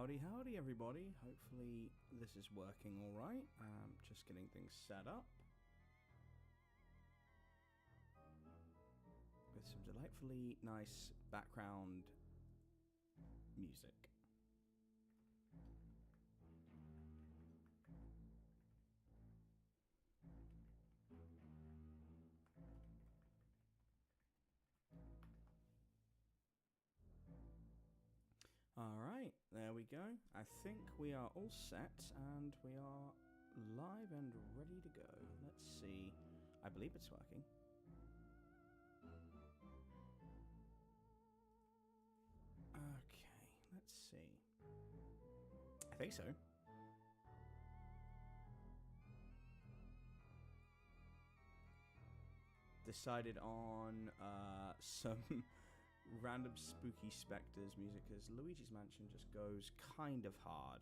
Howdy, everybody. Hopefully this is working all right. Just getting things set up with some delightfully nice background music. Alright, there we go. I think we are all set and we are live and ready to go. Let's see. I believe it's working. Okay, let's see. I think so. Decided on some random spooky specters music because Luigi's Mansion just goes kind of hard.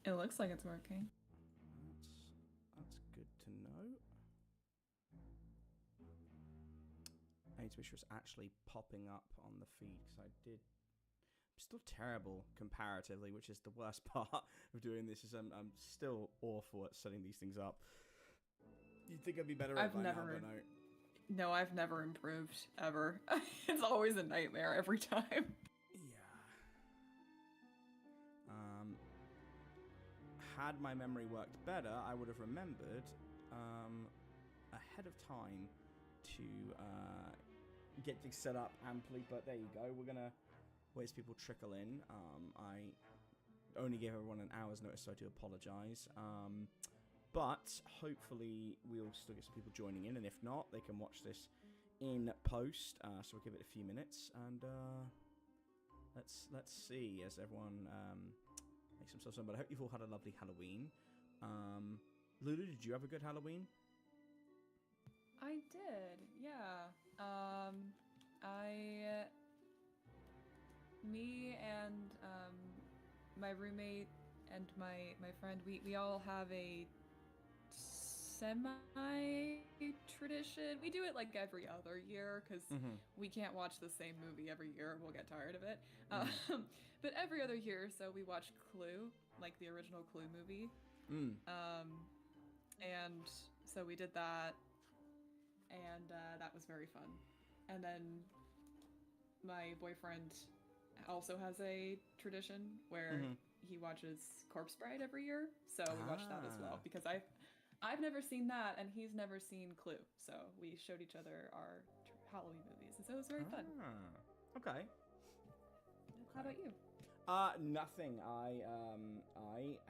It looks like it's working. That's good to know. I need to make sure it's actually popping up on the feed because I'm still terrible comparatively, which is the worst part of doing this. Is I'm still awful at setting these things up. You'd think I'd be better at it by now, but no. No, I've never improved, ever. It's always a nightmare every time. Yeah. Had my memory worked better, I would have remembered ahead of time to get things set up amply, but there you go. We're going to wait as people trickle in. I only gave everyone an hour's notice, so I do apologize. But hopefully we'll still get some people joining in, and if not, they can watch this in post. So we'll give it a few minutes, and let's see as everyone makes themselves known. But I hope you've all had a lovely Halloween. Lulu, did you have a good Halloween? I did, yeah. Me and my roommate and my friend, we all have a semi-tradition. We do it like every other year because we can't watch the same movie every year. We'll get tired of it. But every other year, so we watch Clue, like the original Clue movie. And so we did that, and that was very fun. And then my boyfriend also has a tradition where he watches Corpse Bride every year, so we watched that as well because I've never seen that, and he's never seen Clue, so we showed each other our Halloween movies, and so it was very fun. Okay. How about you? Nothing. I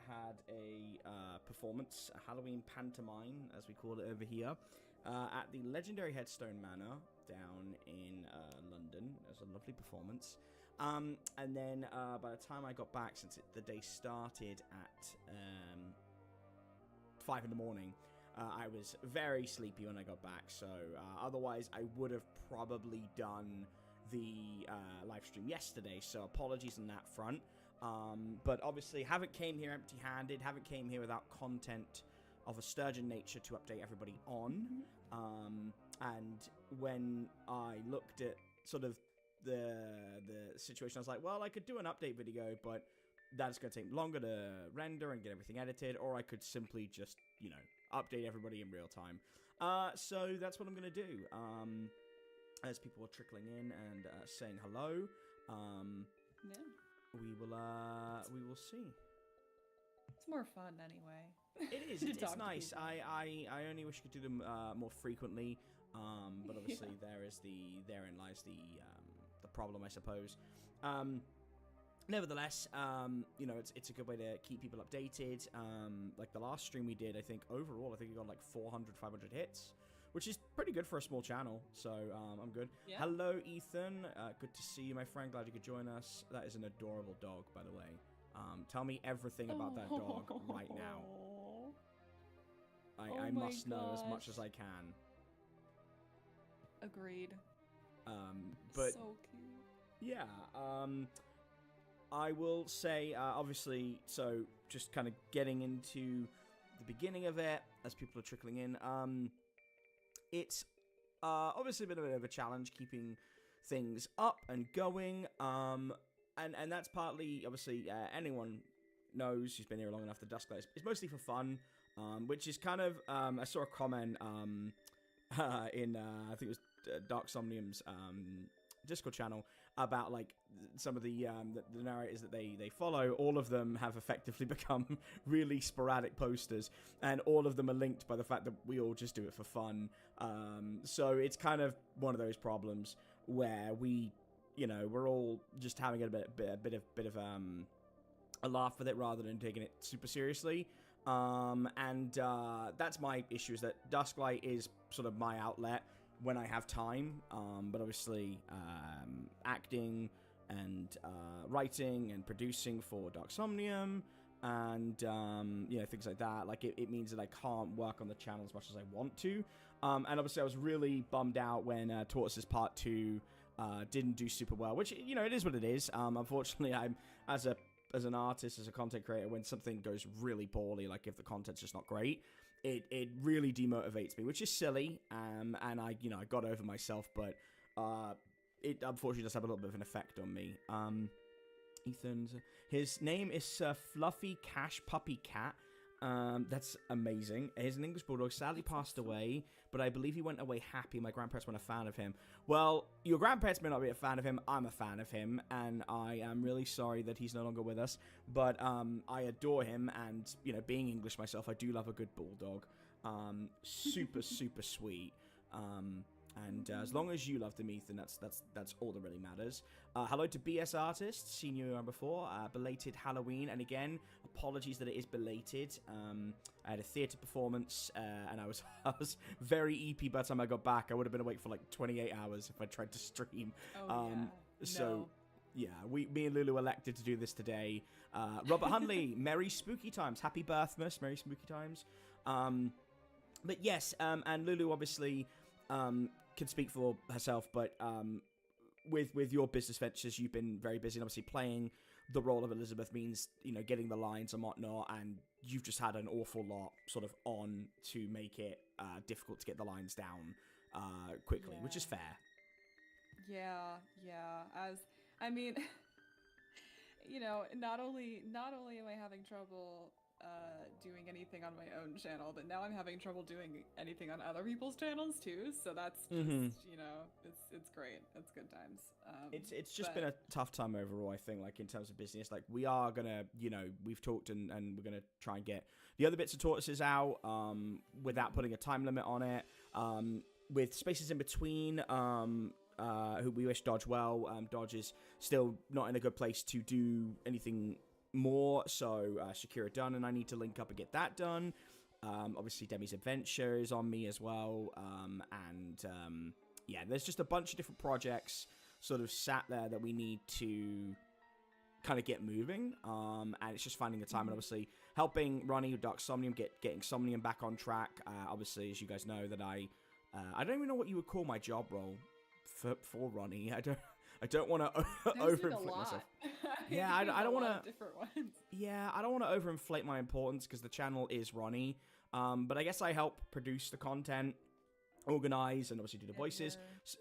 had a performance, a Halloween pantomime, as we call it over here, at the legendary Headstone Manor down in London. It was a lovely performance. And then by the time I got back, since the day started at 5 in the morning, I was very sleepy when I got back. So otherwise, I would have probably done the live stream yesterday, so apologies on that front, but obviously haven't came here empty-handed, haven't came here without content of a sturgeon nature to update everybody on. And when I looked at sort of the situation, I was like, well, I could do an update video, but that's going to take longer to render and get everything edited, or I could simply just, update everybody in real time. So that's what I'm going to do. As people are trickling in and saying hello, we will see. It's more fun anyway. It is. It's nice. I only wish I could do them more frequently, but obviously therein lies the problem, I suppose. Nevertheless, it's a good way to keep people updated. Like the last stream we did, I think overall, we got like 400, 500 hits, which is pretty good for a small channel, so I'm good. Yeah. Hello, Ethan. Good to see you, my friend. Glad you could join us. That is an adorable dog, by the way. Tell me everything about that dog right now. I must know as much as I can. Agreed. But so cute. Yeah. I will say, obviously, so just kind of getting into the beginning of it as people are trickling in. It's obviously been a bit of a challenge keeping things up and going. and that's partly, obviously, anyone knows who's been here long enough, the Dusklight is mostly for fun, which is kind of, I saw a comment in, I think it was Dark Somnium's Discord channel about, like, some of the narrators that they follow. All of them have effectively become really sporadic posters, and all of them are linked by the fact that we all just do it for fun. So it's kind of one of those problems where we're all just having a bit of a laugh with it rather than taking it super seriously. That's my issue, is that Dusklight is sort of my outlet when I have time, but obviously acting and writing and producing for Dark Somnium and things like that, like it means that I can't work on the channel as much as I want to, and obviously I was really bummed out when Tortoises Part 2 didn't do super well, which, it is what it is. Unfortunately, I'm as an artist, as a content creator, when something goes really poorly, like if the content's just not great, it really demotivates me, which is silly, and I got over myself, but it unfortunately does have a little bit of an effect on me. His name is Sir Fluffy Cash Puppy Cat. That's amazing. He's an English bulldog, sadly passed away, but I believe he went away happy. My grandparents weren't a fan of him. Well, your grandparents may not be a fan of him. I'm a fan of him, and I am really sorry that he's no longer with us, but I adore him, and, being English myself, I do love a good bulldog. Super, super sweet. And as long as you loved him, Ethan, that's all that really matters. Hello to BS Artist, seen you around before. Belated Halloween, and again, apologies that it is belated. I had a theatre performance, and I was very EP by the time I got back. I would have been awake for like 28 hours if I tried to stream. Me and Lulu elected to do this today. Robert Hunley, Merry Spooky Times, Happy Birthmas, Merry Spooky Times. But yes, and Lulu obviously can speak for herself, but with your business ventures, you've been very busy, and obviously playing the role of Elizabeth means, getting the lines and whatnot, and you've just had an awful lot sort of on to make it difficult to get the lines down quickly, which is fair. Yeah. Not only am I having trouble doing anything on my own channel, but now I'm having trouble doing anything on other people's channels too, so that's just it's great. It's good times. It's just been a tough time overall, I think, like in terms of business. Like we are gonna, we've talked and we're gonna try and get the other bits of Tortoises out without putting a time limit on it, with spaces in between, who we wish Dodge well. Dodge is still not in a good place to do anything more, so Shakira done, and I need to link up and get that done. Obviously Demi's Adventure is on me as well, there's just a bunch of different projects sort of sat there that we need to kind of get moving, and it's just finding the time, and obviously helping Ronnie with Dark Somnium getting Somnium back on track. Obviously, as you guys know, that I don't even know what you would call my job role for Ronnie. I don't want to overinflate myself. Yeah, I don't want to. Different ones. Yeah, I don't want to overinflate my importance because the channel is Ronnie. But I guess I help produce the content, organize, and obviously do the voices. So,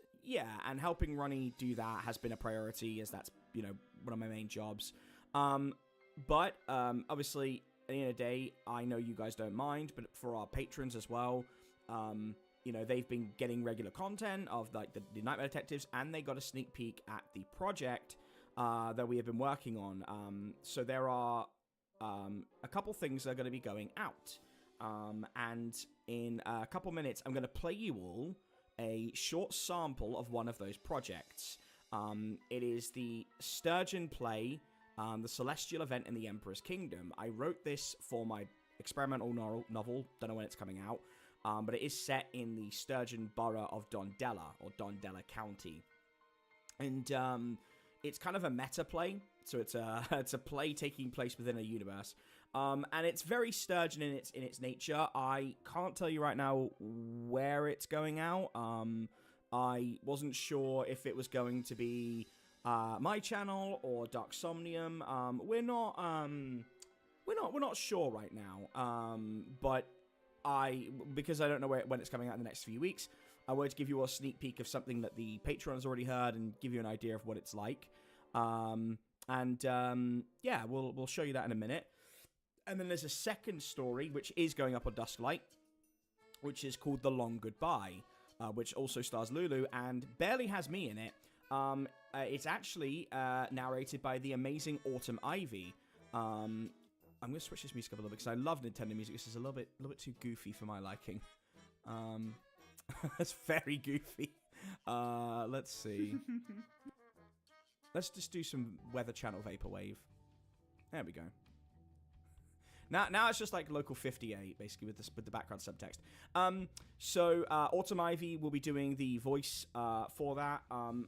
and helping Ronnie do that has been a priority, as that's one of my main jobs. But obviously, at the end of the day, I know you guys don't mind, but for our patrons as well, they've been getting regular content of like the Nightmare Detectives, and they got a sneak peek at the project that we have been working on. So there are a couple things that are going to be going out. And in a couple minutes, I'm going to play you all a short sample of one of those projects. It is the Sturgeon play, The Celestial Event in the Emperor's Kingdom. I wrote this for my experimental novel. Don't know when it's coming out. But it is set in the Sturgeon borough of Dondella, or Dondella County. And it's kind of a meta play. So it's a play taking place within a universe. And it's very Sturgeon in its nature. I can't tell you right now where it's going out. I wasn't sure if it was going to be my channel or Dark Somnium. We're not sure right now. But because I don't know when it's coming out in the next few weeks, I wanted to give you a sneak peek of something that the Patreon has already heard and give you an idea of what it's like. And yeah, we'll show you that in a minute. And then there's a second story, which is going up on Dusklight, which is called The Long Goodbye, which also stars Lulu and barely has me in it. It's actually narrated by the amazing Autumn Ivy. I'm going to switch this music up a little bit because I love Nintendo music. This is a little bit too goofy for my liking. It's very goofy. Let's see. Let's just do some Weather Channel Vaporwave. There we go. Now it's just like local 58, basically, with the background subtext. So Autumn Ivy will be doing the voice for that.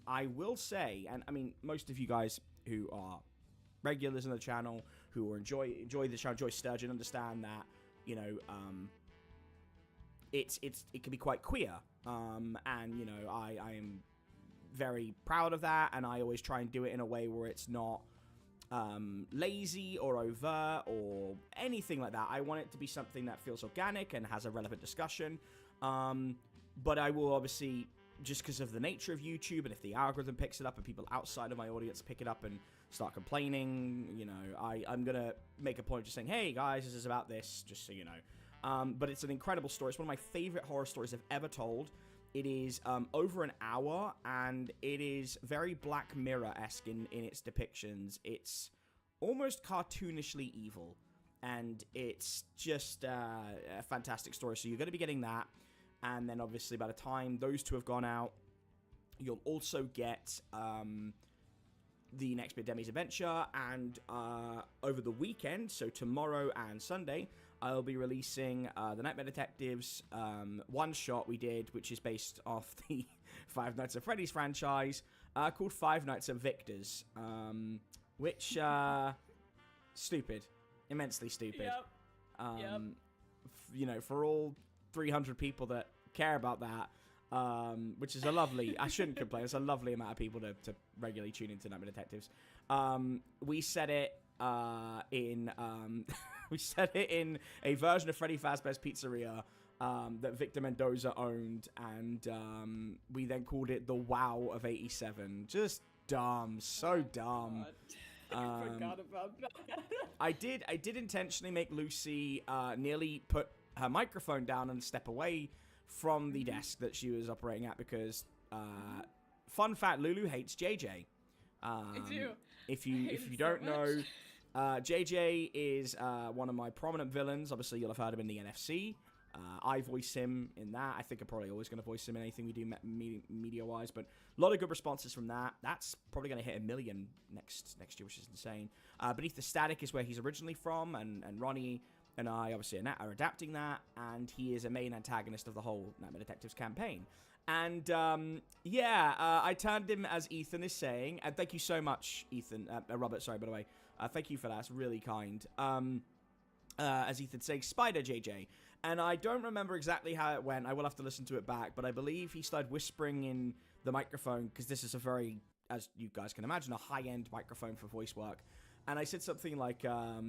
I will say, and I mean, most of you guys who are regulars in the channel, who enjoy the channel, enjoy Sturgeon, understand that, you know, it can be quite queer. And you know, I am very proud of that, and I always try and do it in a way where it's not lazy or overt or anything like that. I want it to be something that feels organic and has a relevant discussion. But I will obviously, just because of the nature of YouTube, and if the algorithm picks it up and people outside of my audience pick it up and start complaining, you know, I'm going to make a point of just saying, hey guys, this is about this, just so you know. But it's an incredible story. It's one of my favorite horror stories I've ever told. It is over an hour, and it is very Black Mirror-esque in its depictions. It's almost cartoonishly evil, and it's just a fantastic story. So you're going to be getting that, and then obviously by the time those two have gone out, you'll also get the next bit, Demi's Adventure, and over the weekend, so tomorrow and Sunday, I'll be releasing the Nightmare Detectives one-shot we did, which is based off the Five Nights at Freddy's franchise, called Five Nights at Victor's, which, stupid. Immensely stupid. Yep. You know, for all 300 people that care about that, which is a lovely, I shouldn't complain, it's a lovely amount of people to regularly tune into Nightmare Detectives. We set it in... We set it in a version of Freddy Fazbear's Pizzeria that Victor Mendoza owned, and we then called it the WoW of '87. Just dumb, so dumb. I forgot about that. I did intentionally make Lucy nearly put her microphone down and step away from the desk that she was operating at because, fun fact, Lulu hates JJ. I do. If you don't know. JJ is one of my prominent villains. Obviously, you'll have heard him in the NFC. I voice him in that. I think I'm probably always going to voice him in anything we do media-wise. But a lot of good responses from that. That's probably going to hit 1 million next year, which is insane. Beneath the Static is where he's originally from, and Ronnie and I obviously are adapting that. And he is a main antagonist of the whole Nightmare Detectives campaign. And, I turned him, as Ethan is saying, and thank you so much, Ethan, Robert, sorry, by the way. Thank you for that. It's really kind. As Ethan saying, Spider JJ. And I don't remember exactly how it went. I will have to listen to it back. But I believe he started whispering in the microphone, because this is a very, as you guys can imagine, a high-end microphone for voice work. And I said something like, I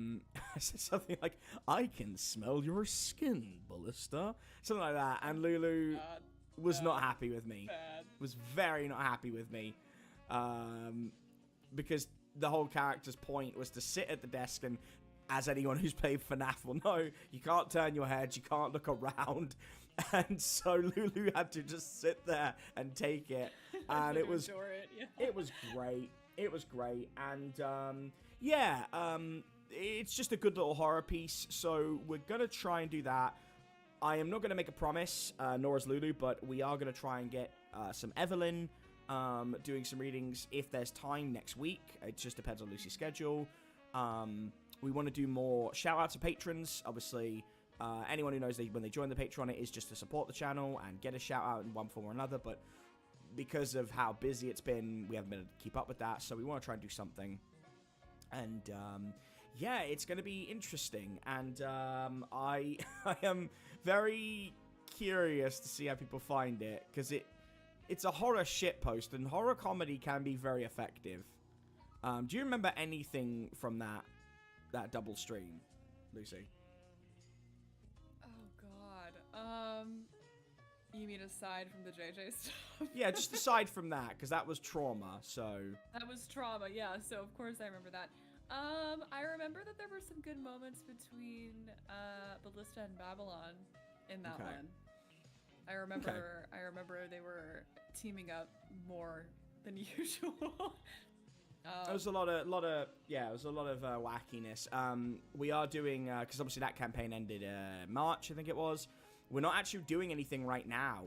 can smell your skin, Ballista. Something like that. And Lulu was not happy with me. Was very not happy with me. Because the whole character's point was to sit at the desk, and as anyone who's played FNAF will know, you can't turn your head, you can't look around, and so Lulu had to just sit there and take it, and it was great. It was great, and it's just a good little horror piece. So we're gonna try and do that. I am not gonna make a promise, nor is Lulu, but we are gonna try and get some Evelyn. Doing some readings if there's time next week. It just depends on Lucy's schedule. We want to do more shout outs to patrons. Obviously, anyone who knows when they join the Patreon, it is just to support the channel and get a shout out in one form or another. But because of how busy it's been, we haven't been able to keep up with that. So we want to try and do something. And it's going to be interesting. And I am very curious to see how people find it, because it's a horror shitpost, and horror comedy can be very effective. Do you remember anything from that double stream, Lucy? Oh God. You mean aside from the JJ stuff? Yeah, just aside from that, because that was trauma, so... That was trauma, yeah, so of course I remember that. I remember that there were some good moments between Ballista and Babylon in that one. I remember they were teaming up more than usual. There was a lot of wackiness. We are doing, because obviously that campaign ended March, I think it was. We're not actually doing anything right now.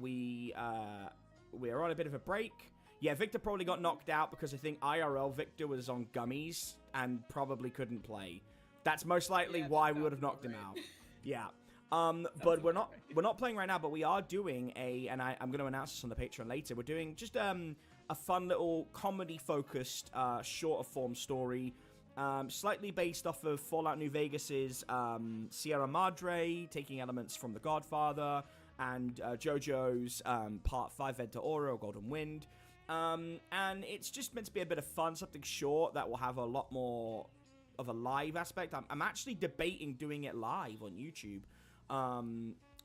We're on a bit of a break. Yeah, Victor probably got knocked out because I think IRL Victor was on gummies and probably couldn't play. That's most likely why we would have knocked him out. Yeah. But we're not playing right now, but we are doing and I'm going to announce this on the Patreon later. We're doing just a fun little comedy-focused, shorter form story, slightly based off of Fallout New Vegas's Sierra Madre, taking elements from The Godfather, and JoJo's Part 5 Venta Aura, or Golden Wind. And it's just meant to be a bit of fun, something short that will have a lot more of a live aspect. I'm actually debating doing it live on YouTube,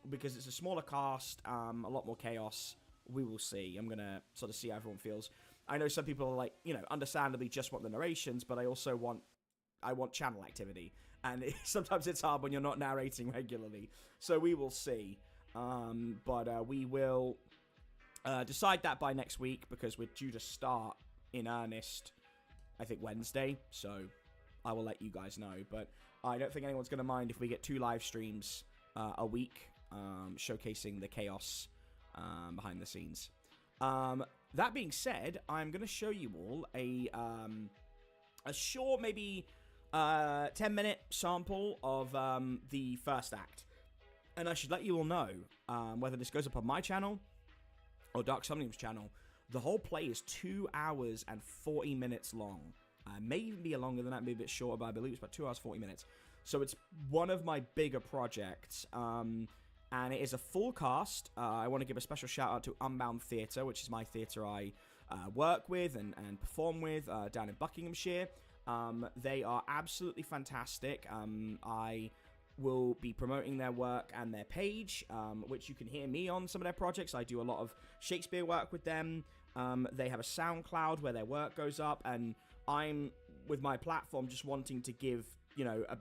because it's a smaller cast, a lot more chaos. We will see. I'm gonna sort of see how everyone feels. I know some people are like, understandably just want the narrations, but I also want channel activity, and sometimes it's hard when you're not narrating regularly. So we will see. But we will decide that by next week, because we're due to start in earnest, I think, Wednesday. So I will let you guys know. But I don't think anyone's going to mind if we get 2 live streams a week, showcasing the chaos behind the scenes. That being said, I'm going to show you all a short, maybe 10-minute sample of the first act. And I should let you all know, whether this goes up on my channel or Dark Somnium's channel, the whole play is 2 hours and 40 minutes long. May even be longer than that, maybe a bit shorter, but I believe it's about 2 hours, 40 minutes. So it's one of my bigger projects, and it is a full cast. I want to give a special shout out to Unbound Theatre, which is my theatre I work with and perform with down in Buckinghamshire. They are absolutely fantastic. I will be promoting their work and their page, which you can hear me on some of their projects. I do a lot of Shakespeare work with them. They have a SoundCloud where their work goes up, and I'm, with my platform, just wanting to give,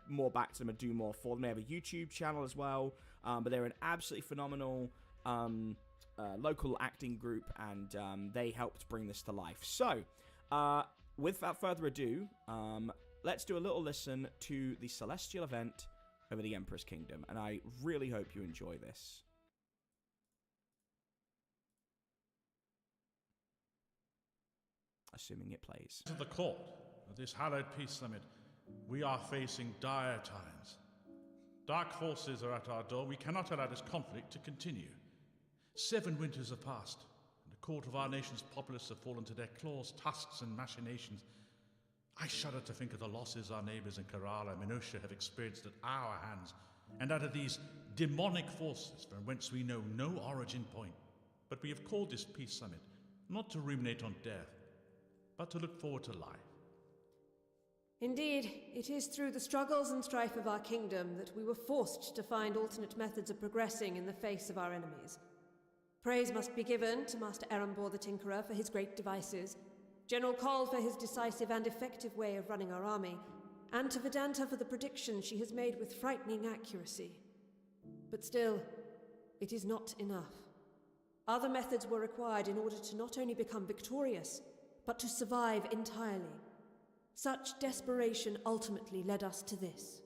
more back to them and do more for them. They have a YouTube channel as well, but they're an absolutely phenomenal local acting group, and they helped bring this to life. So, without further ado, let's do a little listen to the Celestial event over the Emperor's Kingdom, and I really hope you enjoy this. Assuming it plays. To the court of this hallowed peace summit, we are facing dire times. Dark forces are at our door. We cannot allow this conflict to continue. 7 winters have passed, and the court of our nation's populace have fallen to their claws, tusks, and machinations. I shudder to think of the losses our neighbours in Kerala and Minotia have experienced at our hands, and out of these demonic forces from whence we know no origin point. But we have called this peace summit not to ruminate on death, but to look forward to life. Indeed, it is through the struggles and strife of our kingdom that we were forced to find alternate methods of progressing in the face of our enemies. Praise must be given to Master Erembor the Tinkerer for his great devices, General Call for his decisive and effective way of running our army, and to Vedanta for the predictions she has made with frightening accuracy. But still, it is not enough. Other methods were required in order to not only become victorious, but to survive entirely. Such desperation ultimately led us to this.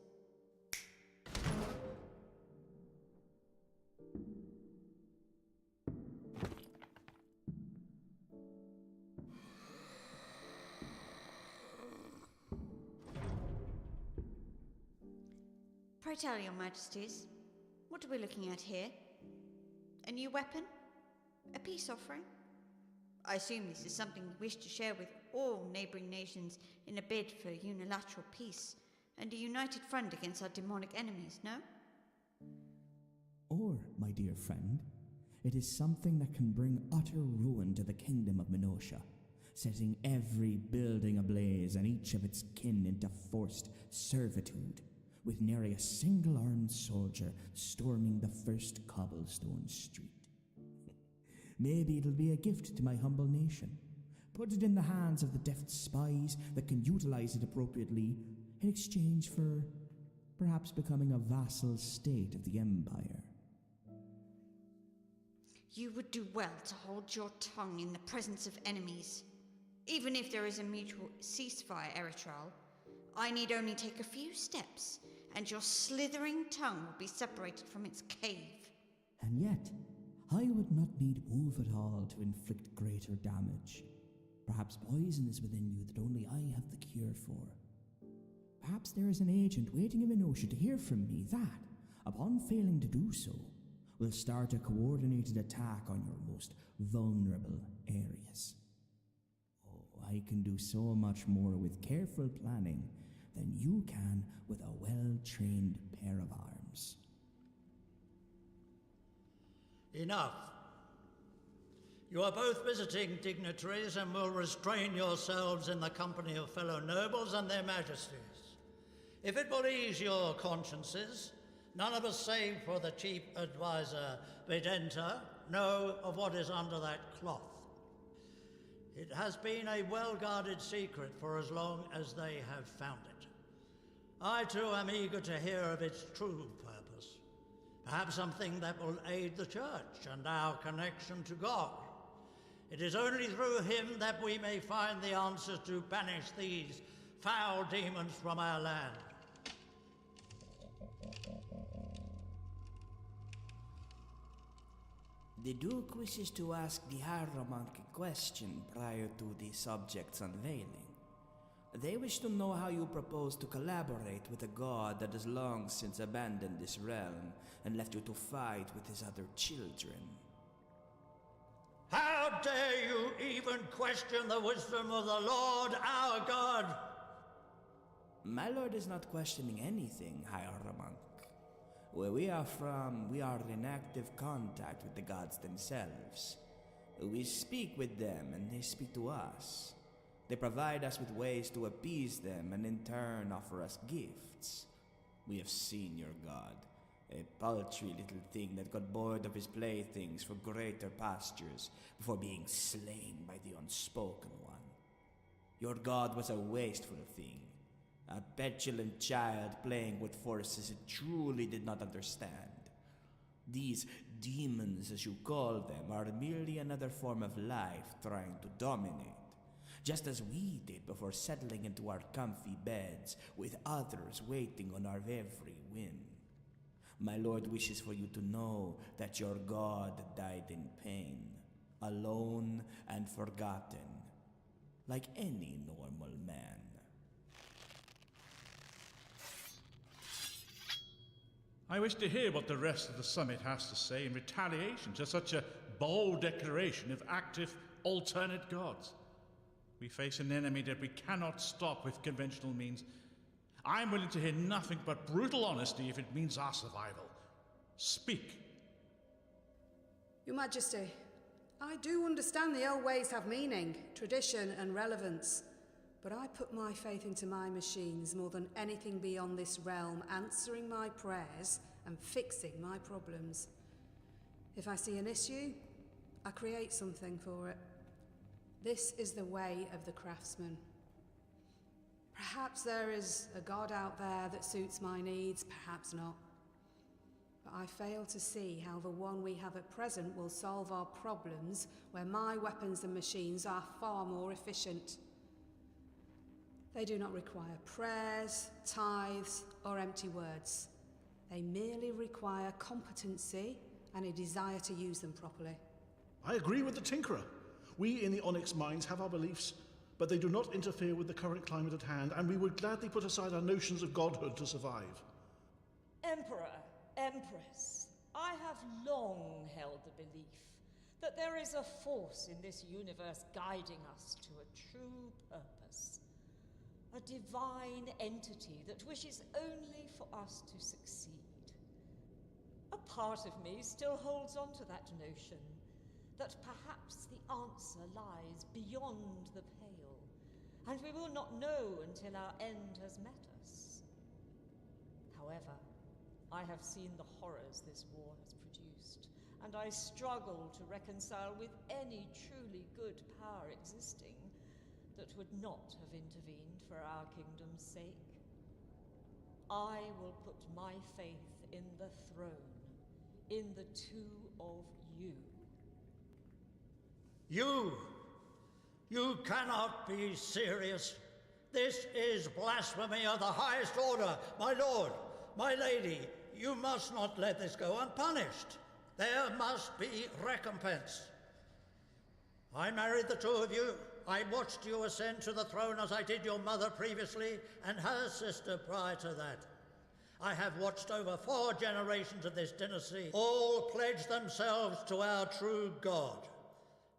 Pray tell, your majesties, what are we looking at here? A new weapon? A peace offering? I assume this is something we wish to share with all neighbouring nations in a bid for unilateral peace and a united front against our demonic enemies, no? Or, my dear friend, it is something that can bring utter ruin to the kingdom of Minotia, setting every building ablaze and each of its kin into forced servitude, with nary a single armed soldier storming the first cobblestone street. Maybe it'll be a gift to my humble nation. Put it in the hands of the deft spies that can utilize it appropriately in exchange for perhaps becoming a vassal state of the Empire. You would do well to hold your tongue in the presence of enemies. Even if there is a mutual ceasefire, Eritral, I need only take a few steps, and your slithering tongue will be separated from its cave. And yet, I would not need move at all to inflict greater damage. Perhaps poison is within you that only I have the cure for. Perhaps there is an agent waiting in Minotia to hear from me that, upon failing to do so, will start a coordinated attack on your most vulnerable areas. Oh, I can do so much more with careful planning than you can with a well-trained pair of arms. Enough. You are both visiting dignitaries and will restrain yourselves in the company of fellow nobles and their majesties. If it will ease your consciences, none of us save for the chief advisor, Vedenta, know of what is under that cloth. It has been a well-guarded secret for as long as they have found it. I too am eager to hear of its true purpose. Perhaps something that will aid the Church and our connection to God. It is only through him that we may find the answer to banish these foul demons from our land. The Duke wishes to ask the Hieromonk a question prior to the subject's unveiling. They wish to know how you propose to collaborate with a god that has long since abandoned this realm and left you to fight with his other children. How dare you even question the wisdom of the Lord our God? My lord is not questioning anything, Hieromonk. Where we are from, we are in active contact with the gods themselves. We speak with them and they speak to us. They provide us with ways to appease them and in turn offer us gifts. We have seen your god, a paltry little thing that got bored of his playthings for greater pastures before being slain by the unspoken one. Your god was a wasteful thing, a petulant child playing with forces it truly did not understand. These demons, as you call them, are merely another form of life trying to dominate, just as we did before settling into our comfy beds with others waiting on our every whim. My lord wishes for you to know that your god died in pain, alone and forgotten, like any normal man. I wish to hear what the rest of the summit has to say in retaliation to such a bold declaration of active alternate gods. We face an enemy that we cannot stop with conventional means. I'm willing to hear nothing but brutal honesty if it means our survival. Speak. Your Majesty, I do understand the old ways have meaning, tradition and relevance, but I put my faith into my machines more than anything beyond this realm, answering my prayers and fixing my problems. If I see an issue, I create something for it. This is the way of the craftsman. Perhaps there is a god out there that suits my needs, perhaps not. But I fail to see how the one we have at present will solve our problems where my weapons and machines are far more efficient. They do not require prayers, tithes, or empty words. They merely require competency and a desire to use them properly. I agree with the Tinkerer. We in the Onyx Mines have our beliefs, but they do not interfere with the current climate at hand, and we would gladly put aside our notions of godhood to survive. Emperor, Empress, I have long held the belief that there is a force in this universe guiding us to a true purpose. A divine entity that wishes only for us to succeed. A part of me still holds on to that notion, that perhaps the answer lies beyond the pale, and we will not know until our end has met us. However, I have seen the horrors this war has produced, and I struggle to reconcile with any truly good power existing that would not have intervened for our kingdom's sake. I will put my faith in the throne, in the two of you. You cannot be serious. This is blasphemy of the highest order. My lord, my lady, you must not let this go unpunished. There must be recompense. I married the two of you. I watched you ascend to the throne as I did your mother previously, and her sister prior to that. I have watched over 4 generations of this dynasty all pledge themselves to our true God.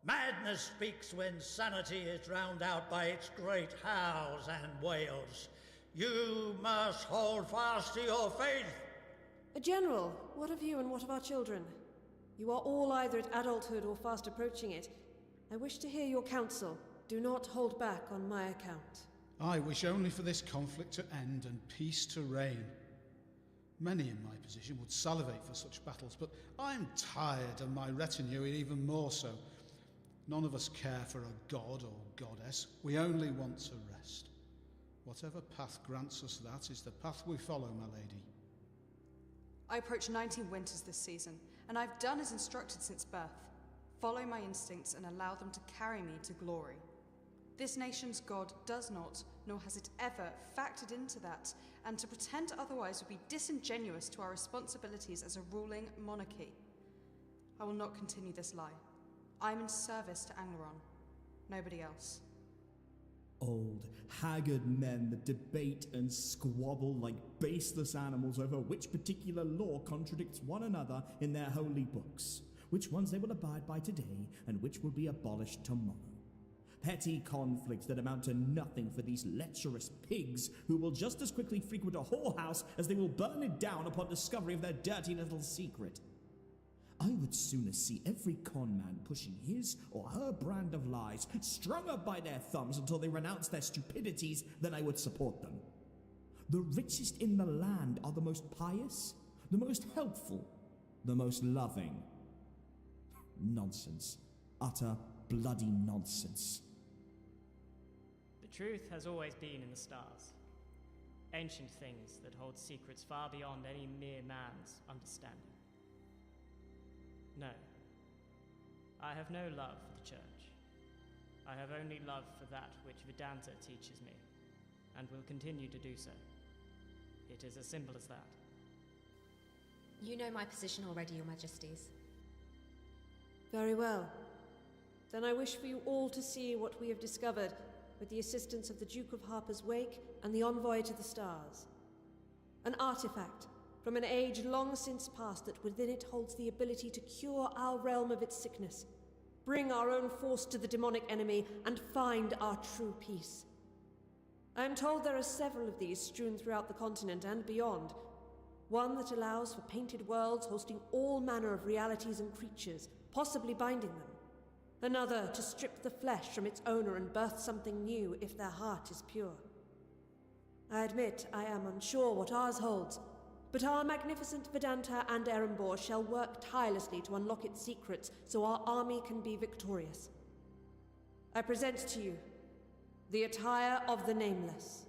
Madness speaks when sanity is drowned out by its great howls and wails. You must hold fast to your faith. General, what of you and what of our children? You are all either at adulthood or fast approaching it. I wish to hear your counsel. Do not hold back on my account. I wish only for this conflict to end and peace to reign. Many in my position would salivate for such battles, but I'm tired, and my retinue even more so. None of us care for a god or goddess. We only want to rest. Whatever path grants us that is the path we follow, my lady. I approach 19 winters this season, and I've done as instructed since birth. Follow my instincts and allow them to carry me to glory. This nation's god does not, nor has it ever, factored into that, and to pretend otherwise would be disingenuous to our responsibilities as a ruling monarchy. I will not continue this lie. I am in service to Angleron, nobody else. Old, haggard men that debate and squabble like baseless animals over which particular law contradicts one another in their holy books, which ones they will abide by today and which will be abolished tomorrow. Petty conflicts that amount to nothing for these lecherous pigs who will just as quickly frequent a whorehouse as they will burn it down upon discovery of their dirty little secret. I would sooner see every con man pushing his or her brand of lies strung up by their thumbs until they renounce their stupidities than I would support them. The richest in the land are the most pious, the most helpful, the most loving. Nonsense. Utter bloody nonsense. The truth has always been in the stars. Ancient things that hold secrets far beyond any mere man's understanding. No. I have no love for the church. I have only love for that which Vedanta teaches me, and will continue to do so. It is as simple as that. You know my position already, Your Majesties. Very well. Then I wish for you all to see what we have discovered with the assistance of the Duke of Harper's Wake and the Envoy to the Stars. An artifact from an age long since past that within it holds the ability to cure our realm of its sickness, bring our own force to the demonic enemy, and find our true peace. I am told there are several of these strewn throughout the continent and beyond. One that allows for painted worlds hosting all manner of realities and creatures, possibly binding them. Another to strip the flesh from its owner and birth something new if their heart is pure. I admit I am unsure what ours holds, but our magnificent Vedanta and Erembor shall work tirelessly to unlock its secrets so our army can be victorious. I present to you the attire of the Nameless.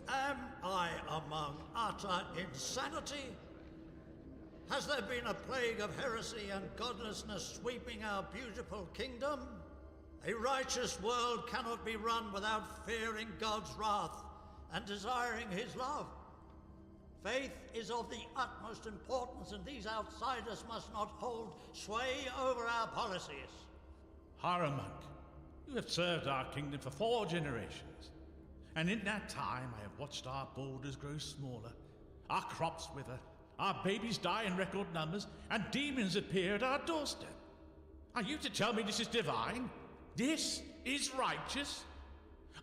Am I among utter insanity? Has there been a plague of heresy and godlessness sweeping our beautiful kingdom? A righteous world cannot be run without fearing God's wrath and desiring his love. Faith is of the utmost importance, and these outsiders must not hold sway over our policies. Haramonk, you have served our kingdom for 4 generations, and in that time I have watched our borders grow smaller, our crops wither, our babies die in record numbers, and demons appear at our doorstep. Are you to tell me this is divine? This is righteous?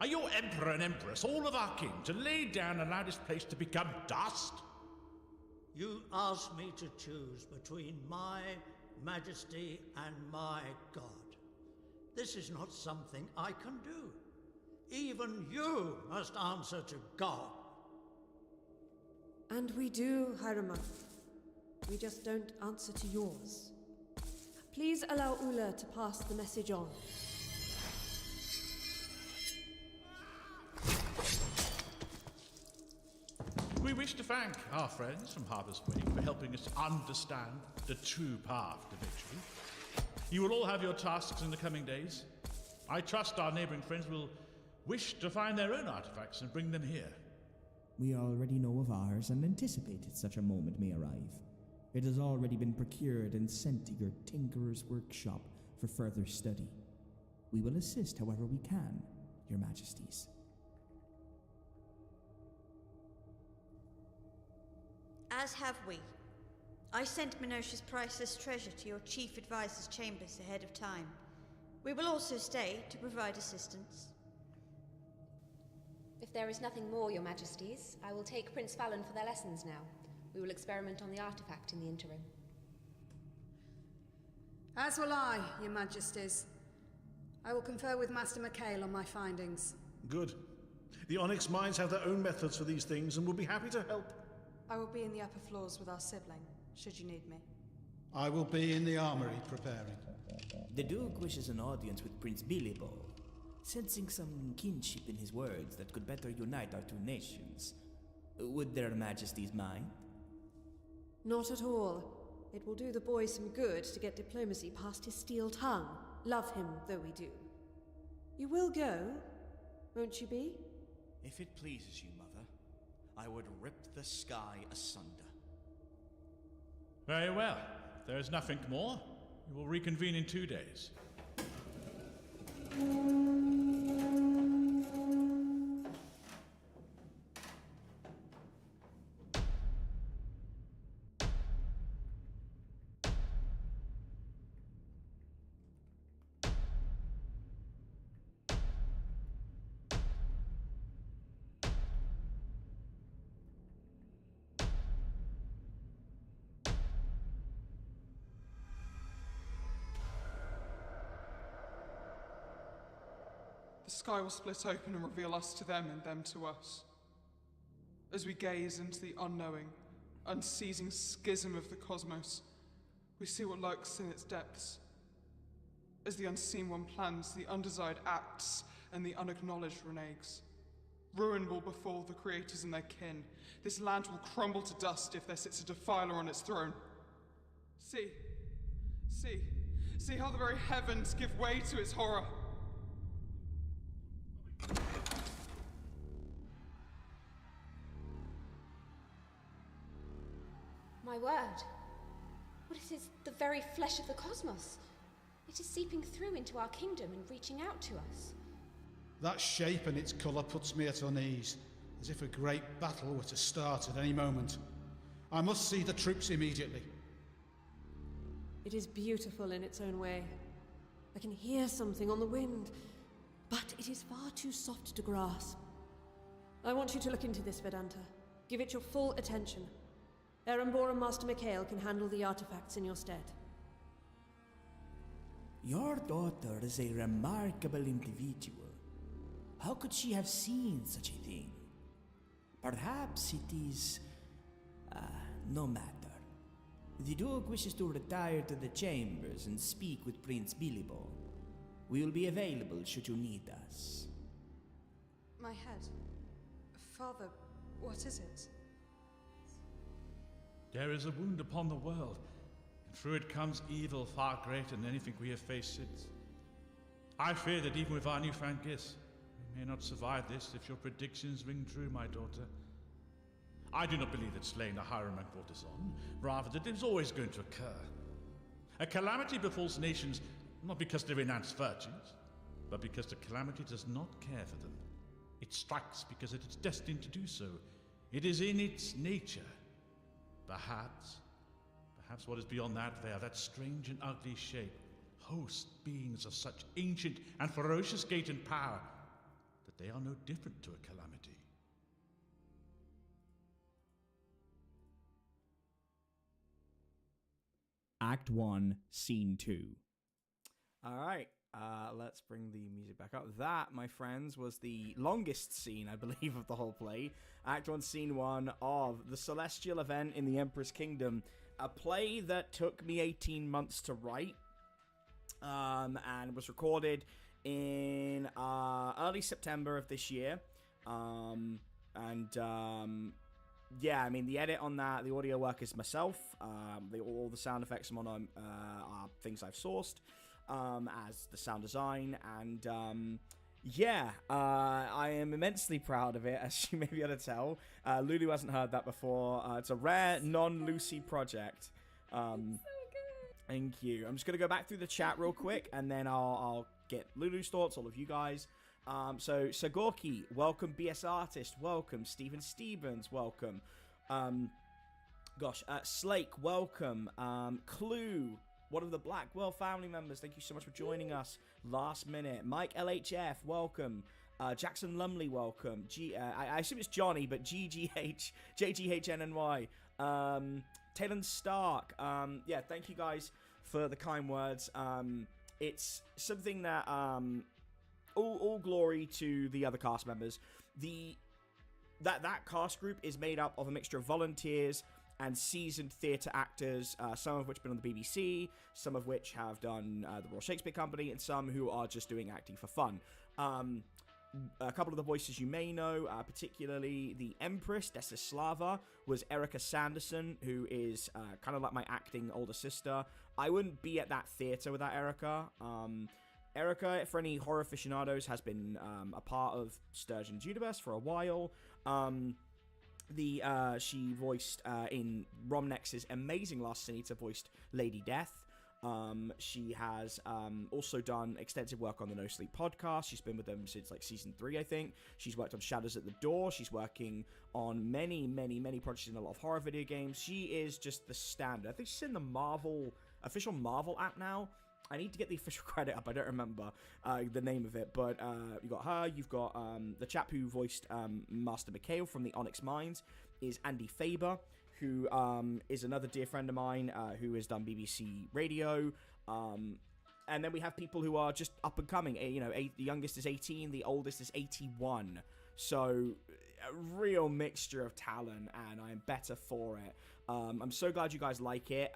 Are your emperor and empress, all of our kin, to lay down and allow this place to become dust? You ask me to choose between my majesty and my God. This is not something I can do. Even you must answer to God. And we do, Hieromonk. We just don't answer to yours. Please allow Ula to pass the message on. We wish to thank our friends from Harvest Way for helping us understand the true path to victory. You will all have your tasks in the coming days. I trust our neighboring friends will wish to find their own artifacts and bring them here. We already know of ours and anticipated such a moment may arrive. It has already been procured and sent to your Tinkerer's workshop for further study. We will assist however we can, Your Majesties. As have we. I sent Minosha's priceless treasure to your chief advisor's chambers ahead of time. We will also stay to provide assistance. If there is nothing more, Your Majesties, I will take Prince Fallon for their lessons now. We will experiment on the artifact in the interim. As will I, Your Majesties. I will confer with Master McHale on my findings. Good. The Onyx Mines have their own methods for these things and will be happy to help. I will be in the upper floors with our sibling, should you need me. I will be in the armory preparing. The Duke wishes an audience with Prince Bilbo, sensing some kinship in his words that could better unite our two nations. Would their Majesties mind? Not at all. It will do the boy some good to get diplomacy past his steel tongue. Love him though we do. You will go, won't you be? If it pleases you, Mother, I would rip the sky asunder. Very well. If there is nothing more, we will reconvene in 2 days. The sky will split open and reveal us to them and them to us. As we gaze into the unknowing, unceasing schism of the cosmos, we see what lurks in its depths. As the unseen one plans the undesired acts and the unacknowledged reneges. Ruin will befall the creators and their kin. This land will crumble to dust if there sits a defiler on its throne. See how the very heavens give way to its horror. My word. What is this? The very flesh of the cosmos. It is seeping through into our kingdom and reaching out to us. That shape and its colour puts me at unease, as if a great battle were to start at any moment. I must see the troops immediately. It is beautiful in its own way. I can hear something on the wind, but it is far too soft to grasp. I want you to look into this, Vedanta. Give it your full attention. Erembor and Master McHale can handle the artifacts in your stead. Your daughter is a remarkable individual. How could she have seen such a thing? Perhaps it is... no matter. The Duke wishes to retire to the chambers and speak with Prince Bilbo. We will be available should you need us. My head. Father, what is it? There is a wound upon the world, and through it comes evil far greater than anything we have faced since. I fear that even with our newfound gifts, we may not survive this if your predictions ring true, my daughter. I do not believe that slaying the Hieromonk brought us on, rather that it was always going to occur. A calamity befalls nations not because they renounce virtues, but because the calamity does not care for them. It strikes because it is destined to do so. It is in its nature. Perhaps what is beyond that veil, that strange and ugly shape, host beings of such ancient and ferocious gait and power that they are no different to a calamity. Act 1, Scene 2. Alright, Let's bring the music back up. That, my friends, was the longest scene, I believe, of the whole play. Act 1, Scene 1 of The Celestial Event in the Emperor's Kingdom. A play that took me 18 months to write, and was recorded in early September of this year. Yeah, I mean, the edit on that, the audio work is myself. All the sound effects I'm on are things I've sourced as the sound design. And I am immensely proud of it, as you may be able to tell. Lulu hasn't heard that before. It's a rare non-Lucy project. So good. Thank you. I'm just going to go back through the chat real quick, and then I'll get Lulu's thoughts, all of you guys. So Sagorki, welcome. BS Artist, welcome. Steven Stevens, welcome. Slake, welcome. Clue, one of the Blackwell family members, thank you so much for joining us last minute. Mike LHF, welcome. Jackson Lumley, welcome. I assume it's Johnny, but JGHNNY. Talon Stark, thank you guys for the kind words. It's something that, all glory to the other cast members. That cast group is made up of a mixture of volunteers and seasoned theatre actors, some of which have been on the BBC, some of which have done the Royal Shakespeare Company, and some who are just doing acting for fun. A couple of the voices you may know, particularly the Empress, Desislava, was Erica Sanderson, who is kind of like my acting older sister. I wouldn't be at that theatre without Erica. Erica, for any horror aficionados, has been a part of Sturgeon's universe for a while. She voiced in Romnex's amazing Last Sinita, voiced Lady Death. She has also done extensive work on the No Sleep podcast. She's been with them since like season 3, I think. She's worked on Shadows at the Door. She's working on many, many, many projects in a lot of horror video games. She is just the standard. I think she's in the official Marvel app now. I need to get the official credit up. I don't remember the name of it, but you got her. You've got the chap who voiced Master Mikhail from the Onyx Mines is Andy Faber, who is another dear friend of mine who has done BBC Radio. And then we have people who are just up and coming. The youngest is 18, the oldest is 81. So a real mixture of talent, and I'm better for it. I'm so glad you guys like it.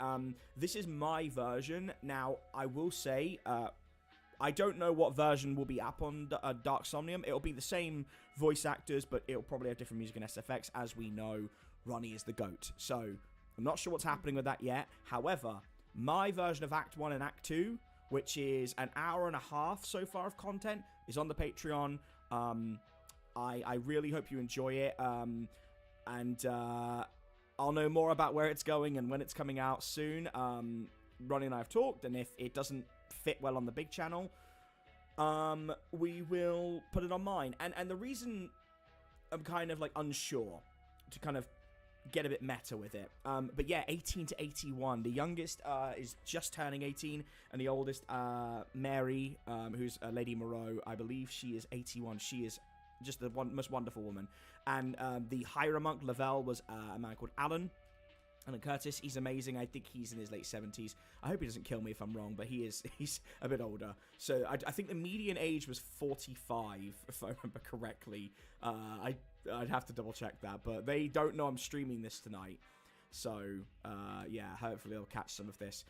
This is my version. Now, I will say, I don't know what version will be up on Dark Somnium. It'll be the same voice actors, but it'll probably have different music and SFX. As we know, Ronnie is the GOAT. So, I'm not sure what's happening with that yet. However, my version of Act 1 and Act 2, which is an hour and a half so far of content, is on the Patreon. I really hope you enjoy it. I'll know more about where it's going and when it's coming out soon. Ronnie and I have talked, and if it doesn't fit well on the big channel, we will put it on mine. And the reason I'm kind of like unsure, to kind of get a bit meta with it, but yeah, 18 to 81. The youngest is just turning 18, and the oldest, Mary, who's Lady Moreau, I believe she is 81. She is just the most wonderful woman. And the Hieromonk Lavelle was a man called Alan Curtis. He's amazing. I think he's in his late 70s. I hope he doesn't kill me if I'm wrong, but he's a bit older. So I think the median age was 45, if I remember correctly. I'd have to double check that, but they don't know I'm streaming this tonight. So hopefully they'll catch some of this.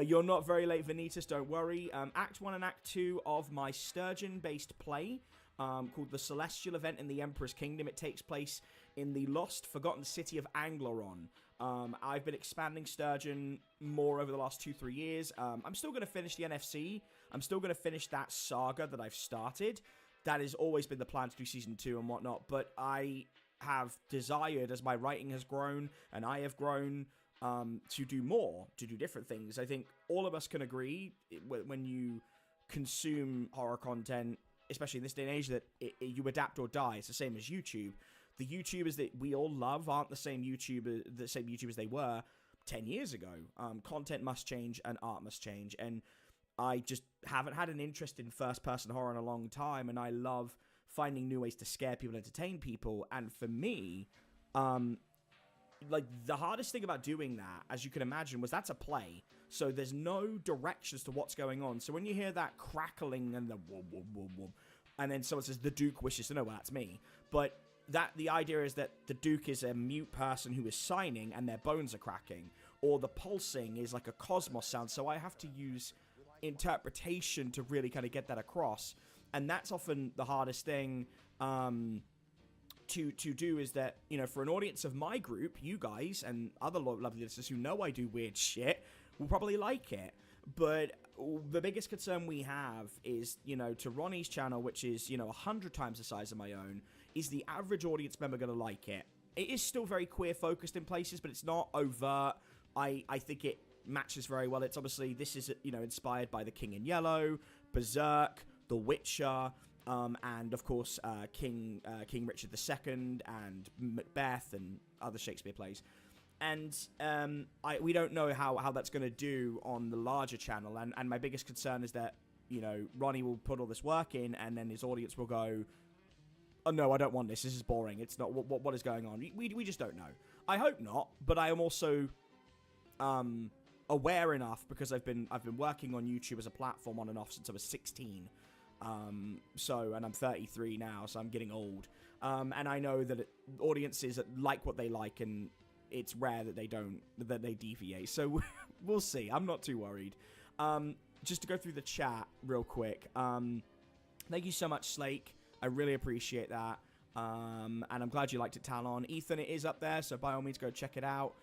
You're not very late, Vanitas, don't worry. Act 1 and Act 2 of my Sturgeon-based play, called The Celestial Event in the Emperor's Kingdom. It takes place in the lost, forgotten city of Angloron. I've been expanding Sturgeon more over the last 2-3 years. I'm still going to finish the NFC. I'm still going to finish that saga that I've started. That has always been the plan, to do Season 2 and whatnot, but I have desired, as my writing has grown, and I have grown, to do more, to do different things. I think all of us can agree, when you consume horror content, especially in this day and age, that you adapt or die. It's the same as YouTube. The YouTubers that we all love aren't the same YouTubers they were 10 years ago. Content must change and art must change. And I just haven't had an interest in first-person horror in a long time, and I love finding new ways to scare people, entertain people. And for me, like, the hardest thing about doing that, as you can imagine, was that's a play. So there's no direction as to what's going on. So when you hear that crackling and the whoop, whoop, whoop, whoop, and then someone says, the Duke wishes to know, well, that's me. But the idea is that the Duke is a mute person who is signing and their bones are cracking. Or the pulsing is like a cosmos sound. So I have to use interpretation to really kind of get that across. And that's often the hardest thing to do, is that, you know, for an audience of my group, you guys and other lovely listeners who know I do weird shit will probably like it. But the biggest concern we have is, you know, to Ronnie's channel, which is, you know, 100 times the size of my own, is the average audience member going to like it? It is still very queer focused in places, but it's not overt. I think it matches very well. It's obviously, this is, you know, inspired by The King in Yellow, Berserk, The Witcher, and of course King Richard II and Macbeth and other Shakespeare plays. And we don't know how that's going to do on the larger channel. And my biggest concern is that, you know, Ronnie will put all this work in, and then his audience will go, oh no, I don't want this. This is boring. It's not what is going on. We just don't know. I hope not, but I am also aware enough, because I've been working on YouTube as a platform on and off since I was 16. And I'm 33 now, so I'm getting old. And I know that audiences like what they like, and it's rare that they deviate. So we'll see. I'm not too worried. Just to go through the chat real quick. Thank you so much, Slake. I really appreciate that. And I'm glad you liked it, Talon. Ethan, it is up there, so by all means go check it out.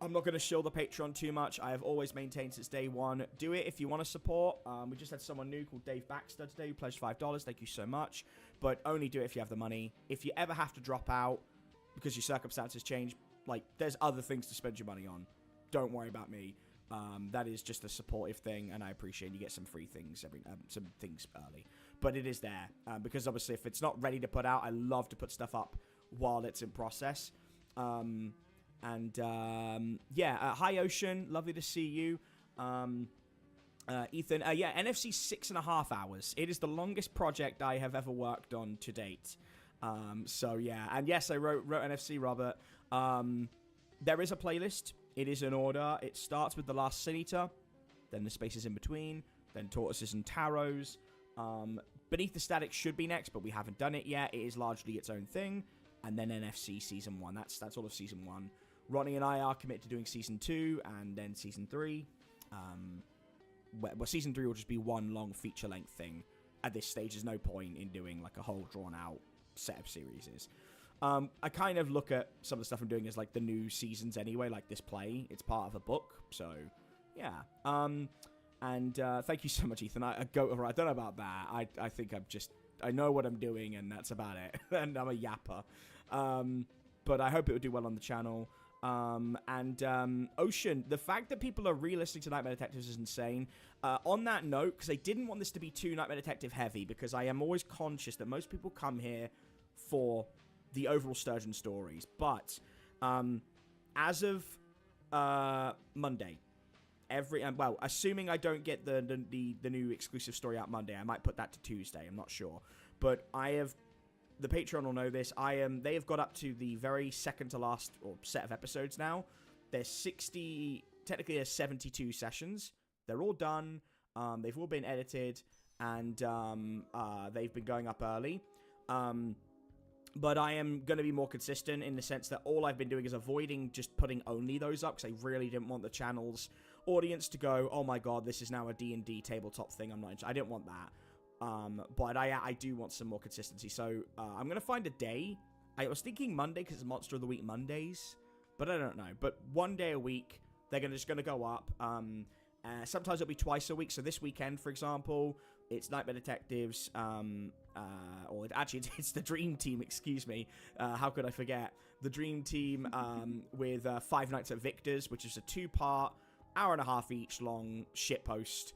I'm not going to shill the Patreon too much. I have always maintained since day one. Do it if you want to support. We just had someone new called Dave Baxter today who pledged $5. Thank you so much. But only do it if you have the money. If you ever have to drop out because your circumstances change, like, there's other things to spend your money on. Don't worry about me. That is just a supportive thing, and I appreciate you get some free things, some things early. But it is there, because obviously if it's not ready to put out, I love to put stuff up while it's in process. Hi Ocean, lovely to see you. Ethan, NFC 6.5 hours. It is the longest project I have ever worked on to date. And yes, I wrote NFC, Robert. There is a playlist. It is in order. It starts with The Last Sin Eater, then The Spaces in Between, then Tortoises and Tarots. Beneath the Static should be next, but we haven't done it yet. It is largely its own thing. And then NFC Season 1. That's all of Season 1. Ronnie and I are committed to doing Season 2 and then Season 3. Season 3 will just be one long feature-length thing. At this stage, there's no point in doing like a whole drawn-out set of series. I kind of look at some of the stuff I'm doing as like the new seasons anyway, like this play. It's part of a book, so yeah. Thank you so much, Ethan. I don't know about that. I think I know what I'm doing, and that's about it. And I'm a yapper. But I hope it will do well on the channel. Ocean, the fact that people are re-listening to Nightmare Detectives is insane. On that note, because I didn't want this to be too Nightmare Detective heavy, because I am always conscious that most people come here for the overall Sturgeon stories. But as of Monday, assuming I don't get the new exclusive story out Monday, I might put that to Tuesday. I'm not sure, but the Patreon will know this. They have got up to the very second to last set of episodes now. There's technically there's 72 sessions. They're all done. They've all been edited, and they've been going up early. But I am going to be more consistent in the sense that all I've been doing is avoiding just putting only those up, because I really didn't want the channel's audience to go, oh my god, this is now a D&D tabletop thing. I didn't want that. But I do want some more consistency. So I'm going to find a day. I was thinking Monday because it's Monster of the Week Mondays, but I don't know. But one day a week, they're just going to go up. Sometimes it'll be twice a week. So this weekend, for example, it's Nightmare Detectives, it's the Dream Team, excuse me. How could I forget? The Dream Team with Five Nights at Victor's, which is a 2-part, hour-and-a-half each long shitpost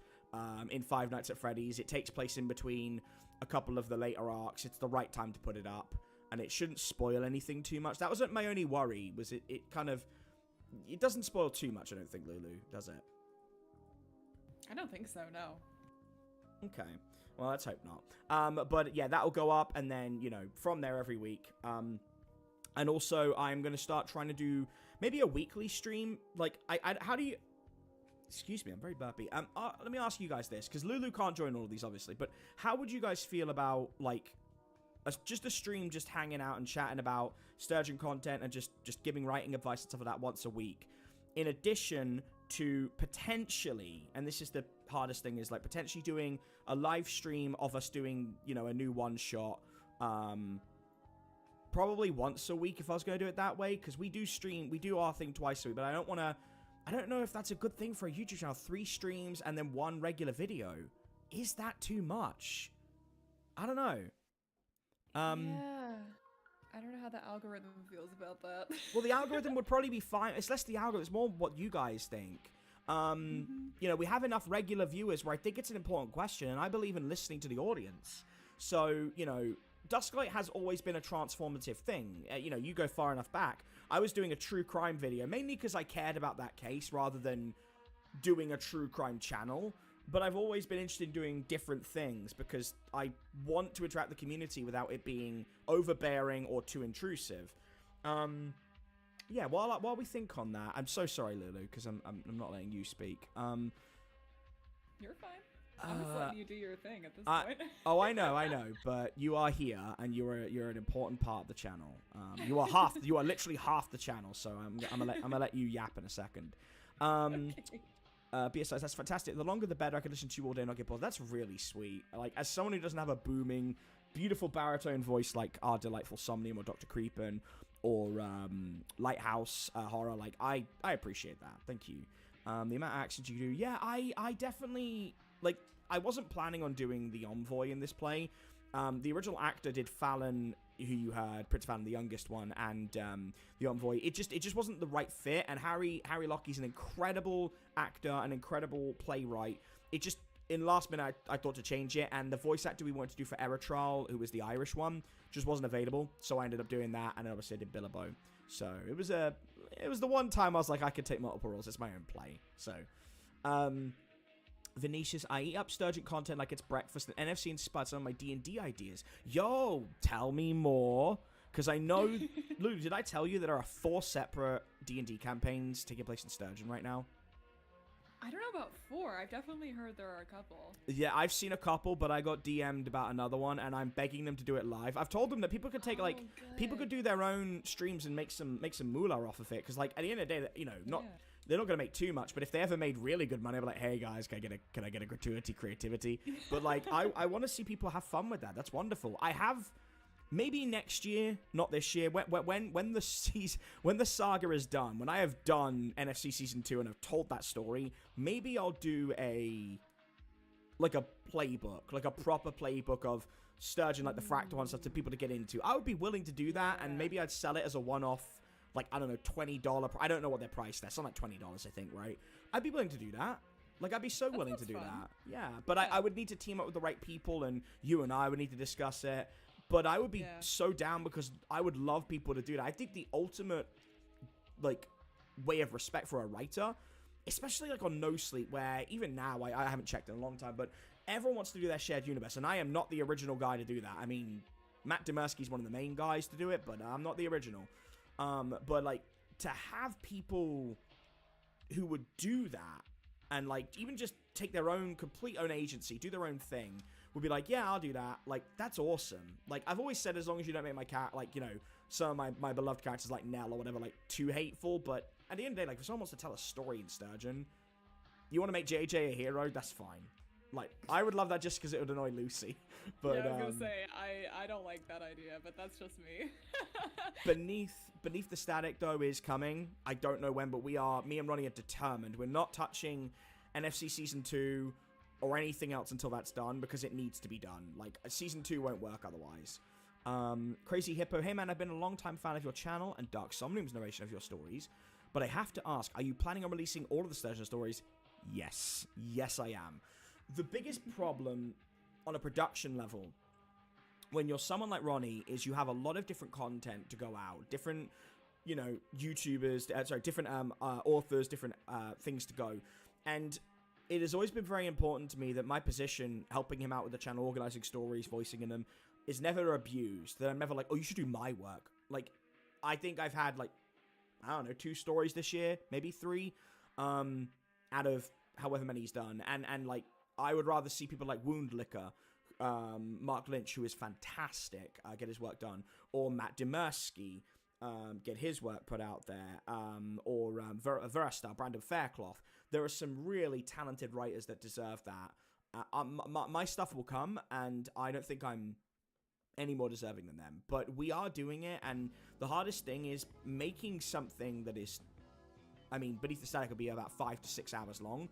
in Five Nights at Freddy's. It takes place in between a couple of the later arcs. It's the right time to put it up, and it shouldn't spoil anything too much. That wasn't my only worry, was it doesn't spoil too much, I don't think, Lulu, does it? I don't think so, no. Okay. Well, let's hope not. But yeah, that'll go up, and then, from there every week. And also, I'm going to start trying to do maybe a weekly stream. Like, how do you... Excuse me, I'm very burpy. Let me ask you guys this, because Lulu can't join all of these, obviously, but how would you guys feel about, like, just a stream just hanging out and chatting about Sturgeon content and just giving writing advice and stuff like that once a week, in addition to potentially, and this is the hardest thing, is, like, potentially doing a live stream of us doing, you know, a new one-shot, probably once a week if I was going to do it that way, because we do our thing twice a week, but I don't know if that's a good thing for a YouTube channel. 3 streams and then 1 regular video. Is that too much? I don't know. Yeah. I don't know how the algorithm feels about that. Well, the algorithm would probably be fine. It's less the algorithm. It's more what you guys think. You know, we have enough regular viewers where I think it's an important question, and I believe in listening to the audience. So, you know, Dusklight has always been a transformative thing. You know, you go far enough back. I was doing a true crime video, mainly because I cared about that case rather than doing a true crime channel. But I've always been interested in doing different things because I want to attract the community without it being overbearing or too intrusive. Yeah, while we think on that, I'm so sorry, Lulu, because I'm not letting you speak. You're fine. I'm just letting you do your thing at this point. Oh, I know, but you are here, and you're an important part of the channel. You are literally half the channel, so I'm gonna let you yap in a second. Okay. BSI, that's fantastic. The longer the better. I can listen to you all day and not get bored. That's really sweet. Like, as someone who doesn't have a booming, beautiful baritone voice like our delightful Somnium or Dr. Creepin or Lighthouse Horror, like, I appreciate that. Thank you. The amount of accents you do, yeah, I definitely, like, I wasn't planning on doing the Envoy in this play. The original actor did Fallon, who you heard, Prince Fallon, the youngest one, and the Envoy. It just wasn't the right fit, and Harry Lockey's an incredible actor, an incredible playwright. It just, in last minute, I thought to change it, and the voice actor we wanted to do for Eritral, who was the Irish one, just wasn't available, so I ended up doing that, and then obviously I did Billabo. So, it was the one time I was like, I could take multiple roles. It's my own play. So, Venetius, I eat up Sturgeon content like it's breakfast, and NFC inspired some of my D&D ideas. Yo, tell me more. Because I know, Lou, did I tell you that there are 4 separate D&D campaigns taking place in Sturgeon right now? I don't know about 4. I've definitely heard there are a couple. Yeah, I've seen a couple, but I got DM'd about another one, and I'm begging them to do it live. I've told them that people could take, people could do their own streams and make some moolah off of it. Because, like, at the end of the day, you know, they're not going to make too much, but if they ever made really good money, I'll be like, hey, guys, can I get a gratuity creativity? But, like, I want to see people have fun with that. That's wonderful. I have... Maybe next year, not this year, when the saga is done, when I have done NFC Season 2 and have told that story, maybe I'll do a playbook, like a proper playbook of Sturgeon, like the Fractal and stuff, to people to get into. I would be willing to do that, and maybe I'd sell it as a one-off, like, I don't know, $20, I don't know what they're priced at, something like $20, I think, right? I'd be willing to do that. Like, I'd be so willing to do that. Yeah, but I would need to team up with the right people, and you and I would need to discuss it. But I would be so down because I would love people to do that. I think the ultimate, like, way of respect for a writer, especially, like, on No Sleep, where even now, I haven't checked in a long time, but everyone wants to do their shared universe, and I am not the original guy to do that. I mean, Matt Demersky's one of the main guys to do it, but I'm not the original. But, like, to have people who would do that and, like, even just take their own, complete own agency, do their own thing, would be like, yeah, I'll do that. Like, that's awesome. Like, I've always said, as long as you don't make my cat, like, you know, some of my beloved characters like Nell or whatever, like, too hateful. But at the end of the day, like, if someone wants to tell a story in Sturgeon, you want to make JJ a hero, that's fine. Like, I would love that just because it would annoy Lucy. But, yeah, I was gonna say, I don't like that idea, but that's just me. Beneath the Static, though, is coming. I don't know when, but me and Ronnie are determined. We're not touching NFC Season 2 or anything else until that's done, because it needs to be done. Like, Season 2 won't work otherwise. Crazy Hippo, hey man, I've been a long-time fan of your channel and Dark Somnium's narration of your stories, but I have to ask, are you planning on releasing all of the Sturgeon stories? Yes. Yes, I am. The biggest problem on a production level, when you're someone like Ronnie, is you have a lot of different content to go out, different, you know, YouTubers, different authors, different things to go, and it has always been very important to me that my position, helping him out with the channel, organizing stories, voicing in them, is never abused. That I'm never like, oh, you should do my work. Like, I think I've had, like, I don't know, 2 stories this year, maybe 3, out of however many he's done. And like, I would rather see people like Woundlicker, Mark Lynch, who is fantastic, get his work done, or Matt Demersky, get his work put out there, or Verstar, Brandon Faircloth. There are some really talented writers that deserve that. My stuff will come, and I don't think I'm any more deserving than them. But we are doing it, and the hardest thing is making something that is, I mean, Beneath the Static will be about 5 to 6 hours long.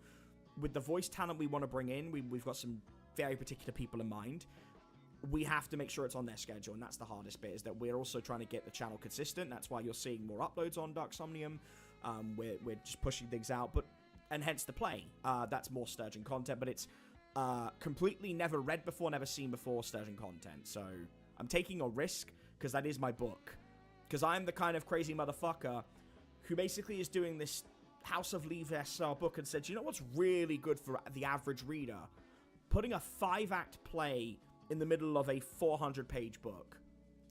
With the voice talent we want to bring in, we've got some very particular people in mind. We have to make sure it's on their schedule, and that's the hardest bit, is that we're also trying to get the channel consistent. That's why you're seeing more uploads on Dark Somnium. We're just pushing things out, and hence the play. That's more Sturgeon content, but it's completely never read before, never seen before Sturgeon content. So I'm taking a risk, because that is my book. Because I'm the kind of crazy motherfucker who basically is doing this House of Leaves style book and said, you know what's really good for the average reader? Putting a 5-act play in the middle of a 400-page book.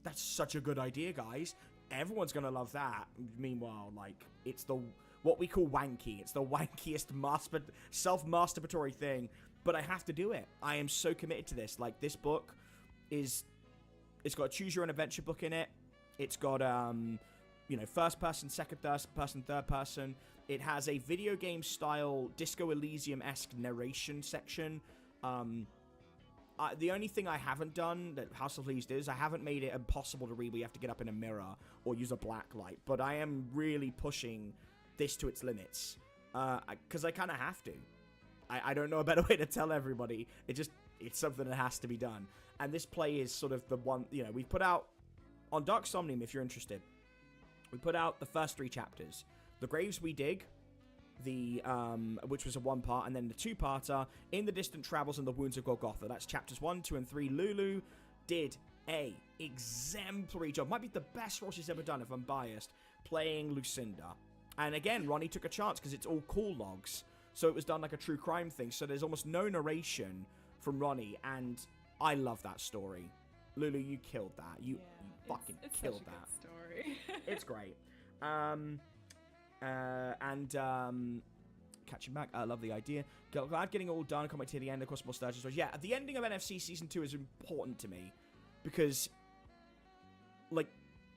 That's such a good idea, guys. Everyone's gonna love that. Meanwhile, like, it's what we call wanky. It's the wankiest self-masturbatory thing, but I have to do it. I am so committed to this. Like, this book it's got a choose your own adventure book in it. It's got, first person, second person, third person. It has a video game style Disco Elysium-esque narration section. The only thing I haven't done that House of Leaves is, I haven't made it impossible to read where you have to get up in a mirror or use a black light. But I am really pushing this to its limits. Because I kind of have to. I don't know a better way to tell everybody. It's something that has to be done. And this play is sort of the one, we've put out, on Dark Somnium, if you're interested, we put out the first 3 chapters. The Graves We Dig, which was a 1-part, and then the 2-parter, In the Distant Travels and the Wounds of Golgotha. That's chapters 1, 2, and 3. Lulu did a exemplary job. Might be the best role she's ever done, if I'm biased, playing Lucinda. And again, Ronnie took a chance, because it's all call logs. So it was done like a true crime thing. So there's almost no narration from Ronnie, and I love that story. Lulu, you killed that. You fucking killed that. It's such a good story. It's great. Catching back, I love the idea. Glad getting it all done. Can't wait to hear the end. Of course, more Sturgeon stories. Yeah, the ending of NFC Season 2 is important to me, because, like,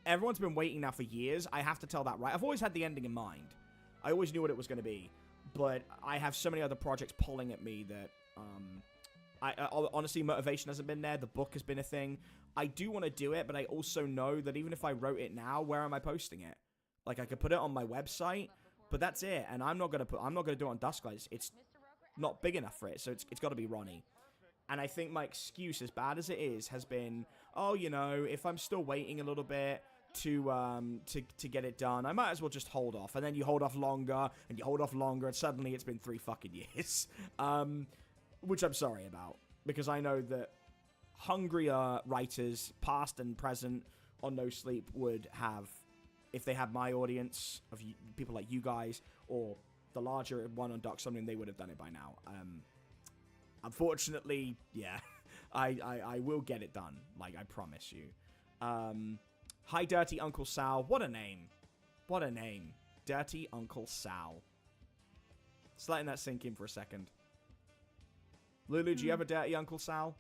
everyone's been waiting now for years. I have to tell that right. I've always had the ending in mind. I always knew what it was going to be, but I have so many other projects pulling at me that, honestly, motivation hasn't been there. The book has been a thing. I do want to do it, but I also know that even if I wrote it now, where am I posting it? Like, I could put it on my website, but that's it. And I'm not gonna do it on Dusklight. It's not big enough for it, so it's got to be Ronnie. And I think my excuse, as bad as it is, has been, if I'm still waiting a little bit to get it done, I might as well just hold off. And then you hold off longer, and you hold off longer, and suddenly it's been 3 fucking years. Which I'm sorry about, because I know that hungrier writers, past and present, on No Sleep would have, if they had my audience of people like you guys, or the larger one on Dark Somnium, they would have done it by now. Unfortunately, yeah, I will get it done, like, I promise you. Hi, Dirty Uncle Sal. What a name. What a name. Dirty Uncle Sal. Just letting that sink in for a second. Lulu, do you have a Dirty Uncle Sal?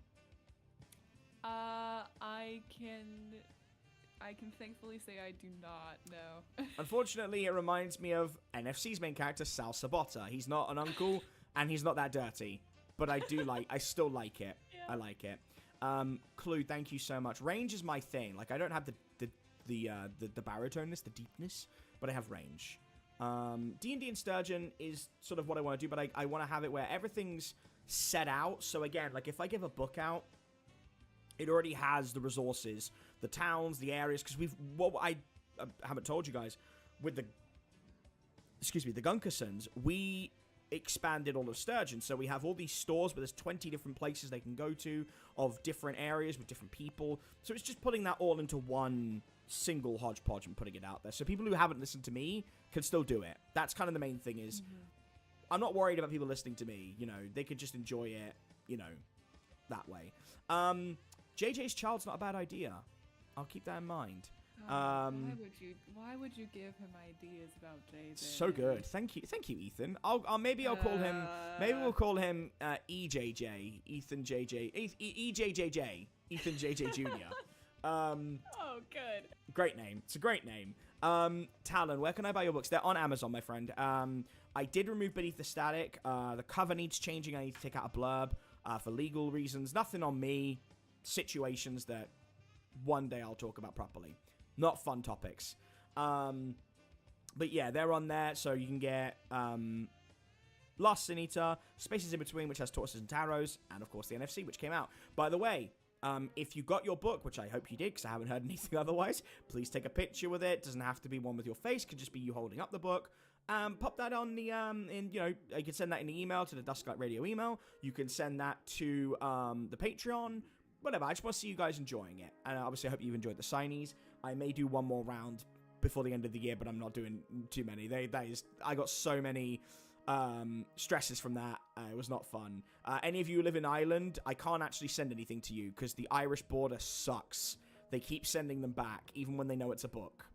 I can thankfully say I do not, no. Unfortunately, it reminds me of NFC's main character, Sal Sabota. He's not an uncle, and he's not that dirty. But I still like it. Yeah. I like it. Clue, thank you so much. Range is my thing. Like, I don't have the baritone-ness, the deepness, but I have range. D&D and Sturgeon is sort of what I want to do, but I want to have it where everything's set out. So again, like, if I give a book out, it already has the resources, the towns, the areas, because what I haven't told you guys, with the Gunkersons, we expanded all of Sturgeon, so we have all these stores where there's 20 different places they can go to, of different areas with different people, so it's just putting that all into one single hodgepodge and putting it out there, so people who haven't listened to me can still do it. That's kind of the main thing is, I'm not worried about people listening to me, they could just enjoy it, that way. JJ's Child's not a bad idea. I'll keep that in mind. Why would you give him ideas about JJ? So good. Thank you, Ethan. Maybe I'll call him. Maybe we'll call him EJJ, Ethan JJ, EJJJ, Ethan JJ Jr. Oh, good. Great name. It's a great name. Talon, where can I buy your books? They're on Amazon, my friend. I did remove Beneath the Static. The cover needs changing. I need to take out a blurb for legal reasons. Nothing on me. Situations that one day I'll talk about properly. Not fun topics. But yeah, they're on there, so you can get Lost Sin Eater, Spaces in Between, which has Tortoises and Tarots, and of course the NFC, which came out. By the way, if you got your book, which I hope you did, because I haven't heard anything otherwise, please take a picture with it. Doesn't have to be one with your face. Could just be you holding up the book. Pop that on the, you can send that in the email to the Dusklight Radio email. You can send that to the Patreon. Whatever, I just want to see you guys enjoying it. And obviously I hope you've enjoyed the signees. I may do one more round before the end of the year, but I'm not doing too many. I got so many stresses from that. It was not fun. Any of you who live in Ireland, I can't actually send anything to you because the Irish border sucks. They keep sending them back, even when they know it's a book.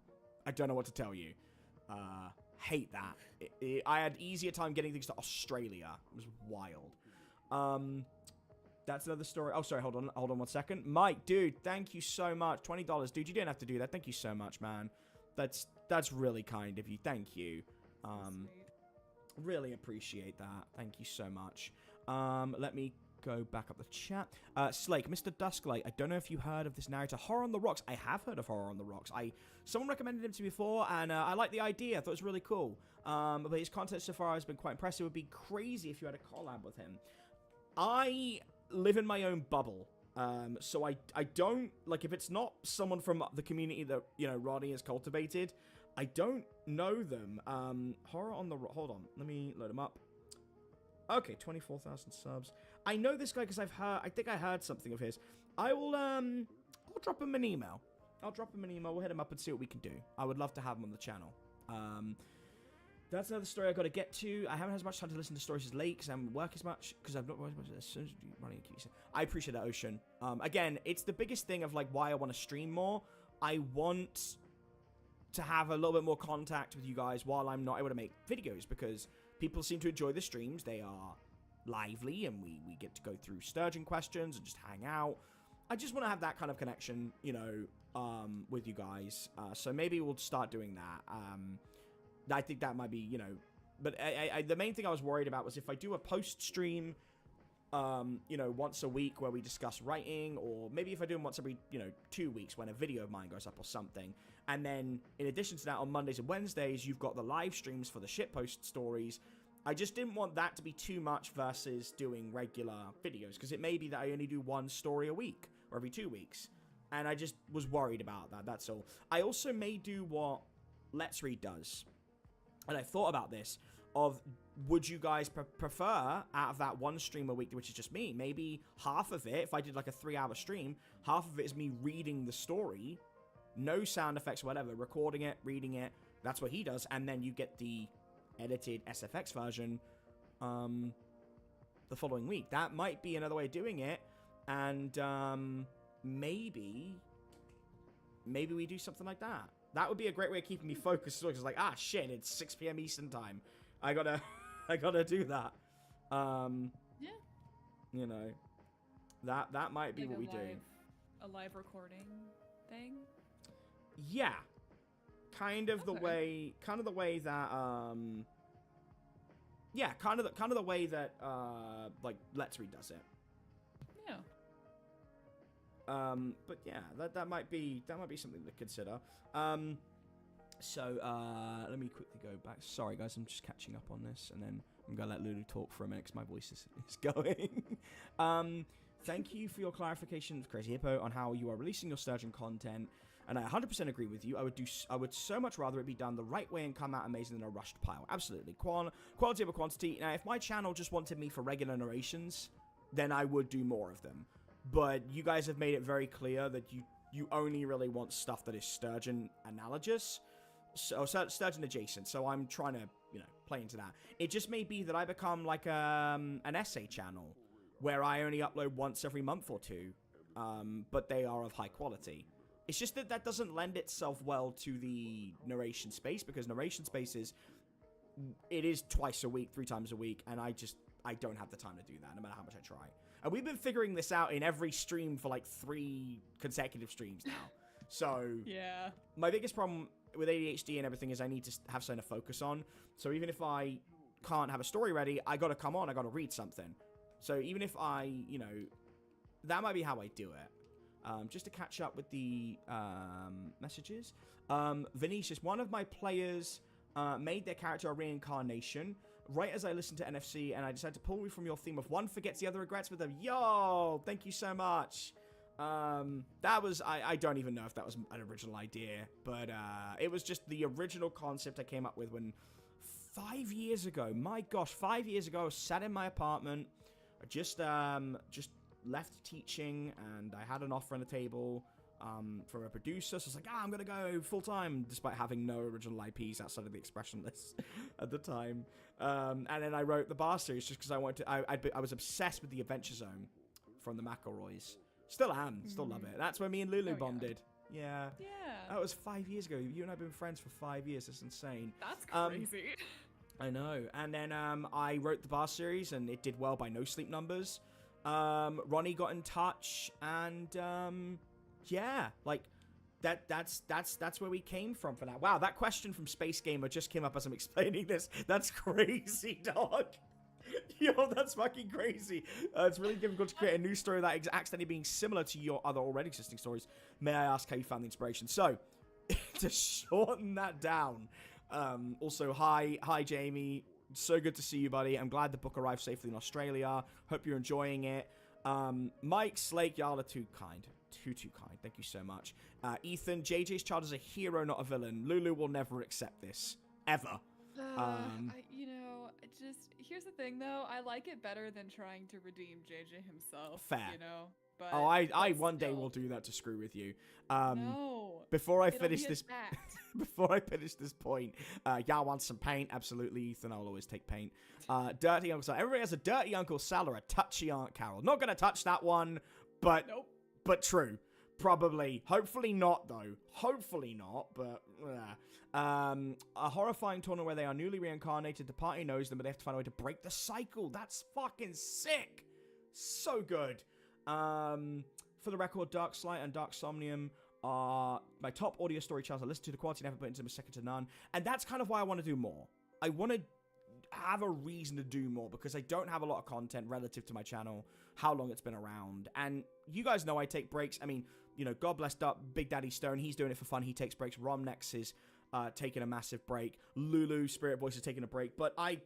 I don't know what to tell you. Hate that. I had easier time getting things to Australia. It was wild. That's another story. Oh, sorry. Hold on 1 second. Mike, dude, thank you so much. $20. Dude, you didn't have to do that. Thank you so much, man. That's really kind of you. Thank you. Really appreciate that. Thank you so much. Let me go back up the chat. Slake, Mr. Dusklight, I don't know if you heard of this narrator, Horror on the Rocks. I have heard of Horror on the Rocks. Someone recommended him to me before, and I like the idea. I thought it was really cool. But his content so far has been quite impressive. It would be crazy if you had a collab with him. I live in my own bubble. So I don't, like, if it's not someone from the community that, Rodney has cultivated, I don't know them. Horror on the Rock. Hold on. Let me load him up. Okay, 24,000 subs. I know this guy because I think I heard something of his. I'll drop him an email. We'll hit him up and see what we can do. I would love to have him on the channel. That's another story I've got to get to. I haven't had as much time to listen to stories as late because I haven't worked as much, because I've not worked as much as soon as running a queue. I appreciate that, Ocean. Again, it's the biggest thing of, like, why I want to stream more. I want to have a little bit more contact with you guys while I'm not able to make videos, because people seem to enjoy the streams. They are lively, and we get to go through Sturgeon questions and just hang out. I just want to have that kind of connection, with you guys. So maybe we'll start doing that. I think that might be, but the main thing I was worried about was if I do a post stream, once a week where we discuss writing, or maybe if I do them once every, 2 weeks when a video of mine goes up or something. And then in addition to that, on Mondays and Wednesdays, you've got the live streams for the shitpost stories. I just didn't want that to be too much versus doing regular videos, because it may be that I only do one story a week or every 2 weeks. And I just was worried about that, that's all. I also may do what Let's Read does. And I thought about this, of would you guys prefer, out of that one stream a week, which is just me, maybe half of it, if I did like a 3-hour stream, half of it is me reading the story, no sound effects, whatever, recording it, reading it, that's what he does, and then you get the edited SFX version the following week. That might be another way of doing it, and maybe we do something like that. That would be a great way of keeping me focused. Because like, shit, it's 6 p.m. Eastern time. I gotta do that. Yeah. That might be like what we do. A live recording thing. Yeah, kind of the way that like Let's Read does it. Yeah. But yeah, that might be something to consider. So let me quickly go back. Sorry guys, I'm just catching up on this, and then I'm gonna let Lulu talk for a minute because my voice is going. Thank you for your clarification, Crazy Hippo, on how you are releasing your Sturgeon content, and I 100% agree with you. I would so much rather it be done the right way and come out amazing than a rushed pile. Absolutely. Quality over quantity. Now, if my channel just wanted me for regular narrations, then I would do more of them. But you guys have made it very clear that you only really want stuff that is Sturgeon analogous, so Sturgeon adjacent. So I'm trying to, play into that. It just may be that I become like an essay channel where I only upload once every month or two, but they are of high quality. It's just that doesn't lend itself well to the narration space, because narration spaces, it is twice a week, 3 times a week, and I don't have the time to do that, no matter how much I try. And we've been figuring this out in every stream for like 3 consecutive streams now. So yeah, my biggest problem with ADHD and everything is I need to have something to focus on. So even if I can't have a story ready, I got to come on, I got to read something. So even if I, that might be how I do it. Just to catch up with the messages. Vinicius, one of my players made their character a reincarnation right as I listened to NFC, and I decided to pull you from your theme of one forgets, the other regrets with them. Yo, thank you so much. That was, I don't even know if that was an original idea, but it was just the original concept I came up with when 5 years ago, my gosh, 5 years ago, I was sat in my apartment, I just left teaching, and I had an offer on the table from a producer, so I was like, I'm gonna go full-time, despite having no original IPs outside of the expressionist at the time. And then I wrote the bar series just because I wanted to, I was obsessed with the Adventure Zone from the McElroys. Still am, still love it. That's where me and Lulu bonded. Yeah. That was 5 years ago. You and I have been friends for 5 years. That's insane. That's crazy. I know. And then I wrote the bar series, and it did well by no sleep numbers. Ronnie got in touch, and yeah, like that's where we came from for that. Wow, that question from Space Gamer just came up as I'm explaining this. That's crazy, dog. Yo, that's fucking crazy. It's really difficult to create a new story that is accidentally being similar to your other already existing stories. May I ask how you found the inspiration? So, to shorten that down, also, hi Jamie. So good to see you, buddy. I'm glad the book arrived safely in Australia. Hope you're enjoying it. Mike, Slake, y'all are too kind. Too kind. Thank you so much. Ethan, JJ's child is a hero, not a villain. Lulu will never accept this. Ever. Here's the thing, though. I like it better than trying to redeem JJ himself. Fair. But I one day will do that to screw with you. No. Before I finish this, before I finish this point, y'all want some paint? Absolutely, Ethan. I'll always take paint. Dirty Uncle Sal. Everybody has a dirty Uncle Sal or a touchy Aunt Carol. Not gonna touch that one, but nope. But true. Probably. Hopefully not, though. Hopefully not, but... a horrifying tournament where they are newly reincarnated. The party knows them, but they have to find a way to break the cycle. That's fucking sick. So good. For the record, Dark Slight and Dark Somnium are my top audio story channels. I listen to the quality, never put into them, second to none. And that's kind of why I want to do more. I want to have a reason to do more, because I don't have a lot of content relative to my channel, how long it's been around. And you guys know I take breaks. I mean, God bless Big Daddy Stone. He's doing it for fun. He takes breaks. Romnex is taking a massive break. Lulu, Spirit Voice is taking a break. But I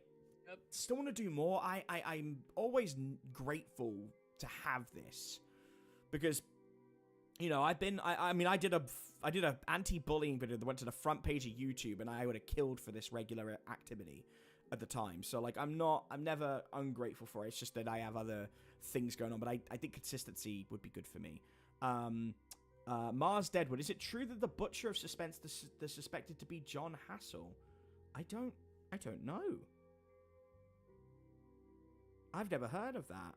still want to do more. I'm always grateful to have this, because I did a anti-bullying video that went to the front page of YouTube, and I would have killed for this regular activity at the time. So like I'm never ungrateful for it. It's just that I have other things going on, but I think consistency would be good for me. Mars Deadwood, is it true that the Butcher of Suspense is suspected to be John Hassel? I don't know. I've never heard of that.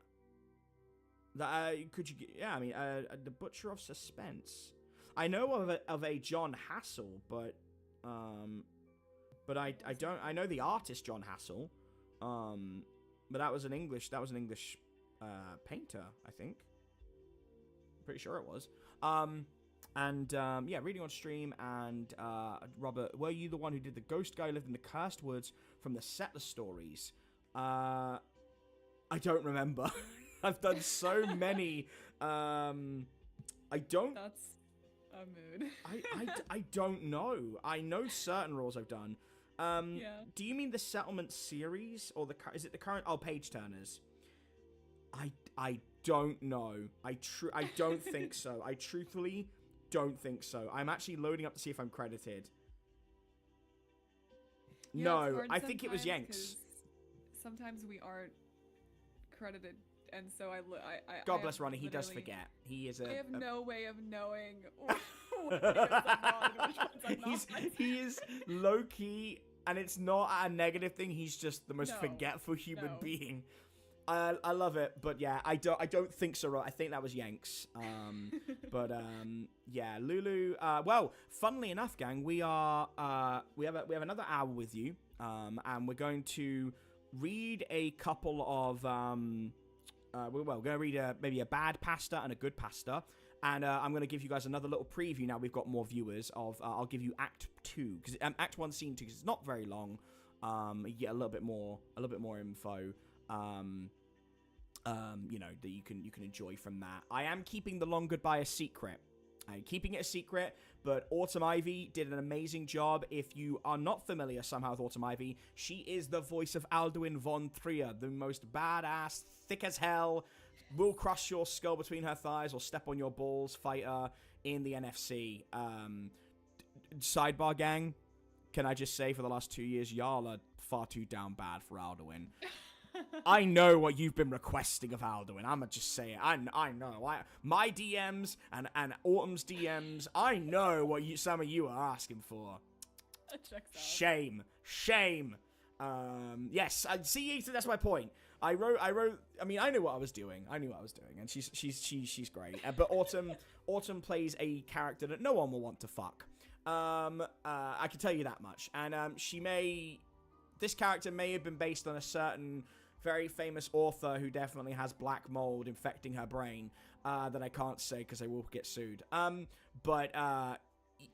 The Butcher of Suspense. I know of a John Hassel, but I don't. I know the artist John Hassel, but that was an English painter, I think. Pretty sure it was. Reading on stream, and Robert, were you the one who did the ghost guy who lived in the cursed woods from the Settler stories? I don't remember. I've done so many. I don't. That's a mood. I don't know. I know certain roles I've done. Yeah. Do you mean the Settlement series, or is it the current? Oh, Page Turners. I don't know. I don't think so. I truthfully don't think so. I'm actually loading up to see if I'm credited. Yeah, no, I think it was Yanks. Sometimes we aren't credited, and so I God bless Ronnie. He does forget. He is I have no way of knowing which ones I'm on and which ones I'm not. He is low key, and it's not a negative thing. He's just the most forgetful human being. I love it, but yeah, I don't think so. I think that was Yanks. But yeah, Lulu. Well, funnily enough, gang, we have another hour with you, and we're going to read a couple of we're going to read maybe a bad pasta and a good pasta. And I'm going to give you guys another little preview now we've got more viewers of, I'll give you Act 2, because Act 1, Scene 2, because it's not very long. You get a little bit more info, you know, that you can enjoy from that. I am keeping the long goodbye a secret. I'm keeping it a secret, but Autumn Ivy did an amazing job. If you are not familiar somehow with Autumn Ivy, she is the voice of Alduin von Trier, the most badass, thick as hell, will crush your skull between her thighs or step on your balls fighter in the NFC. Sidebar gang, can I just say for the last 2 years, y'all are far too down bad for Alduin. I know what you've been requesting of Alduin. I'ma just say it. I know. My DMs and Autumn's DMs, I know what some of you are asking for. Checks out. Shame. Yes, see, that's my point. I wrote. I mean, I knew what I was doing. And she's great. But Autumn plays a character that no one will want to fuck. I can tell you that much. And this character may have been based on a certain very famous author who definitely has black mold infecting her brain. That I can't say because I will get sued. But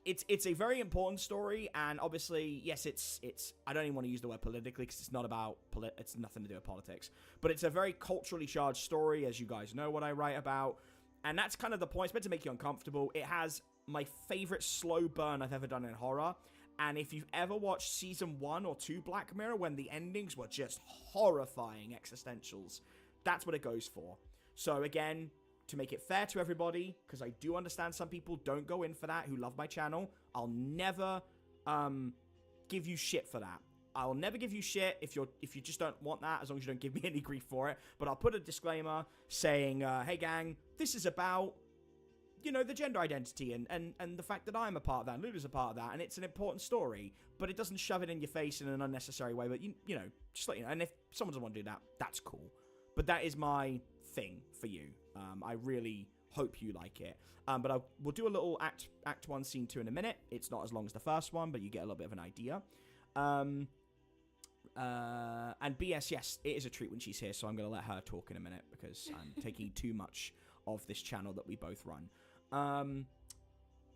it's a very important story, and obviously, yes, it's. I don't even want to use the word politically because it's not about it's nothing to do with politics. But it's a very culturally charged story, as you guys know what I write about, and that's kind of the point. It's meant to make you uncomfortable. It has my favorite slow burn I've ever done in horror, and if you've ever watched season 1 or 2 Black Mirror, when the endings were just horrifying existentials, that's what it goes for. So again, to make it fair to everybody, because I do understand some people don't go in for that who love my channel, I'll never give you shit for that. I'll never give you shit if you just don't want that, as long as you don't give me any grief for it. But I'll put a disclaimer saying, hey gang, this is about, you know, the gender identity and the fact that I'm a part of that, and Lulu's a part of that, and it's an important story, but it doesn't shove it in your face in an unnecessary way. But you know, just let you know. And if someone doesn't want to do that, that's cool. But that is my thing for you. I really hope you like it. But we'll do a little Act 1, Scene 2 in a minute. It's not as long as the first one, but you get a little bit of an idea. And BS, yes, it is a treat when she's here, so I'm going to let her talk in a minute because I'm taking too much of this channel that we both run.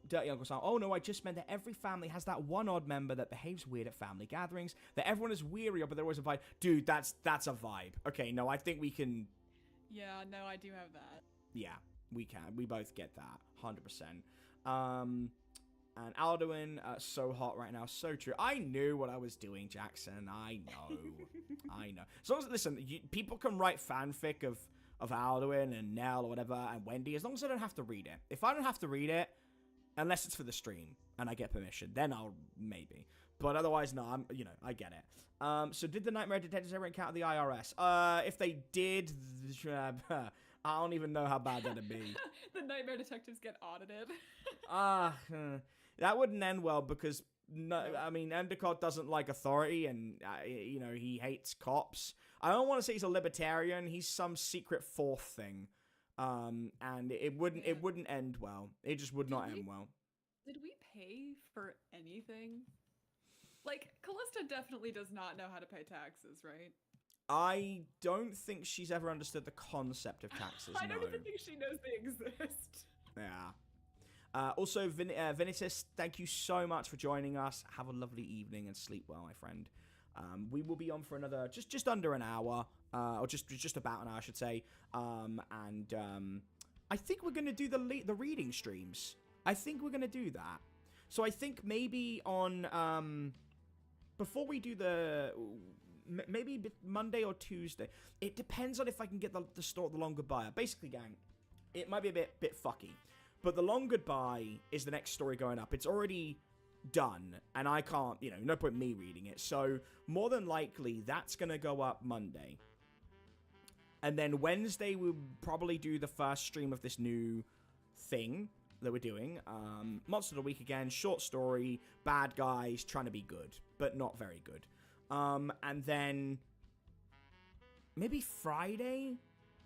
Dirty Uncle Sam, oh no, I just meant that every family has that one odd member that behaves weird at family gatherings, that everyone is weary of, but they're always a vibe. Dude, that's a vibe. Okay, no, I think we can... Yeah, no, I do have that. Yeah, we can. We both get that, 100%. And Alduin, so hot right now, so true. I knew what I was doing, Jackson. I know. I know. So, listen, people can write fanfic of Alduin and Nell or whatever, and Wendy, as long as I don't have to read it. If I don't have to read it, unless it's for the stream, and I get permission, then I'll maybe. But otherwise, no, I get it. So did the Nightmare Detectives ever encounter the IRS? If they did, I don't even know how bad that'd be. The Nightmare Detectives get audited. That wouldn't end well because, I mean, Endicott doesn't like authority and, he hates cops. I don't want to say he's a libertarian. He's some secret fourth thing. And it wouldn't end well. It just would not end well. Did we pay for anything? Like, Callista definitely does not know how to pay taxes, right? I don't think she's ever understood the concept of taxes. I don't even think she knows they exist. Yeah. Also, Vinitus, thank you so much for joining us. Have a lovely evening and sleep well, my friend. We will be on for another just under an hour, or just about an hour, I should say. And I think we're gonna do the reading streams. I think we're gonna do that. So I think maybe on before we do maybe Monday or Tuesday. It depends on if I can get the Long Goodbye. Basically, gang, it might be a bit fucky, but the Long Goodbye is the next story going up. It's already done, and I can't, no point me reading it. So more than likely, that's gonna go up Monday, and then Wednesday we'll probably do the first stream of this new thing that we're doing. Monster of the Week again, short story, bad guys trying to be good, but not very good. And then maybe Friday.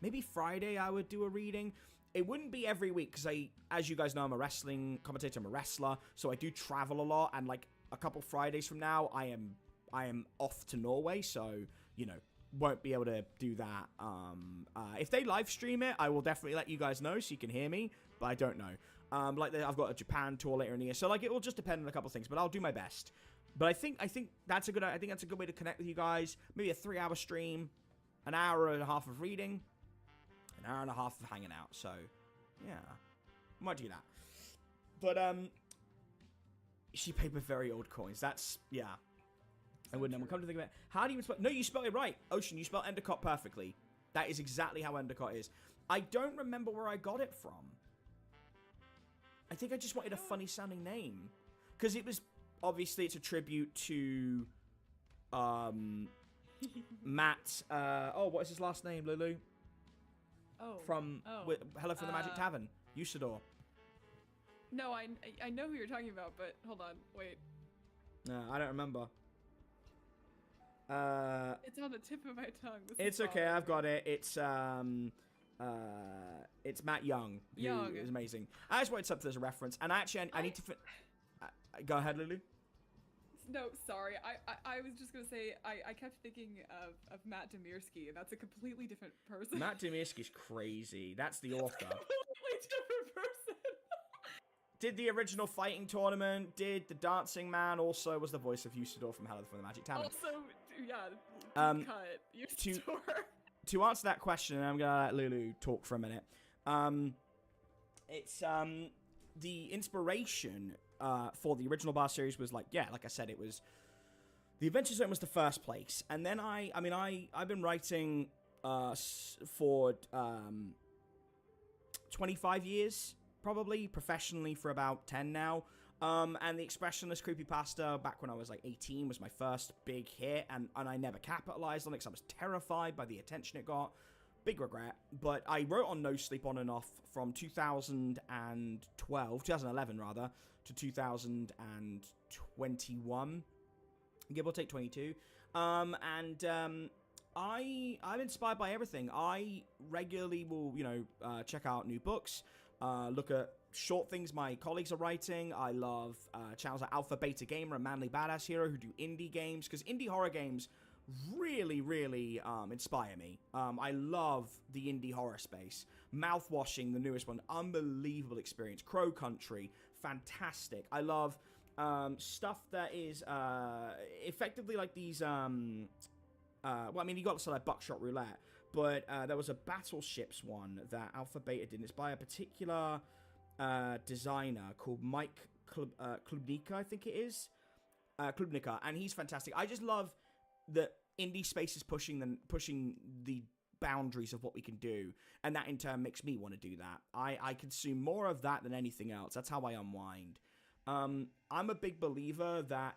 Maybe Friday I would do a reading. It wouldn't be every week because as you guys know, I'm a wrestling commentator, I'm a wrestler, so I do travel a lot. And like a couple Fridays from now, I am off to Norway, so won't be able to do that. If they live stream it, I will definitely let you guys know so you can hear me, but I don't know. I've got a Japan tour later in the year, so it will just depend on a couple things, but I'll do my best. But I think that's a good way to connect with you guys. Maybe a 3-hour stream, an hour and a half of reading, an hour and a half of hanging out. So yeah, I might do that. But she paid with very old coins. That's I wouldn't know. We'll come to think of it. How do you spell? No, you spelled it right. Ocean, you spelled Endicott perfectly. That is exactly how Endicott is. I don't remember where I got it from. I think I just wanted a funny sounding name. Because it was, obviously it's a tribute to Matt, what is his last name, Lulu? Hello from the Magic Tavern, Usador. No, I know who you're talking about, but hold on, wait. No, I don't remember. It's on the tip of my tongue. It's okay, I've got it. It's Matt Young. Young is amazing. I just wanted something as a reference, and actually, I need to. Go ahead, Lulu. No, sorry. I was just gonna say I kept thinking of Matt Demirsky, and that's a completely different person. Matt Demirsky's crazy. That's the author. Completely different person. Did the original fighting tournament, did the dancing man, also was the voice of Usador from Hello from the Magic Tavern. Also, yeah, cut Usador. To answer that question, I'm gonna let Lulu talk for a minute. It's the inspiration for the original bar series was like I said, it was the Adventure Zone was the first place, and then I've been writing for 25 years. Probably professionally for about 10 now. And the expressionist creepypasta back when I was like 18 was my first big hit, and I never capitalized on it because I was terrified by the attention it got. Big regret. But I wrote on No Sleep On and Off from 2011 rather, to 2021. Give or take 22. I'm inspired by everything. I regularly will, check out new books. Look at short things my colleagues are writing. I love channels like Alpha Beta Gamer and Manly Badass Hero who do indie games, because indie horror games really, really inspire me. I love the indie horror space. Mouthwashing, the newest one, unbelievable experience. Crow Country, fantastic. I love stuff that is effectively like these... you got sort of like Buckshot Roulette. But there was a Battleships one that Alpha Beta did. It's by a particular designer called Mike Klubnika, I think it is. Klubnika, and he's fantastic. I just love that indie space is pushing the boundaries of what we can do, and that in turn makes me want to do that. I consume more of that than anything else. That's how I unwind. I'm a big believer that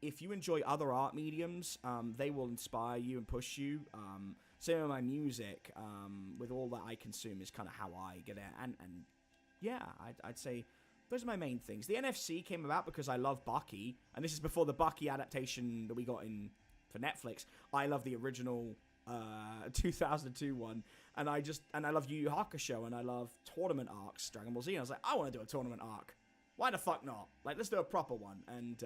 if you enjoy other art mediums, they will inspire you and push you. Same with my music, with all that I consume is kind of how I get it. And yeah, I'd say those are my main things. The NFC came about because I love Bucky, and this is before the Bucky adaptation that we got in for Netflix. I love the original 2002 one, and I love Yu Yu Hakusho, and I love tournament arcs, Dragon Ball Z, and I was like, I want to do a tournament arc. Why the fuck not? Like, let's do a proper one, and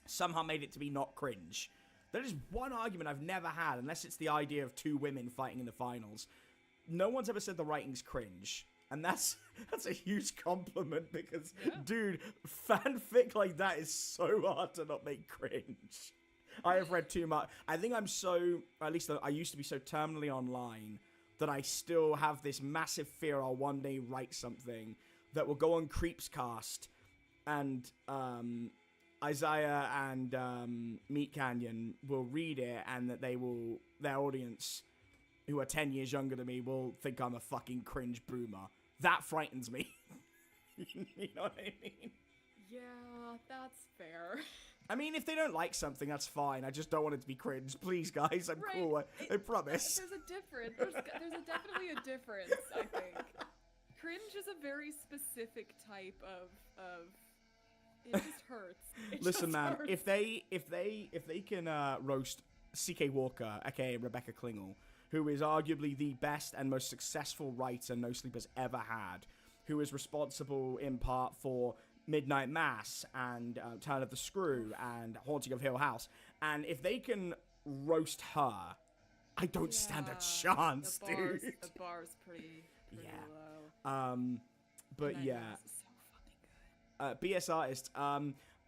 somehow made it to be not cringe. There is one argument I've never had, unless it's the idea of two women fighting in the finals. No one's ever said the writing's cringe. And that's a huge compliment because, dude, fanfic like that is so hard to not make cringe. I have read too much. I think I'm so, or at least I used to be so terminally online that I still have this massive fear I'll one day write something that will go on Creepscast and Isaiah and Meat Canyon will read it, and that their audience, who are 10 years younger than me, will think I'm a fucking cringe boomer. That frightens me. You know what I mean? Yeah, that's fair. I mean, if they don't like something, that's fine. I just don't want it to be cringe. Please, guys, I'm cool. I promise. There's a difference. There's definitely a difference, I think. Cringe is a very specific type of it just hurts. Listen, man, hurts. if they can roast C.K. Walker, aka Rebecca Klingel, who is arguably the best and most successful writer No Sleep has ever had, who is responsible in part for Midnight Mass and Turn of the Screw and Haunting of Hill House. And if they can roast her, I don't stand a chance, dude. The bar's pretty low. But Midnight yeah. Mass is so fucking good. BS artist.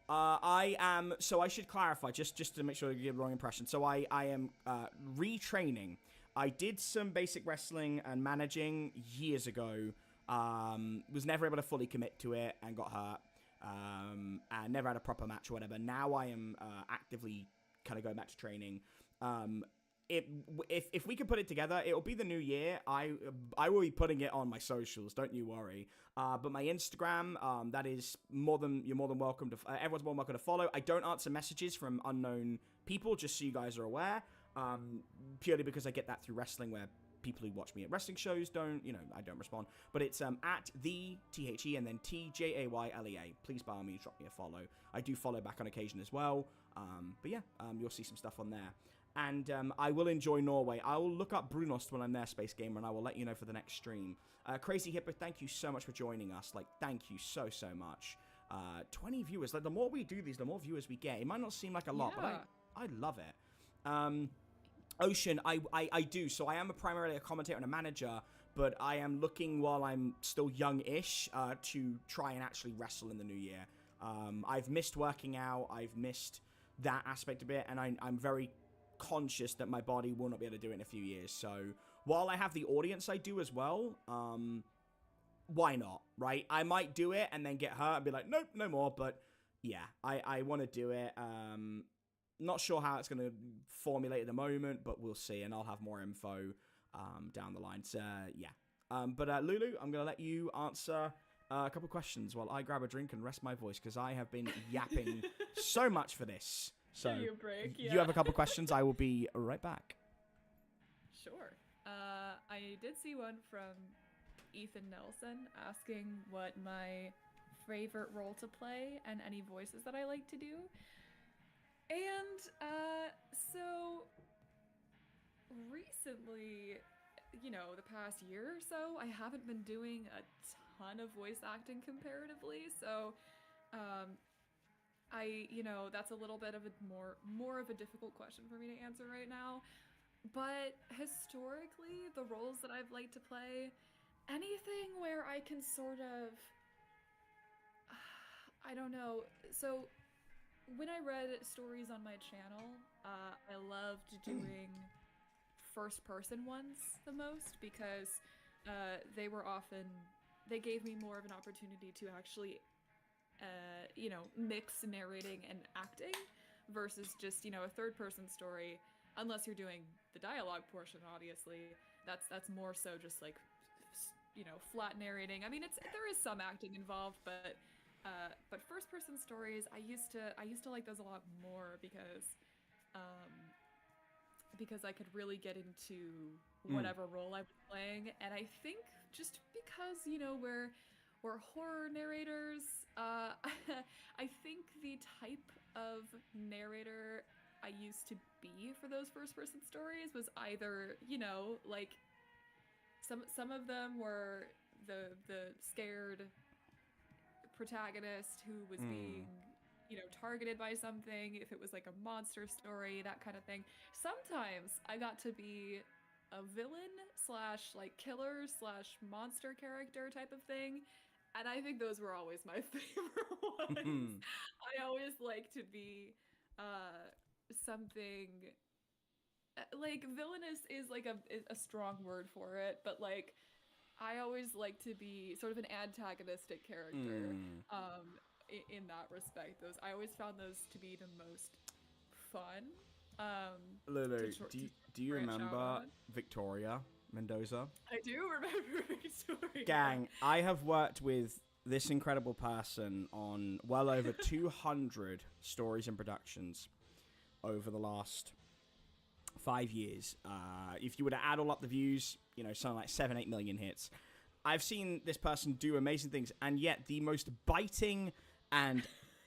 I am. So I should clarify, just to make sure you get the wrong impression. So I am retraining. I did some basic wrestling and managing years ago. Was never able to fully commit to it and got hurt. And never had a proper match or whatever. Now I am actively kind of going back to training. If we can put it together, it'll be the new year. I will be putting it on my socials. Don't you worry. But my Instagram, that is you're more than welcome to. Everyone's more than welcome to follow. I don't answer messages from unknown people, just so you guys are aware. Purely because I get that through wrestling, where people who watch me at wrestling shows don't, I don't respond. But it's at the THE and then TJAYLEA. Please by all means drop me a follow. I do follow back on occasion as well. But yeah, you'll see some stuff on there. And I will enjoy Norway. I will look up Brunost when I'm there, Space Gamer, and I will let you know for the next stream. Crazy Hippo, thank you so much for joining us. Like, thank you so much. 20 viewers. Like, the more we do these, the more viewers we get. It might not seem like a lot, but I love it. Ocean, I do. So I am primarily a commentator and a manager, but I am looking while I'm still young-ish to try and actually wrestle in the new year. I've missed working out. I've missed that aspect a bit, and I'm very conscious that my body will not be able to do it in a few years. So while I have the audience, I do as well. Why not, right? I might do it and then get hurt and be like, nope, no more. But yeah, I want to do it. Not sure how it's going to formulate at the moment, but we'll see, and I'll have more info down the line. So yeah. But Lulu, I'm going to let you answer a couple questions while I grab a drink and rest my voice, because I have been yapping so much for this. So Give you a break, you have a couple questions. I will be right back. Sure. I did see one from Ethan Nelson asking what my favorite role to play and any voices that I like to do. And so recently, the past year or so, I haven't been doing a ton of voice acting comparatively. So that's a little bit of a more of a difficult question for me to answer right now. But historically, the roles that I've liked to play, anything where I can sort of, I don't know. So when I read stories on my channel, I loved doing first-person ones the most, because they gave me more of an opportunity to actually mix narrating and acting versus just, a third-person story, unless you're doing the dialogue portion, obviously. That's more so just like, flat narrating. I mean, there is some acting involved, but first-person stories, I used to like those a lot more, because I could really get into whatever role I was playing. And I think just because, we're horror narrators, I think the type of narrator I used to be for those first-person stories was either, like some of them were the scared protagonist who was being, targeted by something, if it was like a monster story, that kind of thing. Sometimes I got to be a villain / like killer / monster character type of thing, and I think those were always my favorite ones. I always like to be something like villainous is like a strong word for it, but like I always like to be sort of an antagonistic character in that respect. I always found those to be the most fun. Lulu, do you remember Victoria Mendoza? I do remember Victoria. Gang, I have worked with this incredible person on well over 200 stories and productions over the last 5 years. If you were to add all up the views, something like 7-8 million hits. I've seen this person do amazing things, and yet the most biting and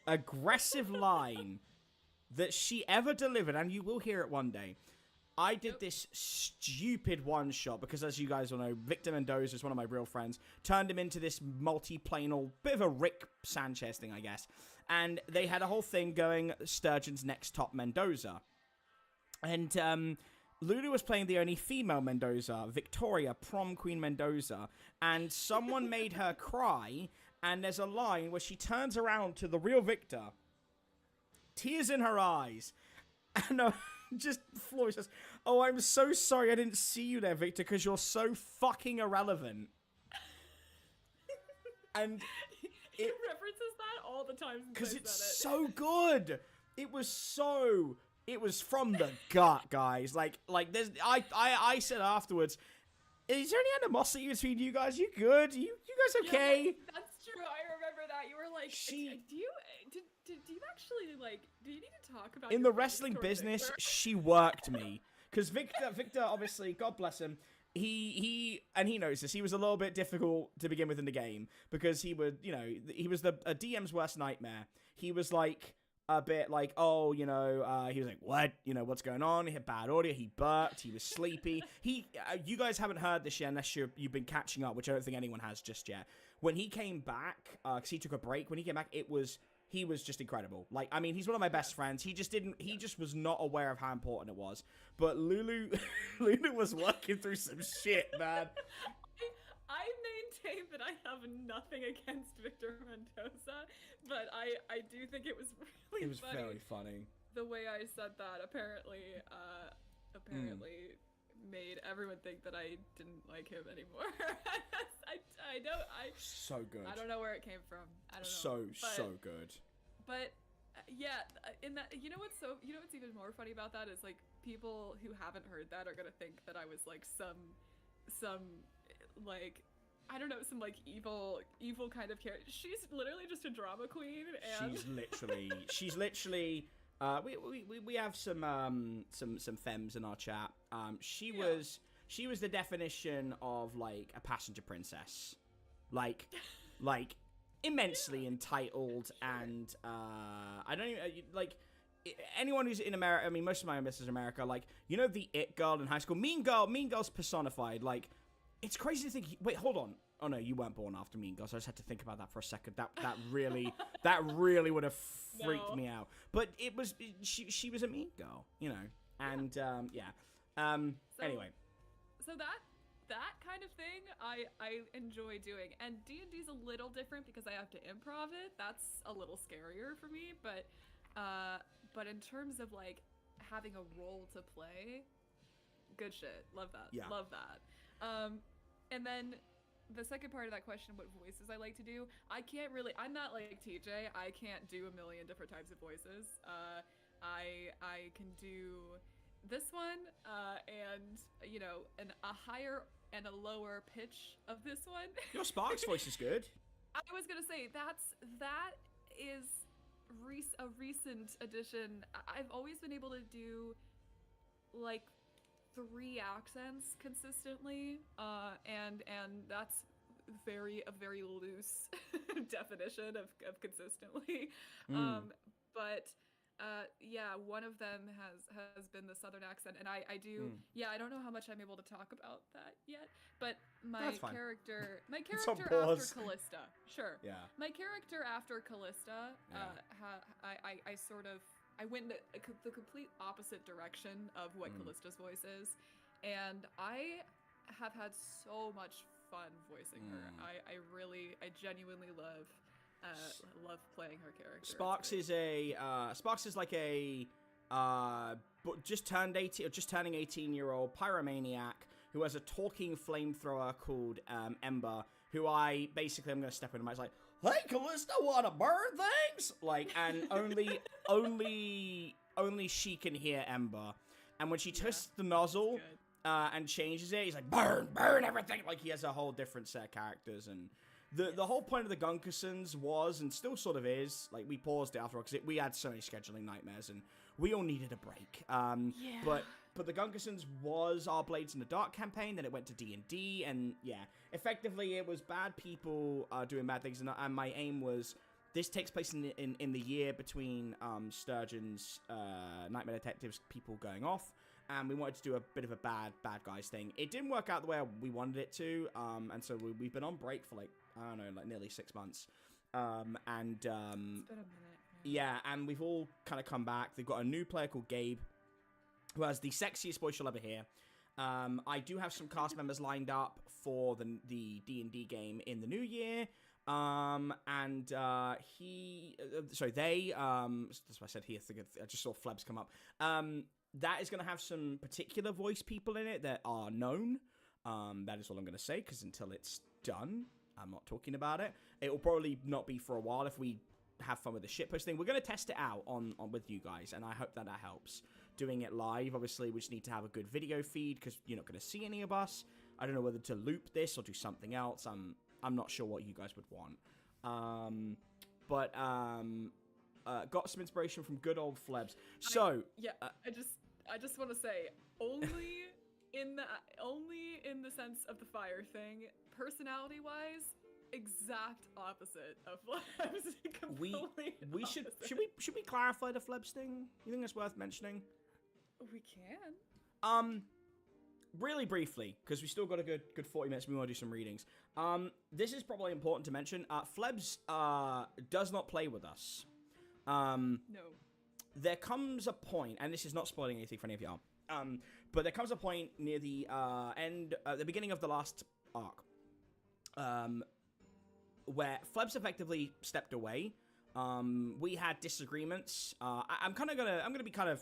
aggressive line that she ever delivered, and you will hear it one day. I did this stupid one-shot because, as you guys all know, Victor Mendoza is one of my real friends. Turned him into this multi-planal, bit of a Rick Sanchez thing, I guess. And they had a whole thing going, Sturgeon's next top Mendoza. And Lulu was playing the only female Mendoza, Victoria, prom queen Mendoza. And someone made her cry, and there's a line where she turns around to the real Victor, tears in her eyes, and just Floyd says, "Oh, I'm so sorry I didn't see you there, Victor, because you're so fucking irrelevant." And he references that all the time because it's so good. It was from the gut, guys. Like there's I said afterwards, is there any animosity between you guys? You good? You guys okay? Yeah, that's true. I remember that. You were like, do you actually, like, do you need to talk about in the wrestling business? She worked me because Victor, obviously, God bless him. He knows this. He was a little bit difficult to begin with in the game because he was a DM's worst nightmare. He was like a bit like, he was like, what? What's going on? He had bad audio. He burped. He was sleepy. You guys haven't heard this yet unless you've been catching up, which I don't think anyone has just yet. When he came back, because he took a break, when he came back, he was just incredible. Like, I mean, he's one of my best friends. He just was not aware of how important it was. But Lulu was working through some shit, man. I maintain that I have nothing against Victor Mendoza, but I do think it was really It was funny. very funny. The way I said that apparently made everyone think that I didn't like him anymore. So good. I don't know where it came from. I don't know. So good. But yeah, in that, you know what's even more funny about that is, like, people who haven't heard that are gonna think that I was like some like, I don't know, some like evil kind of character. She's literally just a drama queen, and she's literally we have some femmes in our chat. She was the definition of like a passenger princess, like immensely entitled, and I don't even like anyone who's in America. I mean, most of my members are America. Like, the it girl in high school, mean girl's personified. Like, it's crazy to think. Wait, hold on. Oh no, you weren't born after Mean Girls. I just had to think about that for a second. That really would have freaked me out. But she was a mean girl, and anyway. So that kind of thing I enjoy doing, and D&D's a little different because I have to improv it. That's a little scarier for me, but in terms of like having a role to play, good shit. Love that. Yeah. Love that. And then the second part of that question, what voices I like to do, I'm not like TJ. I can't do a million different types of voices. I can do this one, and a higher and a lower pitch of this one. Your Sparks voice is good. I was gonna say that is a recent addition. I've always been able to do like 3 accents consistently, and that's a very loose definition of consistently. But one of them has been the Southern accent, and I do. I don't know how much I'm able to talk about that yet, but my character after Callista, sure. Yeah. My character after Callista, I went in the complete opposite direction of what Callista's voice is, and I have had so much fun voicing her. I genuinely love playing her character. Sparks is like a just turning 18-year-old pyromaniac who has a talking flamethrower called Ember, who I'm going to step in and it's like, "Hey, Callista, wanna burn things?" Like, and only she can hear Ember. And when she twists the nozzle and changes it, he's like, burn everything. Like, he has a whole different set of characters. And the whole point of the Gunkersons was, and still sort of is, like, we paused it after all because we had so many scheduling nightmares and we all needed a break. But the Gunkersons was our Blades in the Dark campaign, then it went to D&D, and effectively it was bad people doing bad things, and my aim was This takes place in the year between Sturgeon's Nightmare Detectives people going off, and we wanted to do a bit of a bad guys thing. It didn't work out the way we wanted it to, and so we've been on break for like, I don't know, like nearly 6 months. It's been a minute. Yeah, and we've all kind of come back. They've got a new player called Gabe, who has the sexiest voice you'll ever hear. I do have some cast members lined up for the D&D game in the new year. They, that's why I said he, I just saw Flebs come up. That is going to have some particular voice people in it that are known. That is all I'm going to say, because until it's done, I'm not talking about it. It will probably not be for a while if we have fun with the shitpost thing. We're going to test it out on with you guys, and I hope that helps. Doing it live, obviously, we just need to have a good video feed, because you're not going to see any of us. I don't know whether to loop this or do something else. I'm not sure what you guys would want. Got some inspiration from good old Flebs. So I just want to say, only in the sense of the fire thing, personality wise, exact opposite of Flebs. Should we clarify the Flebs thing? You think it's worth mentioning? We can. Really briefly, because we still got a good 40 minutes. We want to do some readings. This is probably important to mention. Flebs does not play with us. No. There comes a point, and this is not spoiling anything for any of y'all, but there comes a point near the the beginning of the last arc, where Flebs effectively stepped away. We had disagreements. I'm gonna be kind of,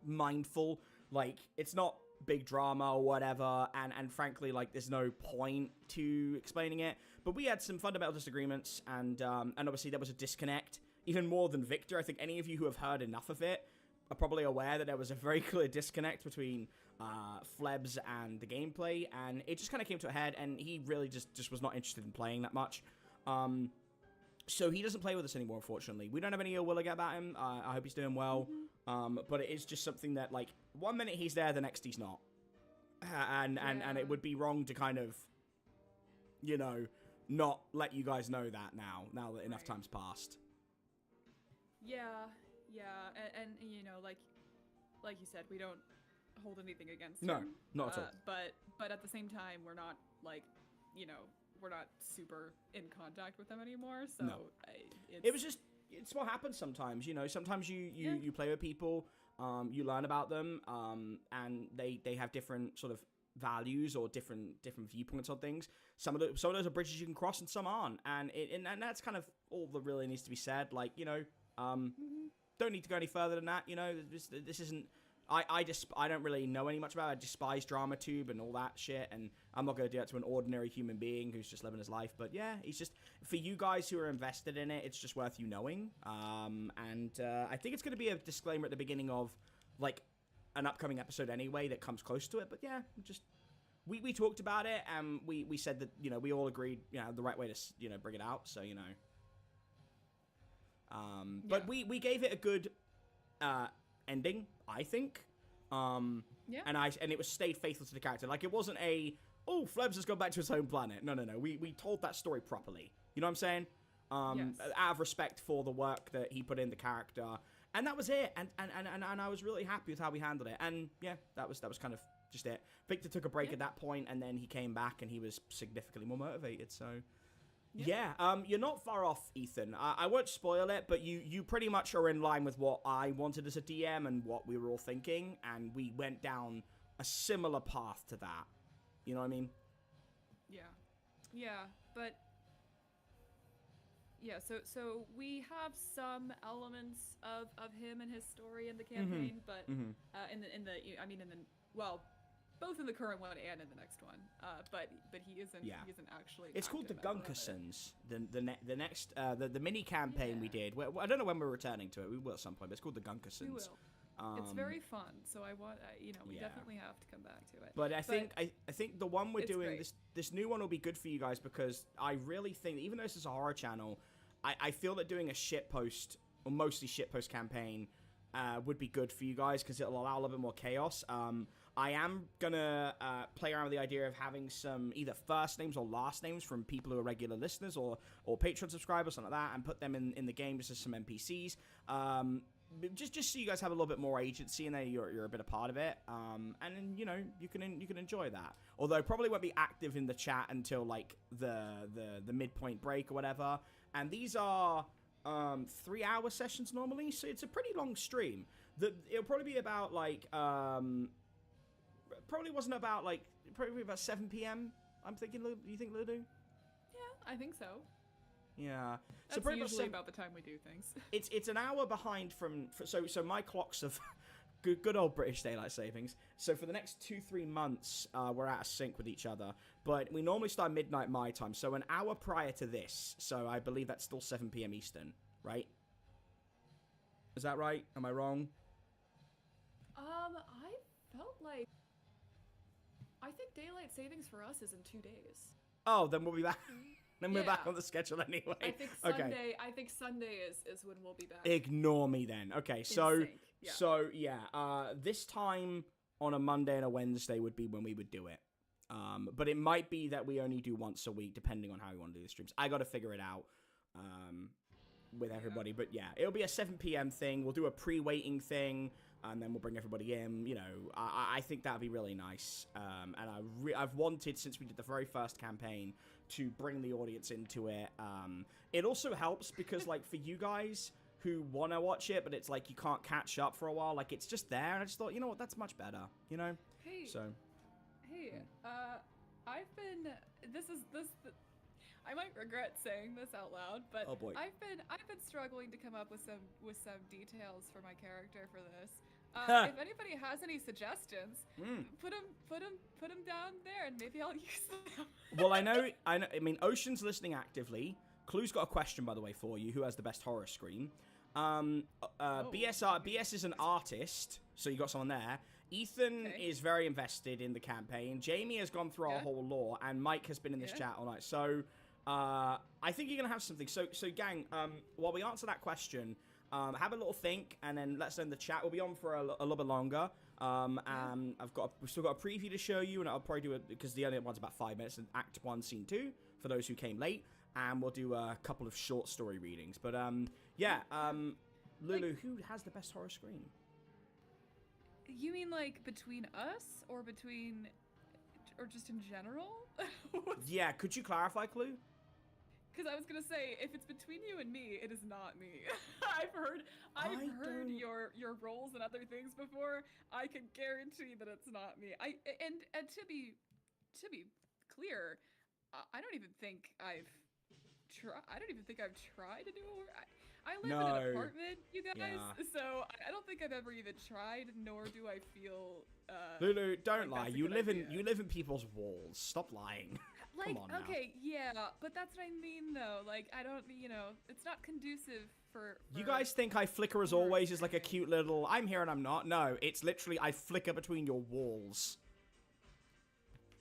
mindful. Like, it's not big drama or whatever, and frankly, like, there's no point to explaining it. But we had some fundamental disagreements, and obviously there was a disconnect. Even more than Victor, I think any of you who have heard enough of it are probably aware that there was a very clear disconnect between Flebs and the gameplay, and it just kind of came to a head, and he really just was not interested in playing that much. So he doesn't play with us anymore, unfortunately. We don't have any ill will about him. I hope he's doing well. But it is just something that, like, one minute he's there, the next he's not. And it would be wrong to kind of, not let you guys know that now that enough time's passed. Yeah, and like you said, we don't hold anything against him. No, not at all. But at the same time, we're not we're not super in contact with them anymore. So no. It's what happens sometimes. Sometimes you play with people, you learn about them, and they have different sort of values or different viewpoints on things. Some of those are bridges you can cross, and some aren't. And that's kind of all that really needs to be said. Like, don't need to go any further than that. This isn't. I don't really know any much about it. I despise DramaTube and all that shit, and I'm not going to do that to an ordinary human being who's just living his life. But yeah, he's just, for you guys who are invested in it, it's just worth you knowing. I think it's going to be a disclaimer at the beginning of, like, an upcoming episode anyway that comes close to it. But yeah, just we talked about it, and we said that, we all agreed, the right way to, bring it out. So, but we gave it a good ending, I think. And it was stayed faithful to the character. Like, it wasn't Flebs has gone back to his home planet. No. We told that story properly. You know what I'm saying? Yes. Out of respect for the work that he put in the character. And that was it. And I was really happy with how we handled it. And yeah, that was kind of just it. Victor took a break at that point, and then he came back, and he was significantly more motivated. So yeah, you're not far off, Ethan. I won't spoil it, but you pretty much are in line with what I wanted as a DM and what we were all thinking, and we went down a similar path to that. You know what I mean? Yeah, but yeah. So we have some elements of him and his story in the campaign, but both in the current one and in the next one. But he isn't. Yeah. He isn't actually. It's called the Gunkersons. The next the mini campaign we did. I don't know when we're returning to it. We will at some point. But it's called the Gunkersons. We will. It's very fun. So I want we definitely have to come back to it. But I think the one we're doing this new one will be good for you guys, because I really think, even though this is a horror channel, I feel that doing a shitpost or mostly shitpost campaign would be good for you guys, because it'll allow a little bit more chaos. I am gonna play around with the idea of having some either first names or last names from people who are regular listeners or Patreon subscribers, something like that, and put them in the game just as some NPCs. Just so you guys have a little bit more agency and then you're a bit a part of it. And then, you know, you can enjoy that. Although probably won't be active in the chat until like the midpoint break or whatever. And these are 3-hour sessions normally, so it's a pretty long stream. It'll probably be about like probably about 7 p.m. I'm thinking. You think, Ludu? Yeah, I think so. Yeah, that's so usually about the time we do things. It's an hour behind so my clocks of good old British daylight savings. So for the next 2-3 months, we're out of sync with each other. But we normally start midnight my time, so an hour prior to this. So I believe that's still 7 p.m. Eastern, right? Is that right? Am I wrong? I felt like I think daylight savings for us is in 2 days. Oh, then we'll be back. Then we're back on the schedule anyway. I think Sunday. I think Sunday is when we'll be back. Ignore me then. Okay, this time on a Monday and a Wednesday would be when we would do it. But it might be that we only do once a week, depending on how we want to do the streams. I got to figure it out with everybody. But yeah, it'll be a 7 p.m. thing. We'll do a pre-waiting thing, and then we'll bring everybody in. You know, I think that'd be really nice. And I've wanted, since we did the very first campaign, to bring the audience into it. It also helps because, like, for you guys who want to watch it, but it's like you can't catch up for a while, like, it's just there, and I just thought, you know what, that's much better, you know? Hey, I've been, I might regret saying this out loud, but oh boy. I've been struggling to come up with some details for my character for this. If anybody has any suggestions, put them down there, and maybe I'll use them. Well, I know. I mean, Ocean's listening actively. Clue's got a question, by the way, for you. Who has the best horror screen? BS is an artist, so you got someone there. Ethan is very invested in the campaign. Jamie has gone through our whole lore, and Mike has been in this chat all night. So, I think you're gonna have something. So gang, while we answer that question. Have a little think, and then let us know in the chat. We'll be on for a little bit longer. We've still got a preview to show you, and I'll probably do it because the only one's about 5 minutes. And Act 1, Scene 2 for those who came late, and we'll do a couple of short story readings. But Lulu, who has the best horror screen? You mean like between us, or just in general? Yeah, could you clarify, Clue? Because I was gonna say, if it's between you and me, it is not me. I've heard your roles and other things before. I can guarantee that it's not me. And to be clear, I don't even think I've tried to do it. I live in an apartment, you guys, so I don't think I've ever even tried, nor do I feel. Lulu, don't lie. You live in people's walls. Stop lying. Like, come on now. Okay, yeah, but that's what I mean, though. Like, I don't, it's not conducive for... You guys think I flicker as always is like a cute little, I'm here and I'm not? No, it's literally, I flicker between your walls.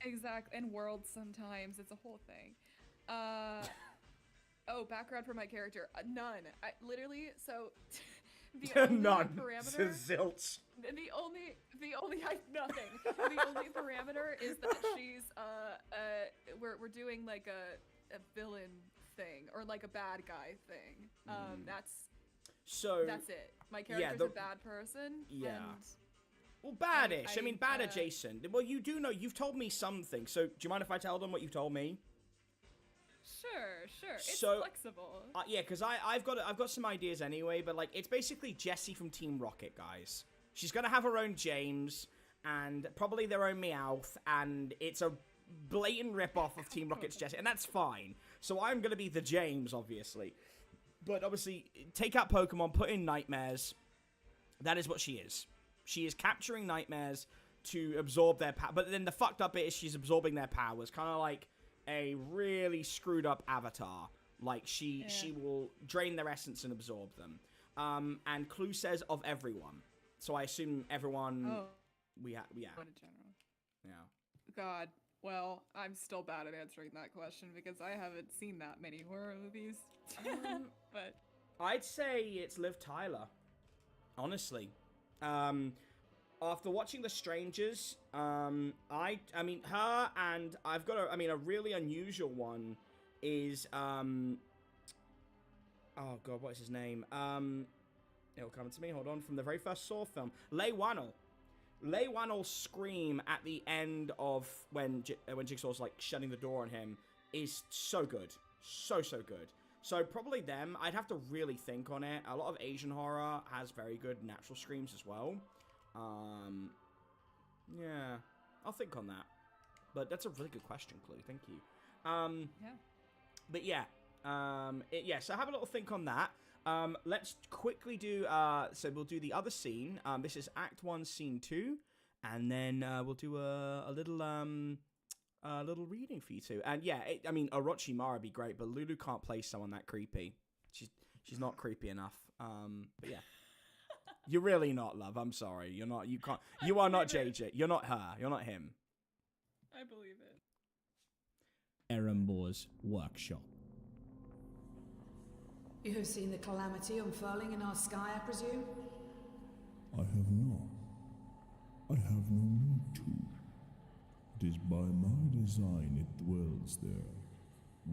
Exactly, and worlds sometimes. It's a whole thing. Background for my character. None. Literally, so... The only parameter... Zilch. The only nothing. The only parameter is that she's we're doing like a villain thing or like a bad guy thing. That's it. My character's a bad person. Yeah. And well, badish. I mean, bad adjacent. Well, you do know. You've told me something. So, do you mind if I tell them what you've told me? Sure. It's flexible. Yeah, because I've got some ideas anyway, but like it's basically Jessie from Team Rocket, guys. She's gonna have her own James and probably their own Meowth, and it's a blatant rip-off of Team Rocket's Jessie, and that's fine. So I'm gonna be the James, obviously. But obviously, take out Pokemon, put in nightmares. That is what she is. She is capturing nightmares to absorb their power. But then the fucked up bit is she's absorbing their powers, kind of like a really screwed up Avatar. Like she will drain their essence and absorb them. And Clue says of everyone. So I assume everyone. Oh. Yeah. In general. Yeah. God. Well, I'm still bad at answering that question because I haven't seen that many horror movies. But I'd say it's Liv Tyler. Honestly. after watching The Strangers, I mean, her and I've got a really unusual one is, oh god, what is his name? It'll come to me, hold on, from the very first Saw film, Leigh Whannell. Leigh Whannell's scream at the end of when Jigsaw's, like, shutting the door on him is so good. So good. So probably them. I'd have to really think on it. A lot of Asian horror has very good natural screams as well. Yeah, I'll think on that. But that's a really good question, Clue. Thank you. Yeah. But yeah, so have a little think on that. Let's quickly do, so we'll do the other scene. This is Act 1, Scene 2. And then we'll do a little reading for you two. And yeah, Orochimaru would be great, but Lulu can't play someone that creepy. She's not creepy enough. But yeah. You're really not, love. I'm sorry. You're not. You can't. You are not JJ. You're not her. You're not him. I believe it. Erenbor's workshop. You have seen the calamity unfurling in our sky, I presume? I have not. I have no need to. It is by my design it dwells there,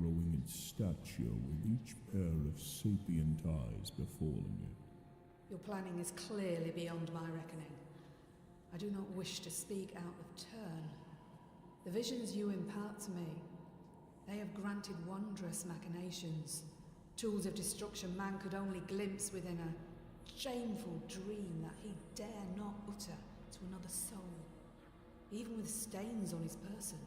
growing in stature with each pair of sapient eyes befalling it. Your planning is clearly beyond my reckoning. I do not wish to speak out of turn. The visions you impart to me, they have granted wondrous machinations, tools of destruction man could only glimpse within a shameful dream that he dare not utter to another soul, even with stains on his person.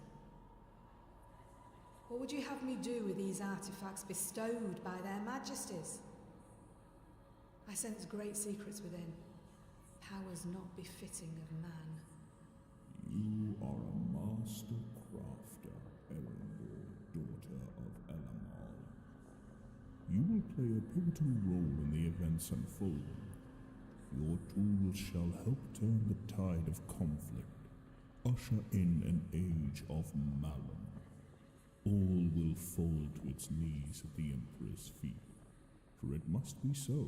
What would you have me do with these artifacts bestowed by their majesties? I sense great secrets within, powers not befitting of man. You are a master crafter, Erenbor, daughter of Elamal. You will play a pivotal role in the events unfolding. Your tools shall help turn the tide of conflict, usher in an age of Malum. All will fall to its knees at the Emperor's feet, for it must be so.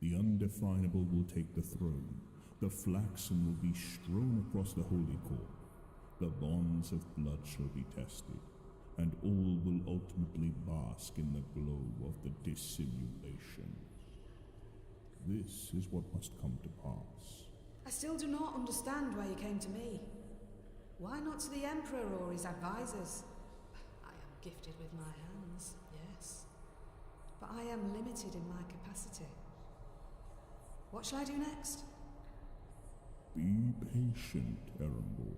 The undefinable will take the throne, the flaxen will be strewn across the Holy Court, the bonds of blood shall be tested, and all will ultimately bask in the glow of the dissimulation. This is what must come to pass. I still do not understand why you came to me. Why not to the Emperor or his advisors? I am gifted with my hands, yes, but I am limited in my capacity. What shall I do next? Be patient, Erenbor.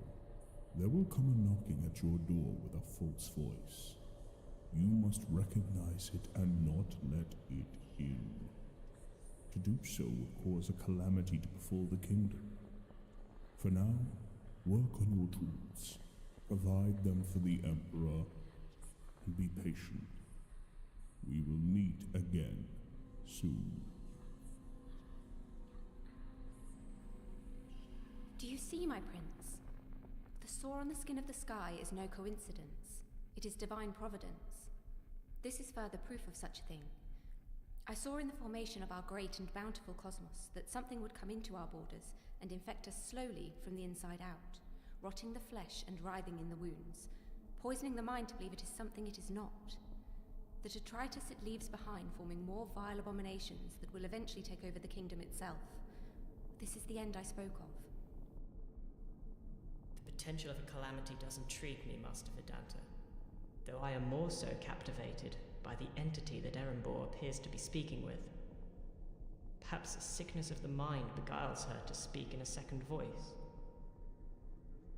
There will come a knocking at your door with a false voice. You must recognize it and not let it in. To do so would cause a calamity to befall the kingdom. For now, work on your tools. Provide them for the Emperor, and be patient. We will meet again soon. Do you see, my prince? The sore on the skin of the sky is no coincidence. It is divine providence. This is further proof of such a thing. I saw in the formation of our great and bountiful cosmos that something would come into our borders and infect us slowly from the inside out, rotting the flesh and writhing in the wounds, poisoning the mind to believe it is something it is not. The detritus it leaves behind forming more vile abominations that will eventually take over the kingdom itself. This is the end I spoke of. The potential of a calamity does intrigue me, Master Vedanta, though I am more so captivated by the entity that Erenbor appears to be speaking with. Perhaps a sickness of the mind beguiles her to speak in a second voice.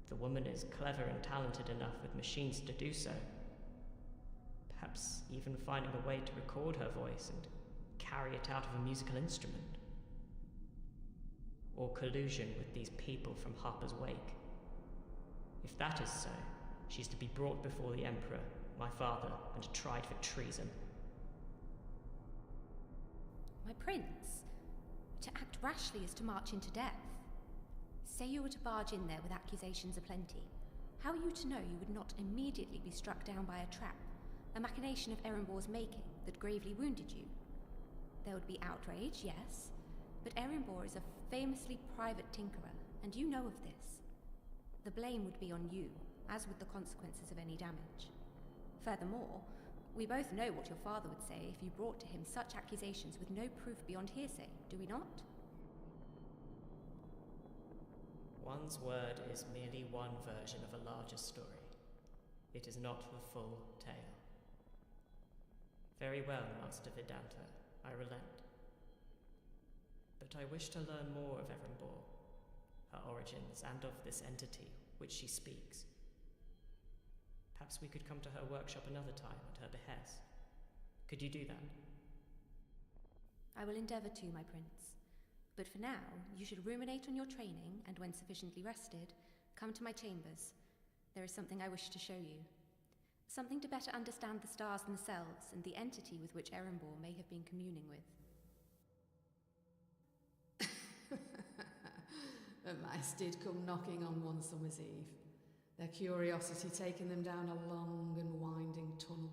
The woman is clever and talented enough with machines to do so. Perhaps even finding a way to record her voice and carry it out of a musical instrument. Or collusion with these people from Harper's Wake. If that is so, she's to be brought before the Emperor, my father, and tried for treason. My prince, to act rashly is to march into death. Say you were to barge in there with accusations aplenty. How are you to know you would not immediately be struck down by a trap, a machination of Erenbor's making that gravely wounded you? There would be outrage, yes, But Erenbor is a famously private tinkerer, and you know of this. The blame would be on you, as would the consequences of any damage. Furthermore, we both know what your father would say if you brought to him such accusations with no proof beyond hearsay, do we not? One's word is merely one version of a larger story. It is not the full tale. Very well, Master Vedanta, I relent. But I wish to learn more of Erenbor, her origins, and of this entity which she speaks. Perhaps we could come to her workshop another time at her behest. Could you do that? I will endeavour to, my prince. But for now, you should ruminate on your training, and when sufficiently rested, come to my chambers. There is something I wish to show you. Something to better understand the stars themselves and the entity with which Erenbor may have been communing with. The mice did come knocking on one summer's eve, their curiosity taking them down a long and winding tunnel.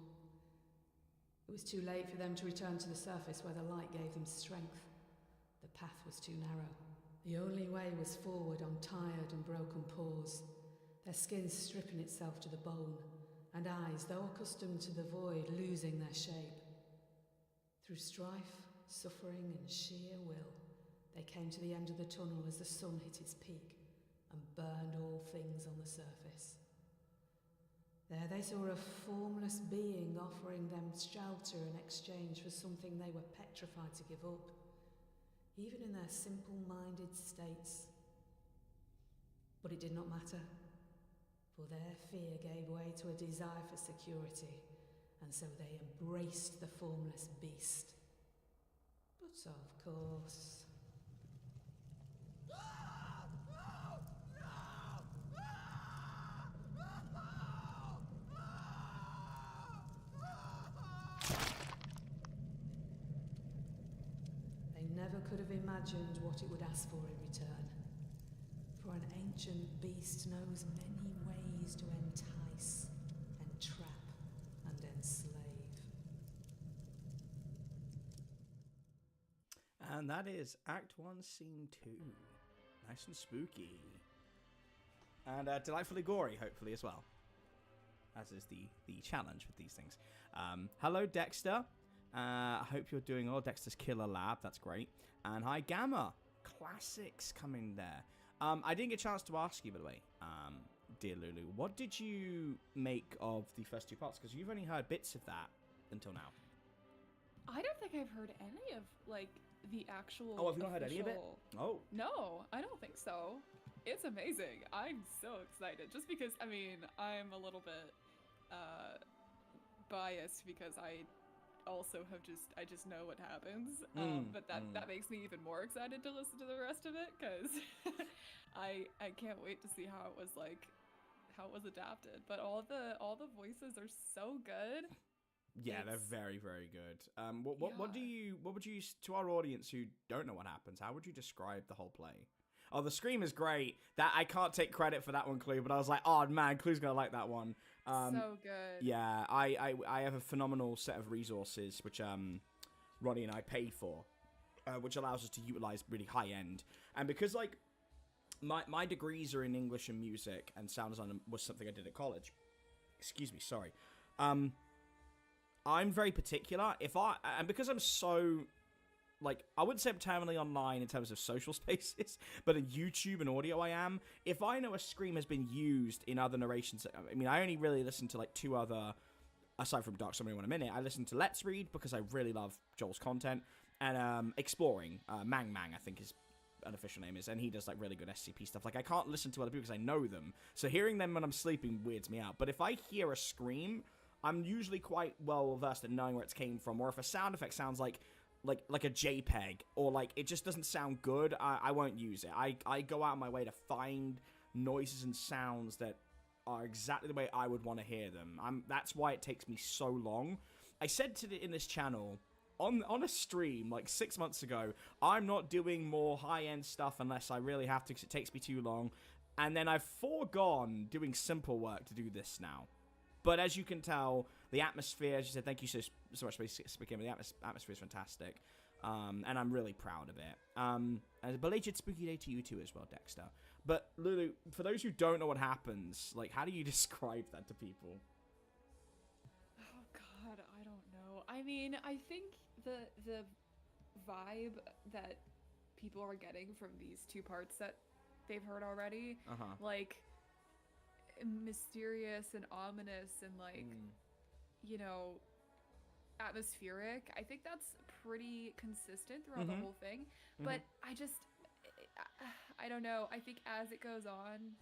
It was too late for them to return to the surface where the light gave them strength. The path was too narrow. The only way was forward on tired and broken paws, their skin stripping itself to the bone, and eyes, though accustomed to the void, losing their shape. Through strife, suffering, and sheer will, they came to the end of the tunnel as the sun hit its peak and burned all things on the surface. There they saw a formless being offering them shelter in exchange for something they were petrified to give up, even in their simple-minded states. But it did not matter, for their fear gave way to a desire for security, and so they embraced the formless beast. But of course... never could have imagined what it would ask for in return. For an ancient beast knows many ways to entice, entrap, and enslave. And that is Act 1, Scene 2. Nice and spooky. And delightfully gory, hopefully, as well. As is the challenge with these things. Hello, Dexter. I hope you're doing well. Dexter's Killer Lab, that's great. And hi, Gamma. Classics coming there. I didn't get a chance to ask you, by the way, dear Lulu, what did you make of the first two parts? Because you've only heard bits of that until now. I don't think I've heard any of, like, the actual Oh, have you not heard any of it? Oh. No, I don't think so. It's amazing. I'm so excited. Just because, I mean, I'm a little bit biased because I just know what happens, but that makes me even more excited to listen to the rest of it, because I can't wait to see how it was adapted. But all the voices are so good. Yeah, they're very, very good. What would you, to our audience who don't know what happens, how would you describe the whole play? Oh, the scream is great. That I can't take credit for that one, Clue, but I was like, oh man, Clue's gonna like that one. So good. Yeah, I have a phenomenal set of resources which Ronnie and I paid for, which allows us to utilize really high end. And because like my degrees are in English and music, and sound design was something I did at college. Excuse me, sorry. I'm very particular. And because I'm so, like, I wouldn't say I'm terminally online in terms of social spaces, but in YouTube and audio I am. If I know a scream has been used in other narrations, I mean, I only really listen to, like, two other, aside from Dark Summary in a Minute, I listen to Let's Read because I really love Joel's content, and Exploring, Mang I think his unofficial name is, and he does, like, really good SCP stuff. Like, I can't listen to other people because I know them, so hearing them when I'm sleeping weirds me out. But if I hear a scream, I'm usually quite well versed in knowing where it came from, or if a sound effect sounds like a JPEG, or like it just doesn't sound good, I won't use it. I go out of my way to find noises and sounds that are exactly the way I would want to hear them. That's why it takes me so long. I said in this channel on a stream like 6 months ago, I'm not doing more high-end stuff unless I really have to, because it takes me too long. And then I've foregone doing simple work to do this now. But as you can tell, the atmosphere, as you said, thank you so much for speaking. The atmosphere is fantastic. And I'm really proud of it. And a belated spooky day to you too as well, Dexter. But Lulu, for those who don't know what happens, like, how do you describe that to people? Oh God, I don't know. I mean, I think the vibe that people are getting from these two parts that they've heard already, like mysterious and ominous and like, you know, atmospheric. I think that's pretty consistent throughout the whole thing. But I don't know. I think as it goes on,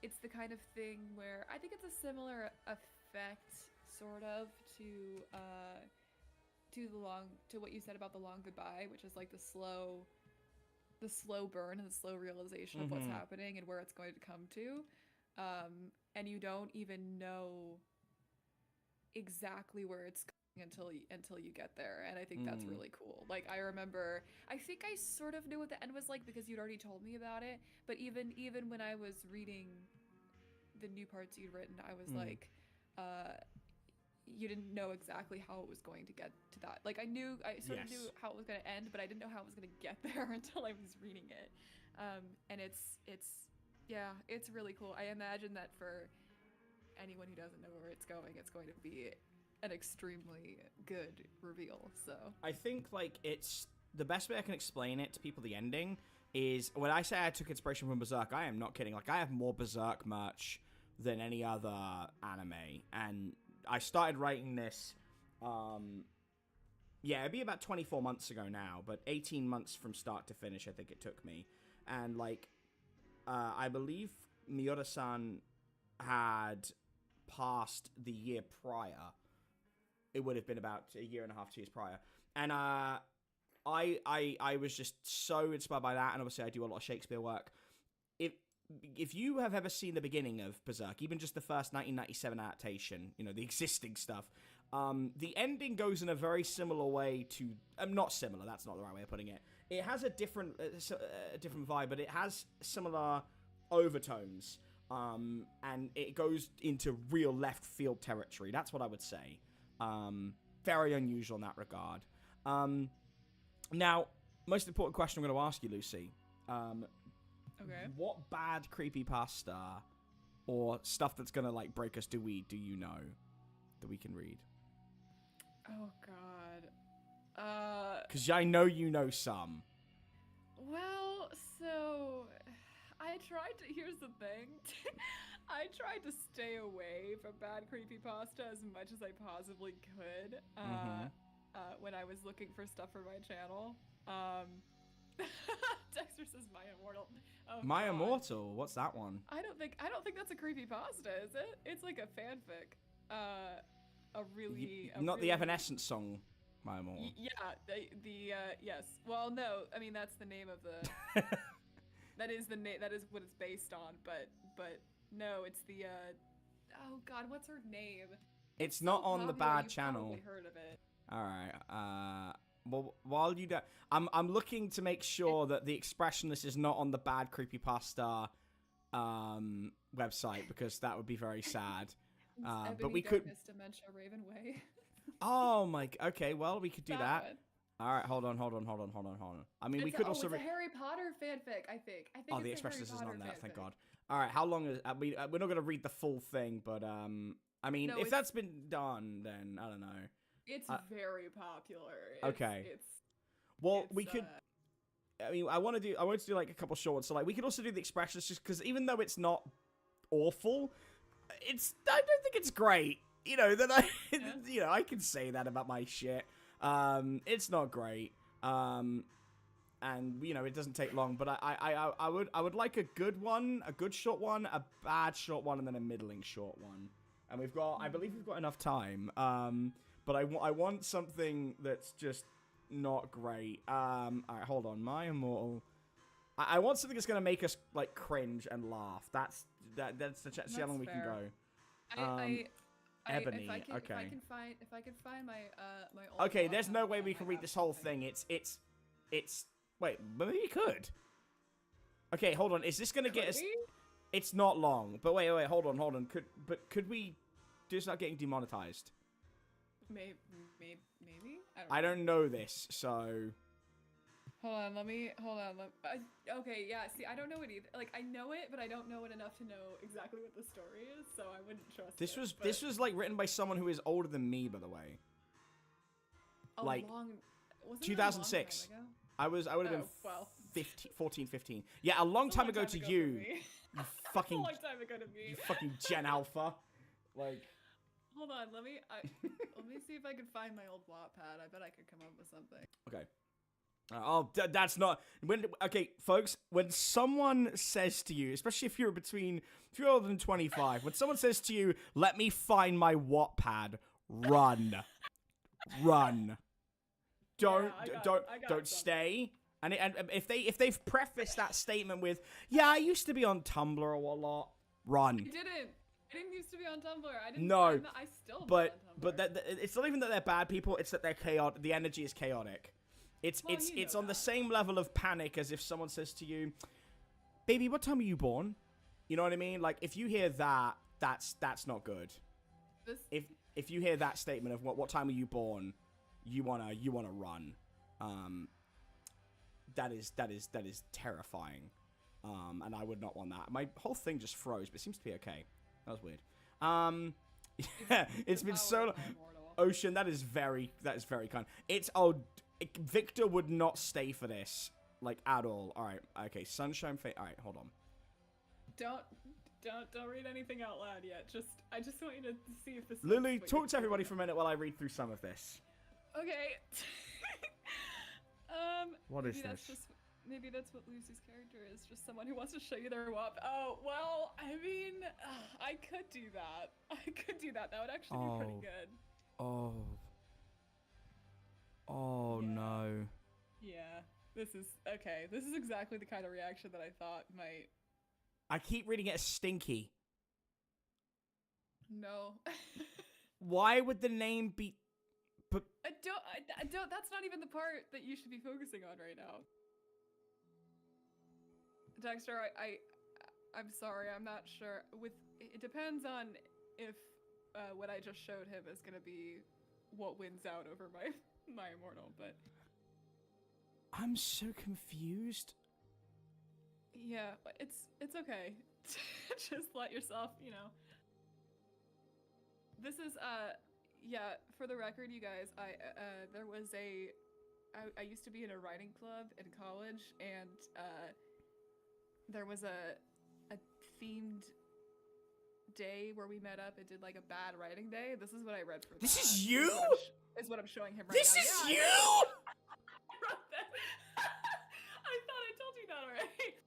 it's the kind of thing where I think it's a similar effect, sort of, to what you said about the long goodbye, which is like the slow burn and the slow realization of what's happening and where it's going to come to, and you don't even know exactly where it's going until you get there, and I think that's really cool. Like, I remember, I think I sort of knew what the end was like because you'd already told me about it, but even when I was reading the new parts you'd written, I was like, you didn't know exactly how it was going to get to that. Like, I sort of knew how it was going to end, but I didn't know how it was going to get there until I was reading it. And it's really cool. I imagine that for anyone who doesn't know where it's going to be an extremely good reveal. So I think, like, it's the best way I can explain it to people, the ending, is when I say I took inspiration from Berserk, I am not kidding. Like, I have more Berserk merch than any other anime, and I started writing this it'd be about 24 months ago now, but 18 months from start to finish I think it took me. And like I believe Miura-san had passed the year prior. It would have been about a year and a half, 2 years prior. And I was just so inspired by that, and obviously I do a lot of Shakespeare work. If you have ever seen the beginning of Berserk, even just the first 1997 adaptation, you know, the existing stuff, the ending goes in a very similar way to... not similar, that's not the right way of putting it. It has a different vibe, but it has similar overtones, and it goes into real left field territory. That's what I would say. Very unusual in that regard. Now, most important question I'm going to ask you, Lucy. Okay. What bad creepypasta or stuff that's going to, like, break us do you know that we can read? Oh, God. Because I know you know some. Well, so here's the thing. I tried to stay away from bad creepypasta as much as I possibly could when I was looking for stuff for my channel. Dexter says My Immortal. Oh, My God. Immortal? What's that one? I don't think that's a creepypasta, is it? It's like a fanfic. The Evanescence song, My Immortal. Yes. Well, no, I mean that's the name of the. that is what it's based on, but no, it's the. Oh God, what's her name? It's not so on the popular, bad channel. You've probably heard of it. All right. Well, while you do, I'm looking to make sure that the expressionist is not on the bad creepypasta website, because that would be very sad. But we could. Dementia Raven Way. Oh my. Okay. Well, we could do that. One. All right. Hold on. I mean, we could also. It's a Harry Potter fanfic. I think. Oh, the expressionist isn't on there. Thank God. All right. How long is? We're not going to read the full thing, but I mean, if that's been done, then I don't know. It's very popular. Okay. We could. I mean, I want to do like a couple short ones. So like, we could also do the expressionist, just because even though it's not awful, I don't think it's great. You know that I can say that about my shit. It's not great. And you know, it doesn't take long. But I would like a good one, a good short one, a bad short one, and then a middling short one. And I believe we've got enough time. But I want something that's just not great. All right, hold on. My Immortal. I want something that's gonna make us like cringe and laugh. That's how long we can go. Ebony. If I can find my old Okay, there's no way we can read this whole thing. It's. Wait, maybe we could. Okay, hold on. Is this gonna get us? It's not long. But wait. Hold on. Could we just start getting demonetized? Maybe. I don't know this, so... Hold on. Okay, yeah, see, I don't know it either. Like, I know it, but I don't know it enough to know exactly what the story is, so I wouldn't trust it. This was, like, written by someone who is older than me, by the way. Like, 2006. I would have been 14, 15. Yeah, a long time ago to you. You fucking... a long time ago to me. You fucking Gen Alpha. Like... Hold on, let me see if I can find my old Wattpad. I bet I could come up with something. Okay. That's not... Okay, folks, when someone says to you, especially if you're older than 25, when someone says to you, let me find my Wattpad, run. Run. Don't stay. And if they've prefaced that statement with, yeah, I used to be on Tumblr a lot, run. I didn't used to be on Tumblr. I didn't. No, I still. But it's not even that they're bad people. It's that they're chaotic. The energy is chaotic. It's on the same level of panic as if someone says to you, "Baby, what time were you born?" You know what I mean? Like if you hear that, that's not good. If you hear that statement of what time were you born, you wanna run. That is terrifying. And I would not want that. My whole thing just froze, but it seems to be okay. That was weird. Yeah, it's been so long. Ocean, that is very kind. Victor would not stay for this, like, at all. Alright, okay, Sunshine Fate. Alright, hold on. Don't read anything out loud yet. I just want you to see if this... Lulu, talk to everybody for a minute while I read through some of this. Okay. What is this? Maybe that's what Lucy's character is, just someone who wants to show you their WAP. Oh, well, I mean, I could do that. That would actually be pretty good. Oh, yeah. No. Yeah, this is exactly the kind of reaction that I thought might... I keep reading it as stinky. No. Why would the name be... But... I don't, that's not even the part that you should be focusing on right now. Dexter, I'm sorry, I'm not sure. It depends on if what I just showed him is gonna be what wins out over my immortal, but... I'm so confused. Yeah, it's okay. Just let yourself, This is, yeah, for the record, you guys, I used to be in a writing club in college, and, there was a themed day where we met up and did like a bad writing day. This is what I read for This is you? Is what I'm showing him right this now. This is yeah, you? I thought I told you that already.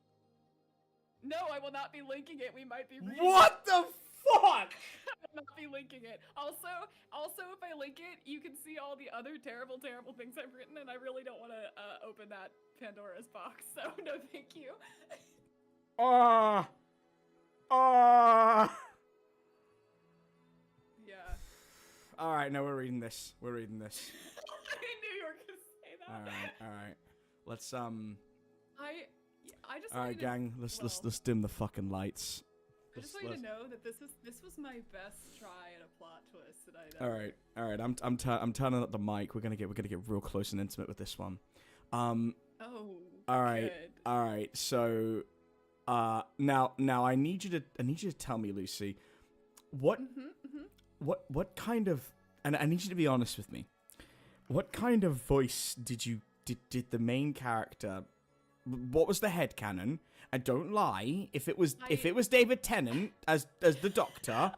No, I will not be linking it. We might be reading What the fuck? I will not be linking it. Also, if I link it, you can see all the other terrible things I've written, and I really don't want to open that Pandora's box. So no, thank you. Yeah. All right, no, we're reading this. I knew you were gonna say that. All right. Let's I just. All right, gang. Let's dim the fucking lights. I just want you to know that this was my best try at a plot twist that I'd ever. All right. I'm turning up the mic. We're gonna get real close and intimate with this one. Oh. All right. Good. All right. So. Now I need you to tell me, Lucy, what kind of, and I need you to be honest with me, what kind of voice did the main character, what was the headcanon? And don't lie, if it was David Tennant as the Doctor,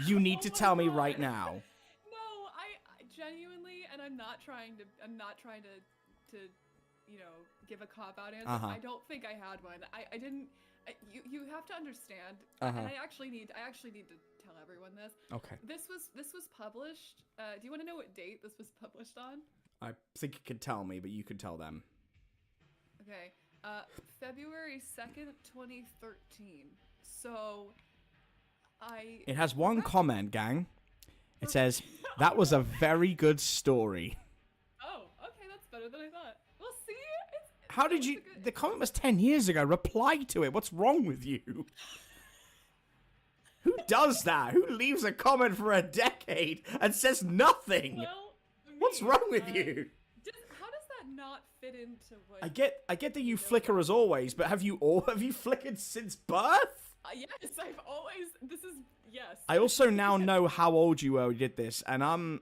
you need to tell me right now. No, I genuinely, and I'm not trying to give a cop-out answer. I don't think I had one. I didn't. You have to understand, and I actually need to tell everyone this. Okay. This was published. Do you want to know what date this was published on? I think you can tell me, but you can tell them. Okay. February 2nd, 2013. So, It has one comment, gang. It says, "That was a very good story." Oh, okay, that's better than I thought. Well, see, how did you? The comment was 10 years ago. Reply to it. What's wrong with you? Who does that? Who leaves a comment for a decade and says nothing? Well, What's wrong with you? How does that not fit into what? I get that you flicker as always, but have you flickered since birth? Yes, I've always. Yes. I also now know how old you were when you did this, and I'm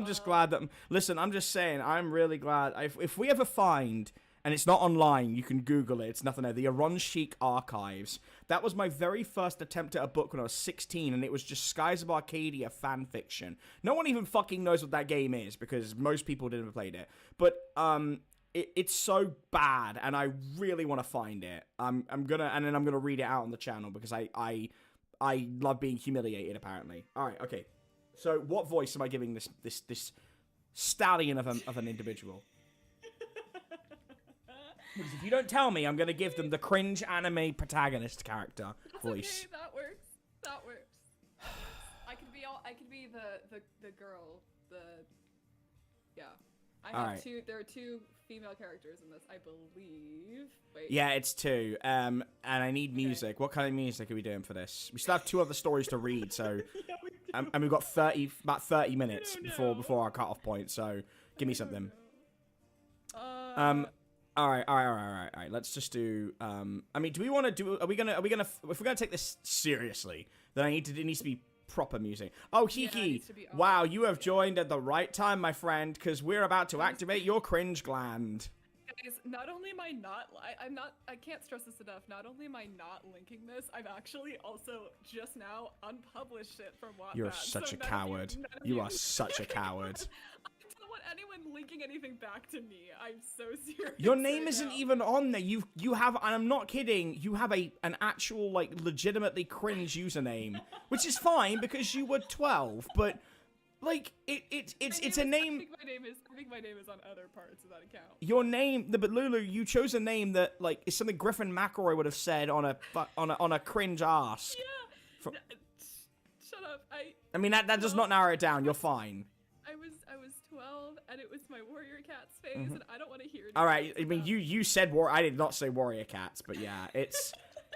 just glad that. Listen, I'm just saying, I'm really glad. If we ever find, and it's not online, you can Google it. It's nothing there. The Aronshik Archives. That was my very first attempt at a book when I was 16, and it was just Skies of Arcadia fan fiction. No one even fucking knows what that game is because most people didn't have played it. But it's so bad, and I really want to find it. I'm gonna read it out on the channel because I love being humiliated. Apparently. All right. Okay. So what voice am I giving this stallion of an individual? Because if you don't tell me, I'm going to give them the cringe anime protagonist character voice. Okay, that works. I could be the girl. Yeah. There are two female characters in this, I believe. Wait. Yeah, it's two. And I need music. What kind of music are we doing for this? We still have two other stories to read, so and we've got about 30 minutes before our cutoff point. So give me something. All right. Let's just do. I mean, do we want to do? Are we gonna? If we're gonna take this seriously, then it needs to be proper music. Oh, Hiki! Wow, you have joined at the right time, my friend, because we're about to activate your cringe gland. Guys, not only am I not, I can't stress this enough. Not only am I not linking this, I've actually also just now unpublished it from Wattpad. You're such a coward. You are such a coward. I don't want anyone linking anything back to me. I'm so serious. Your name isn't even on there. You have, and I'm not kidding. You have an actual legitimately cringe username, which is fine because you were 12. But it's a name. I think my name is on other parts of that account. Your name, but Lulu, you chose a name that is something Griffin McElroy would have said on a cringe ask. Yeah. Shut up. I mean that does not narrow it down. You're fine. I was 12, and it was my Warrior Cats phase, and I don't want to hear it. All right, I mean you said I did not say Warrior Cats, but yeah, it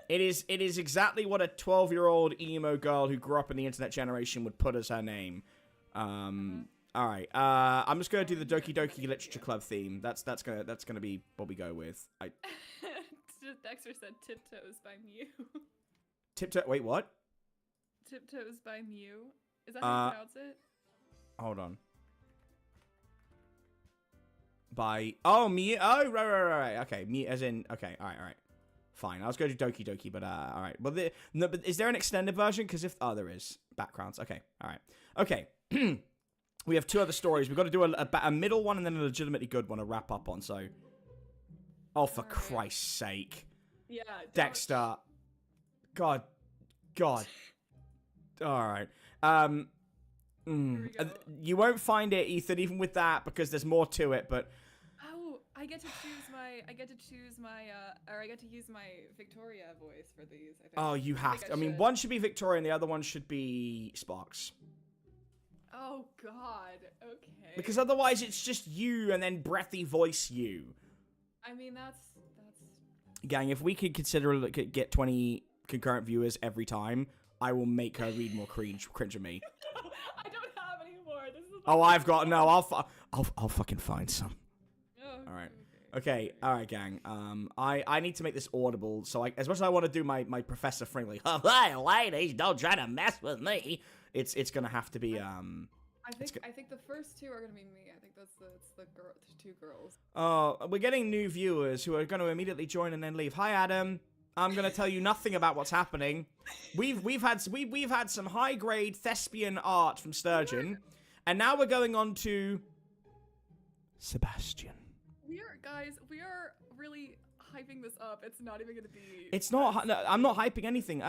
is exactly what a 12-year-old emo girl who grew up in the internet generation would put as her name. All right. I'm just gonna do the Doki Doki Literature Club theme. That's gonna be what we go with. Dexter said "Tiptoes" by Mew. Tiptoe. Wait, what? "Tiptoes" by Mew. Is that how you pronounce it? Hold on. By Mew. Oh, right. Okay, Mew as in. Okay, all right. Fine. I was going to do Doki Doki, but all right. But but is there an extended version? Because there is backgrounds. Okay. All right. Okay. We have two other stories. We've got to do a middle one and then a legitimately good one to wrap up on. So, for Christ's sake. Yeah. Dexter. God. All right. You won't find it, Ethan, even with that, because there's more to it. But I get to choose I get to use my Victoria voice for these. I think. Oh, you have to. I mean, one should be Victoria and the other one should be Sparks. Oh God. Okay. Because otherwise, it's just you and then breathy voice you. I mean, that's. Gang, if we could get 20 concurrent viewers every time, I will make her read more cringe of me. I don't have any more. This is. I've got no. I'll fucking find some. Oh, all right. Okay. All right, gang. I need to make this audible. So as much as I want to do my Professor Fringley, hey ladies, don't try to mess with me. It's gonna have to be I think the first two are gonna be me. I think that's the two girls. We're getting new viewers who are going to immediately join and then leave. Hi, Adam. I'm going to tell you nothing about what's happening. We've had some high grade thespian art from Sturgeon, and now we're going on to Sebastian. We are really hyping this up. It's not even going to be. It's not. No, I'm not hyping anything.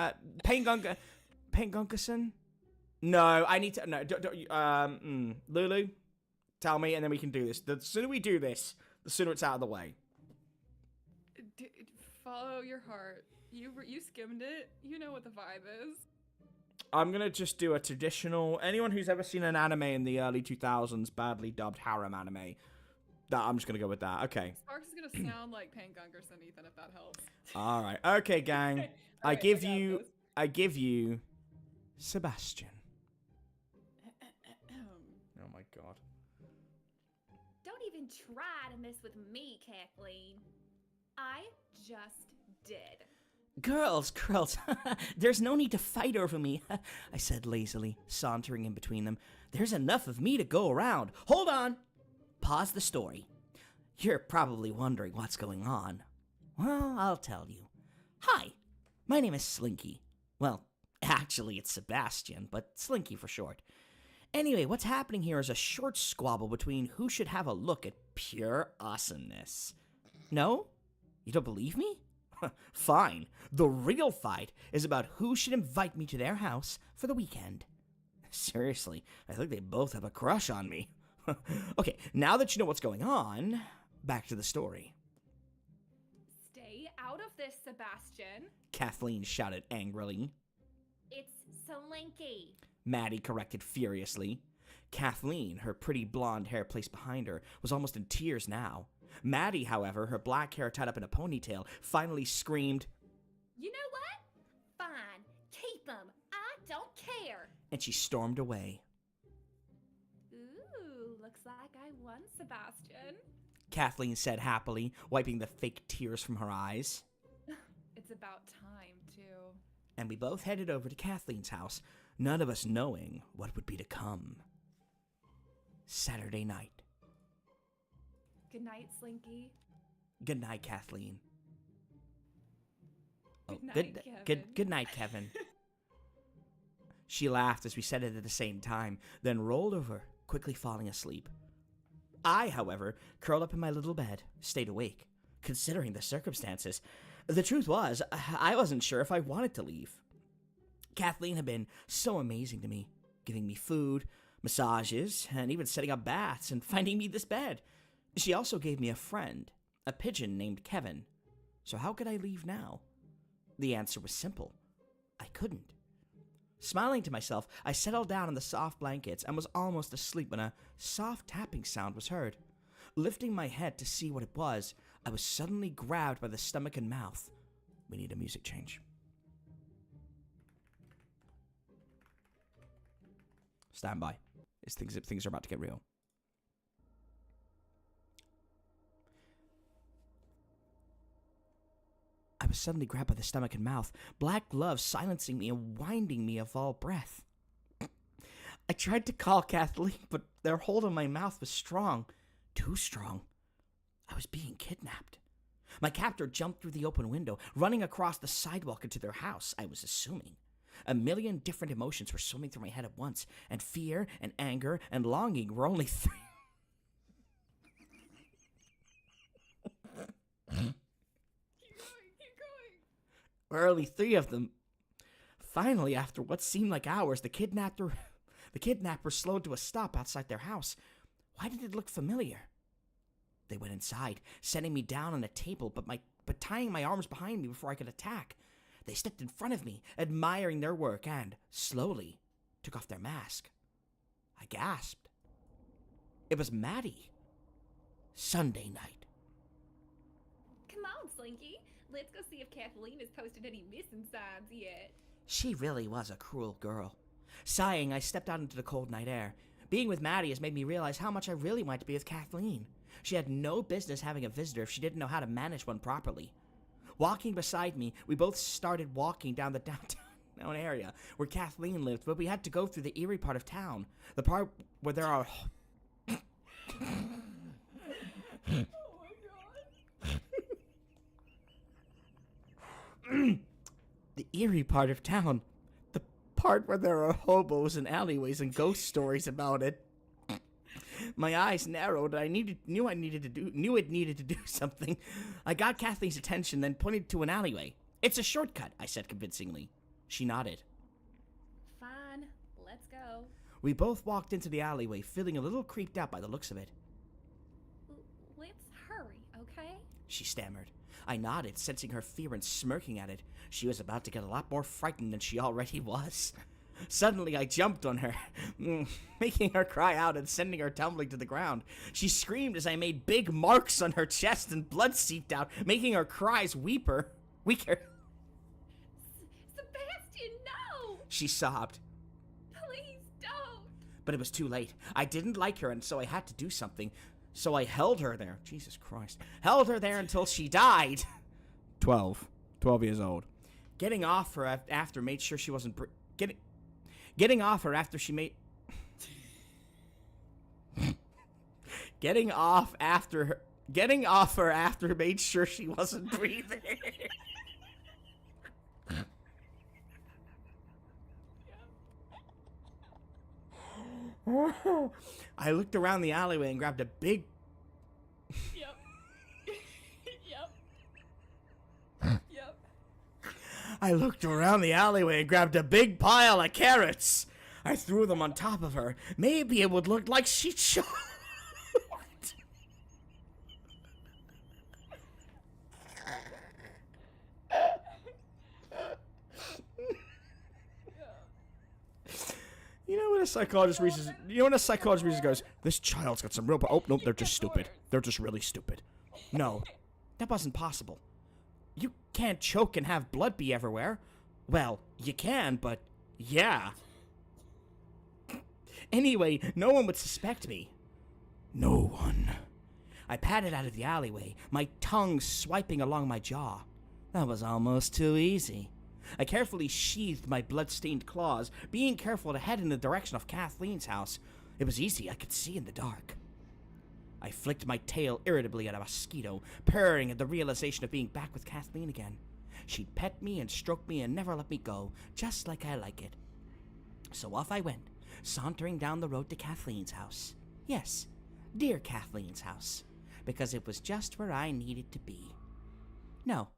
Payne Gunkerson. No, I need to. No, Lulu, tell me, and then we can do this. The sooner we do this, the sooner it's out of the way. Follow your heart. You skimmed it. You know what the vibe is. I'm gonna just do a traditional. Anyone who's ever seen an anime in the early 2000s, badly dubbed harem anime, I'm just gonna go with that. Okay. Sparks is gonna sound like Payne Gunkerson, Ethan, if that helps. All right. Okay, gang. Okay. I give you Sebastian. Oh my god. even try to mess with me, Kathleen. I just did. Girls, there's no need to fight over me, I said lazily, sauntering in between them. There's enough of me to go around. Hold on! Pause the story. You're probably wondering what's going on. Well, I'll tell you. Hi, my name is Slinky. Well, actually it's Sebastian, but Slinky for short. Anyway, what's happening here is a short squabble between who should have a look at pure awesomeness. No? You don't believe me? Fine. The real fight is about who should invite me to their house for the weekend. Seriously, I think they both have a crush on me. Okay, now that you know what's going on, back to the story. Stay out of this, Sebastian. Kathleen shouted angrily. It's Slinky. Maddie corrected furiously. Kathleen, her pretty blonde hair placed behind her, was almost in tears now. Maddie, however, her black hair tied up in a ponytail, finally screamed, You know what? Fine. Keep them. I don't care. And she stormed away. Ooh, looks like I won, Sebastian. Kathleen said happily, wiping the fake tears from her eyes. It's about time, too. And we both headed over to Kathleen's house, none of us knowing what would be to come. Saturday night. Good night, Slinky. Good night, Kathleen. Good night, Kevin. She laughed as we said it at the same time, then rolled over, quickly falling asleep. I, however, curled up in my little bed, stayed awake, considering the circumstances. The truth was, I wasn't sure if I wanted to leave. Kathleen had been so amazing to me, giving me food, massages, and even setting up baths and finding me this bed. She also gave me a friend, a pigeon named Kevin. So how could I leave now? The answer was simple. I couldn't. Smiling to myself, I settled down on the soft blankets and was almost asleep when a soft tapping sound was heard. Lifting my head to see what it was, I was suddenly grabbed by the stomach and mouth. We need a music change. Stand by. Things are about to get real. I was suddenly grabbed by the stomach and mouth, black gloves silencing me and winding me of all breath. I tried to call Kathleen, but their hold on my mouth was strong. Too strong. I was being kidnapped. My captor jumped through the open window, running across the sidewalk into their house, I was assuming. A million different emotions were swimming through my head at once, and fear and anger and longing were only three. Were only three of them. Finally, after what seemed like hours, the kidnapper slowed to a stop outside their house. Why did it look familiar? They went inside, setting me down on a table, but tying my arms behind me before I could attack. They stepped in front of me, admiring their work, and, slowly, took off their mask. I gasped. It was Maddie. Sunday night. Come on, Slinky. Let's go see if Kathleen has posted any missing signs yet. She really was a cruel girl. Sighing, I stepped out into the cold night air. Being with Maddie has made me realize how much I really wanted to be with Kathleen. She had no business having a visitor if she didn't know how to manage one properly. Walking beside me, we both started walking down the downtown area where Kathleen lived, but we had to go through the eerie part of town. The part where there are... The eerie part of town. The part where there are hobos and alleyways and ghost stories about it. My eyes narrowed. I knew it needed to do something. I got Kathleen's attention, then pointed to an alleyway. It's a shortcut, I said convincingly. She nodded. Fine, let's go. We both walked into the alleyway, feeling a little creeped out by the looks of it. Let's hurry, okay? She stammered. I nodded, sensing her fear and smirking at it. She was about to get a lot more frightened than she already was. Suddenly, I jumped on her, making her cry out and sending her tumbling to the ground. She screamed as I made big marks on her chest and blood seeped out, making her cries weaker. Sebastian, no! She sobbed. Please don't. But it was too late. I didn't like her, and so I had to do something. So I held her there. Jesus Christ. Held her there until she died. 12 years old. Getting off her after made sure she wasn't getting off her after she made getting off her after made sure she wasn't breathing. I looked around the alleyway and grabbed a big Yep. Yep. I looked around the alleyway and grabbed a big pile of carrots. I threw them on top of her. Maybe it would look like she choked. You know when a psychologist goes, this child's got some real... Oh, nope, they're just stupid. They're just really stupid. No, that wasn't possible. You can't choke and have blood be everywhere. Well, you can, but yeah. Anyway, no one would suspect me. No one. I padded out of the alleyway, my tongue swiping along my jaw. That was almost too easy. I carefully sheathed my blood-stained claws, being careful to head in the direction of Kathleen's house. It was easy, I could see in the dark. I flicked my tail irritably at a mosquito, purring at the realization of being back with Kathleen again. She'd pet me and stroke me and never let me go, just like I like it. So off I went, sauntering down the road to Kathleen's house. Yes, dear Kathleen's house, because it was just where I needed to be. No,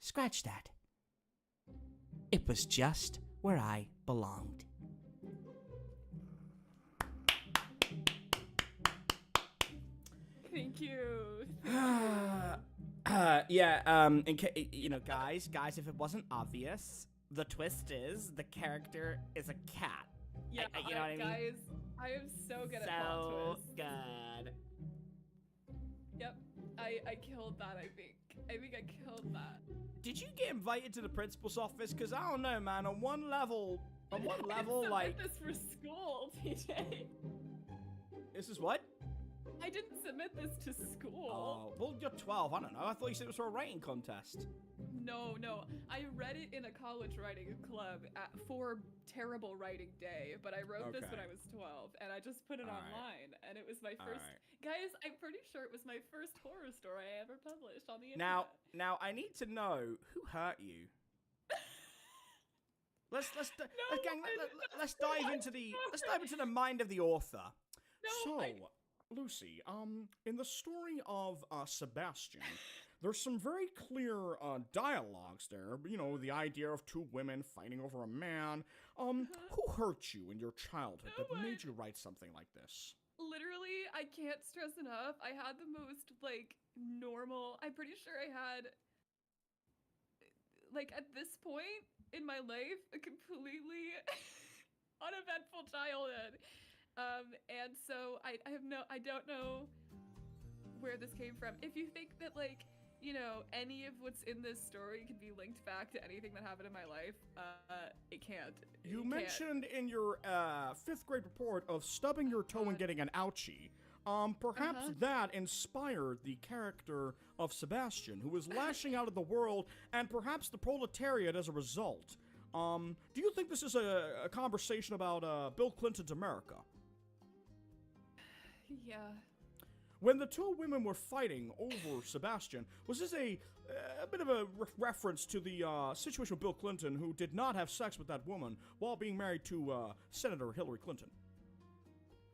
scratch that. It was just where I belonged. Thank you. Guys, if it wasn't obvious, the twist is the character is a cat. Yeah, you know what I mean? Guys, I am so good at plot twists. So good. Yep, I killed that, I think. I killed that. Did you get invited to the principal's office? Because I don't know, man. On one level, like... this for school, TJ. This is what? I didn't submit this to school. Oh, well, you're 12. I don't know. I thought you said it was for a writing contest. No. I read it in a college writing club for Terrible Writing Day, but I wrote this when I was 12, and I just put it online, and it was my first... Guys, I'm pretty sure it was my first horror story I ever published on the internet. Now, I need to know who hurt you. Let's dive into the mind of the author. Lucy, in the story of Sebastian, there's some very clear dialogues there. You know, the idea of two women fighting over a man. Who hurt you in your childhood that made you write something like this? Literally, I can't stress enough. I had the most, normal... I'm pretty sure I had, at this point in my life, a completely uneventful childhood. And so I don't know where this came from. If you think that, any of what's in this story can be linked back to anything that happened in my life, it can't. You mentioned in your 5th grade report of stubbing your toe and getting an ouchie. Perhaps that inspired the character of Sebastian, who was lashing out at the world and perhaps the proletariat as a result. Do you think this is a conversation about Bill Clinton's America? Yeah. When the two women were fighting over Sebastian, was this a bit of a reference to the situation with Bill Clinton, who did not have sex with that woman while being married to Senator Hillary Clinton?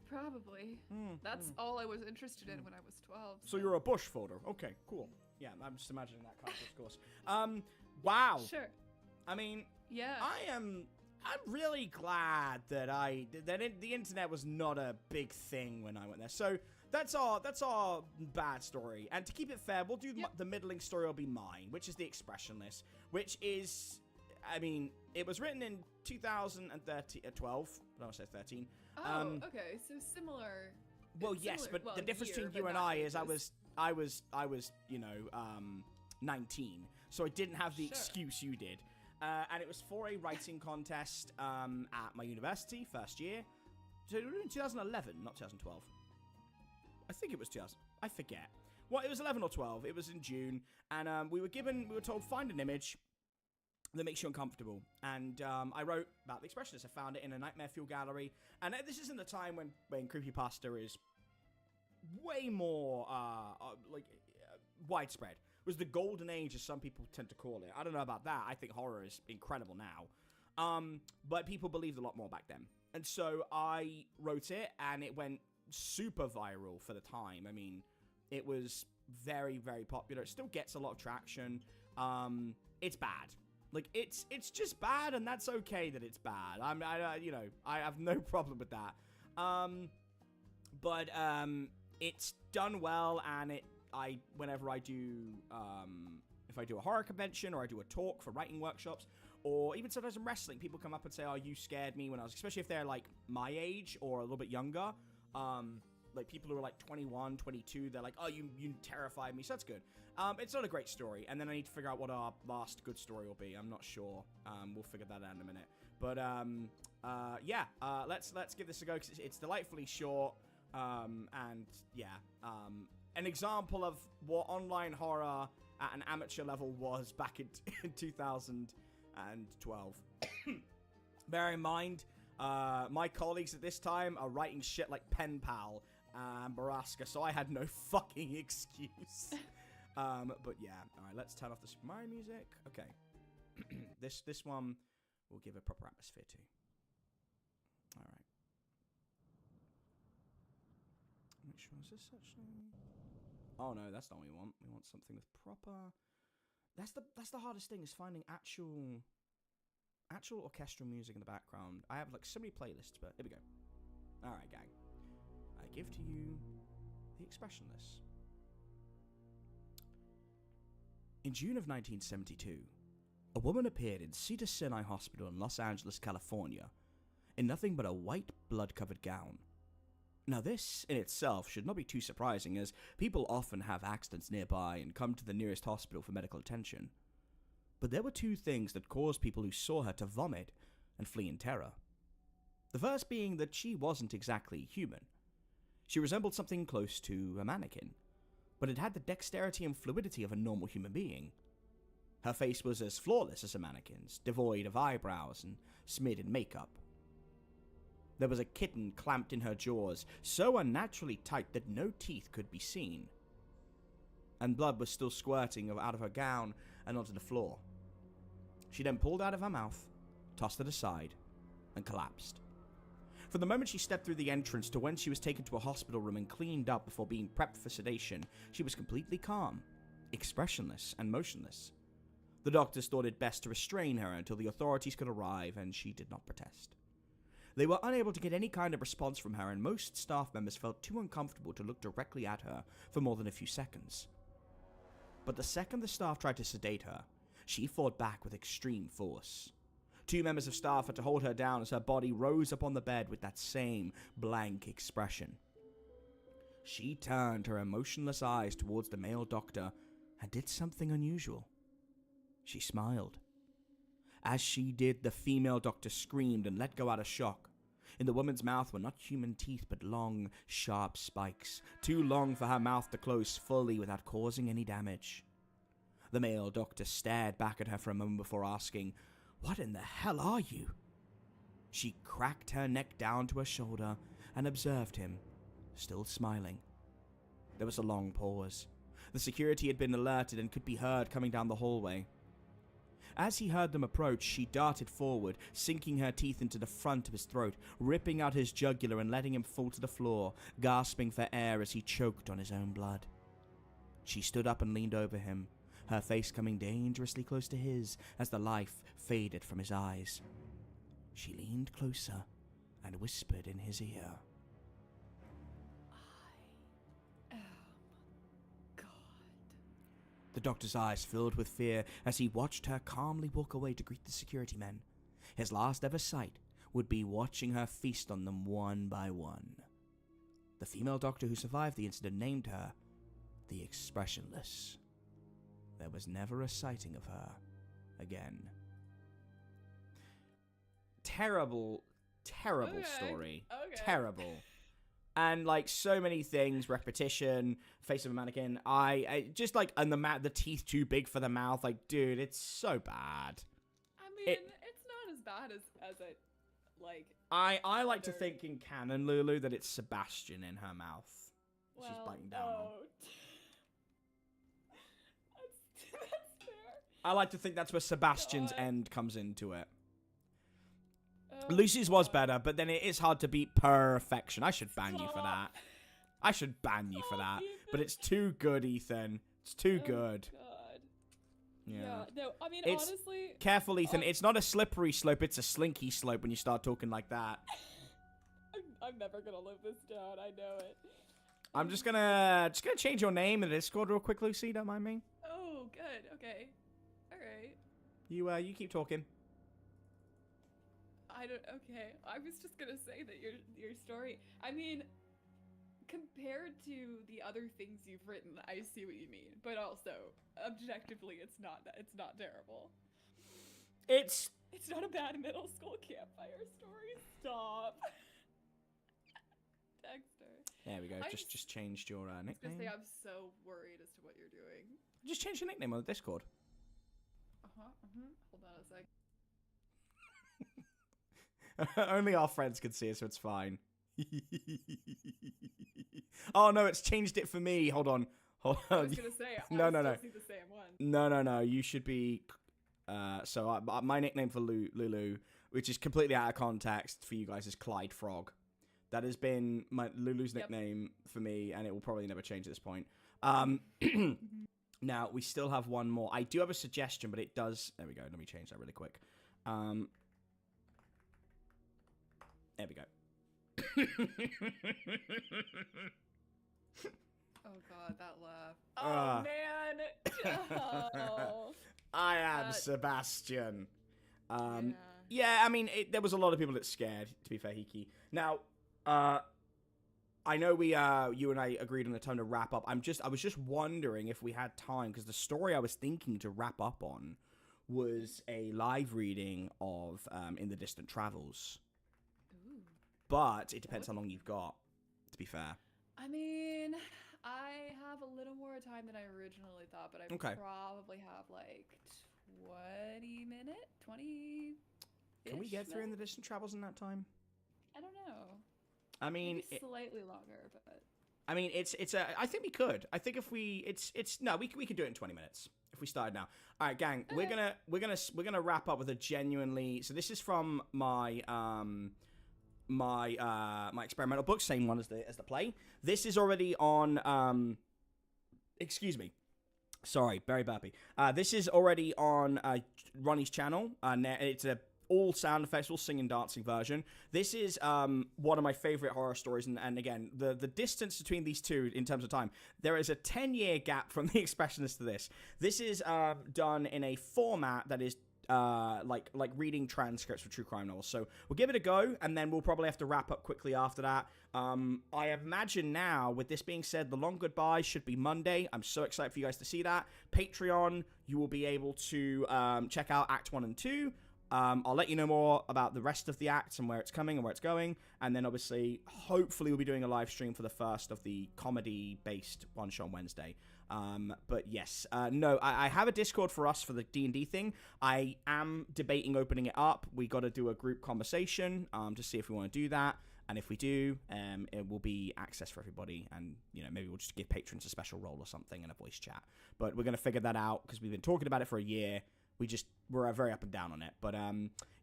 Probably. That's all I was interested in when I was 12. So you're a Bush voter. Okay, cool. Yeah, I'm just imagining that context, of course. Wow. Sure. I mean, yeah. I'm really glad that the internet was not a big thing when I went there. So that's our bad story. And to keep it fair, we'll do the middling story will be mine, which is the expressionist, which is, I mean, it was written in 2012. I don't say 13. Oh, okay. So similar. Well, yes, but the difference between you and I is I was 19, so I didn't have the excuse you did. And it was for a writing contest at my university, first year. So we were in 2011, not 2012. I think it was 2000. I forget. Well, it was 11 or 12. It was in June, and we were told, find an image that makes you uncomfortable. And I wrote about the Expressionist. I found it in a Nightmare Fuel gallery. And this isn't the time when creepypasta is way more, widespread. It was the golden age, as some people tend to call it. I don't know about that. I think horror is incredible now. But people believed a lot more back then. And so I wrote it, and it went super viral for the time. I mean, it was very, very popular. It still gets a lot of traction. It's bad. Like, it's just bad, and that's okay that it's bad. I have no problem with that. But it's done well, and whenever I do, if I do a horror convention, or I do a talk for writing workshops, or even sometimes in wrestling, people come up and say, oh, you scared me when I was, especially if they're, like, my age or a little bit younger. Like, people who are, like, 21, 22, they're like, oh, you terrified me, so that's good. It's not a great story, and then I need to figure out what our last good story will be. I'm not sure. We'll figure that out in a minute. But, let's give this a go, because it's delightfully short, and, yeah, an example of what online horror at an amateur level was back in 2012. Bear in mind, my colleagues at this time are writing shit like Pen Pal and Baraska, so I had no fucking excuse. But yeah, alright, let's turn off the Super Mario music. Okay. This one we'll give a proper atmosphere to. Alright. Make sure is this actually... Oh no, that's not what we want. We want something with proper... That's the hardest thing, is finding actual orchestral music in the background. I have like so many playlists, but here we go. Alright, gang. I give to you the Expressionist. In June of 1972, a woman appeared in Cedar Sinai Hospital in Los Angeles, California, in nothing but a white, blood-covered gown. Now this, in itself, should not be too surprising, as people often have accidents nearby and come to the nearest hospital for medical attention. But there were two things that caused people who saw her to vomit and flee in terror. The first being that she wasn't exactly human. She resembled something close to a mannequin, but it had the dexterity and fluidity of a normal human being. Her face was as flawless as a mannequin's, devoid of eyebrows and smeared in makeup. There was a kitten clamped in her jaws, so unnaturally tight that no teeth could be seen. And blood was still squirting out of her gown and onto the floor. She then pulled out of her mouth, tossed it aside, and collapsed. From the moment she stepped through the entrance to when she was taken to a hospital room and cleaned up before being prepped for sedation, she was completely calm, expressionless, and motionless. The doctors thought it best to restrain her until the authorities could arrive, and she did not protest. They were unable to get any kind of response from her, and most staff members felt too uncomfortable to look directly at her for more than a few seconds. But the second the staff tried to sedate her, she fought back with extreme force. 2 members of staff had to hold her down as her body rose up on the bed with that same blank expression. She turned her emotionless eyes towards the male doctor and did something unusual. She smiled. As she did, the female doctor screamed and let go out of shock. In the woman's mouth were not human teeth, but long, sharp spikes, too long for her mouth to close fully without causing any damage. The male doctor stared back at her for a moment before asking, "What in the hell are you?" She cracked her neck down to her shoulder and observed him, still smiling. There was a long pause. The security had been alerted and could be heard coming down the hallway. As he heard them approach, she darted forward, sinking her teeth into the front of his throat, ripping out his jugular and letting him fall to the floor, gasping for air as he choked on his own blood. She stood up and leaned over him, her face coming dangerously close to his as the life faded from his eyes. She leaned closer and whispered in his ear, The doctor's eyes filled with fear as he watched her calmly walk away to greet the security men. His last ever sight would be watching her feast on them one by one. The female doctor who survived the incident named her the Expressionless. There was never a sighting of her again. Terrible, terrible story. Okay. Terrible. And, like, so many things, repetition, face of a mannequin, I just, like, and the teeth too big for the mouth. Like, dude, it's so bad. I mean, it's not as bad as it, like... I like to think in canon, Lulu, that it's Sebastian in her mouth. She's biting down on. That's fair. I like to think that's where Sebastian's end comes into it. Lucy's was better, but then it is hard to beat perfection. I should ban you for that. I should ban you for that. Ethan. But it's too good, Ethan. It's too good. God. Yeah. No, I mean, It's, honestly... careful, Ethan. It's not a slippery slope. It's a slinky slope when you start talking like that. I'm never gonna live this down. I know it. I'm just gonna change your name in the Discord real quick, Lucy. Don't mind me. Oh, good. Okay. All right. You keep talking. Okay. I was just gonna say that your story. I mean, compared to the other things you've written, I see what you mean. But also, objectively, it's not terrible. It's not a bad middle school campfire story. Stop. Dexter. There we go. Just changed your nickname. I was gonna say, I'm so worried as to what you're doing. Just change your nickname on the Discord. Hold on a sec. Only our friends can see it, so it's fine. Oh no, it's changed it for me. Hold on. I was gonna say, I still see the same one. No. You should be. My nickname for Lulu, which is completely out of context for you guys, is Clyde Frog. That has been Lulu's nickname for me, and it will probably never change at this point. Now, we still have one more. I do have a suggestion, but it does... There we go. Let me change that really quick. There we go. Oh, God, that laugh. Oh, man. Oh. I am Sebastian. Yeah, I mean, there was a lot of people that scared, to be fair, Hiki. Now... I know you and I agreed on the time to wrap up. I was just wondering if we had time, because the story I was thinking to wrap up on was a live reading of In the Distant Travels. Ooh. But it depends how long you've got, to be fair. I mean, I have a little more time than I originally thought, but I probably have like 20 minutes? 20 Can we get through In the Distant Travels in that time? I don't know. I mean, maybe slightly longer, but I mean, I think we could. I think if we, we could do it in 20 minutes if we started now. All right, gang, okay. we're gonna wrap up with a genuinely. So this is from my my experimental book, same one as the play. This is already on. Excuse me. Sorry, very bappy. This is already on Ronnie's channel. It's a all sound effects, all singing, dancing version. This is one of my favorite horror stories, and again, the distance between these two in terms of time, there is a 10-year gap from the expressionist to this. This is done in a format that is like reading transcripts for true crime novels. So we'll give it a go, and then we'll probably have to wrap up quickly after that. I imagine now, with this being said, the long goodbye should be Monday. I'm so excited for you guys to see that. Patreon, you will be able to check out Act 1 and 2. I'll let you know more about the rest of the acts and where it's coming and where it's going. And then, obviously, hopefully we'll be doing a live stream for the first of the comedy-based one show on Wednesday. But yes, no, I have a Discord for us for the D&D thing. I am debating opening it up. We got to do a group conversation to see if we want to do that. And if we do, it will be access for everybody. And, you know, maybe we'll just give patrons a special role or something and a voice chat. But we're going to figure that out because we've been talking about it for a year. We're very up and down on it. But,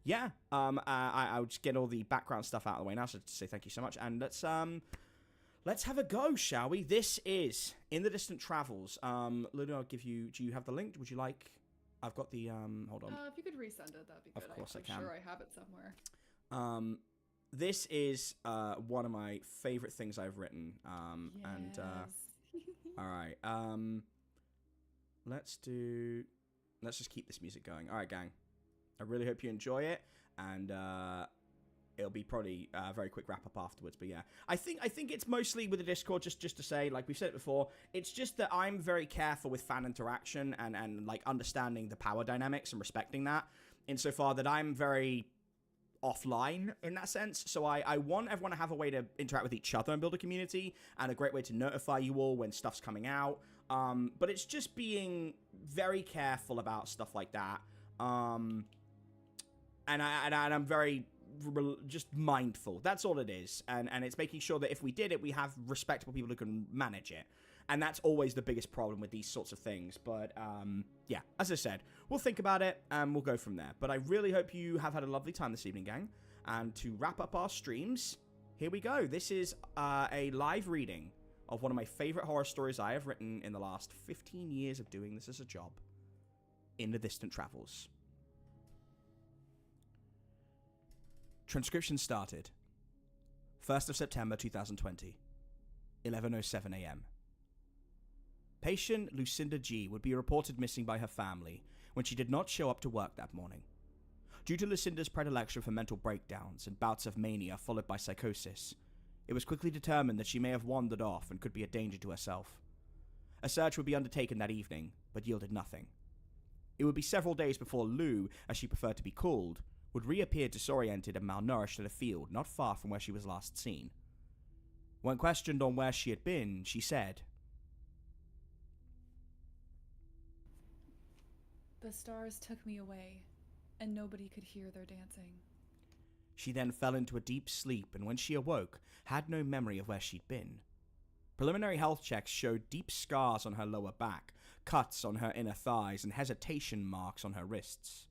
yeah, I'll just get all the background stuff out of the way now. So to say thank you so much. And let's have a go, shall we? This is In the Distant Travels. Lulu, I'll give you... Do you have the link? Would you like... I've got the... hold on. If you could resend it, that'd be good. Of course I can. I'm sure I have it somewhere. This is one of my favorite things I've written. Yes. And, all right. Let's just keep this music going. All right, gang. I really hope you enjoy it, and it'll be probably a very quick wrap up afterwards. But yeah, I think it's mostly with the Discord. Just to say, like we've said it before, it's just that I'm very careful with fan interaction and like understanding the power dynamics and respecting that. Insofar that I'm very offline in that sense. So I want everyone to have a way to interact with each other and build a community, and a great way to notify you all when stuff's coming out. But it's just being very careful about stuff like that. And I'm very just mindful. That's all it is. And it's making sure that if we did it, we have respectable people who can manage it. And that's always the biggest problem with these sorts of things. But, yeah, as I said, we'll think about it and we'll go from there. But I really hope you have had a lovely time this evening, gang. And to wrap up our streams, here we go. This is a live reading of one of my favorite horror stories I have written in the last 15 years of doing this as a job. In the Distant Travels. Transcription started. 1st of September 2020. 11:07 a.m. Patient Lucinda G. would be reported missing by her family when she did not show up to work that morning. Due to Lucinda's predilection for mental breakdowns and bouts of mania followed by psychosis, it was quickly determined that she may have wandered off and could be a danger to herself. A search would be undertaken that evening, but yielded nothing. It would be several days before Lou, as she preferred to be called, would reappear disoriented and malnourished at a field not far from where she was last seen. When questioned on where she had been, she said, "The stars took me away, and nobody could hear their dancing." She then fell into a deep sleep, and when she awoke, had no memory of where she'd been. Preliminary health checks showed deep scars on her lower back, cuts on her inner thighs, and hesitation marks on her wrists.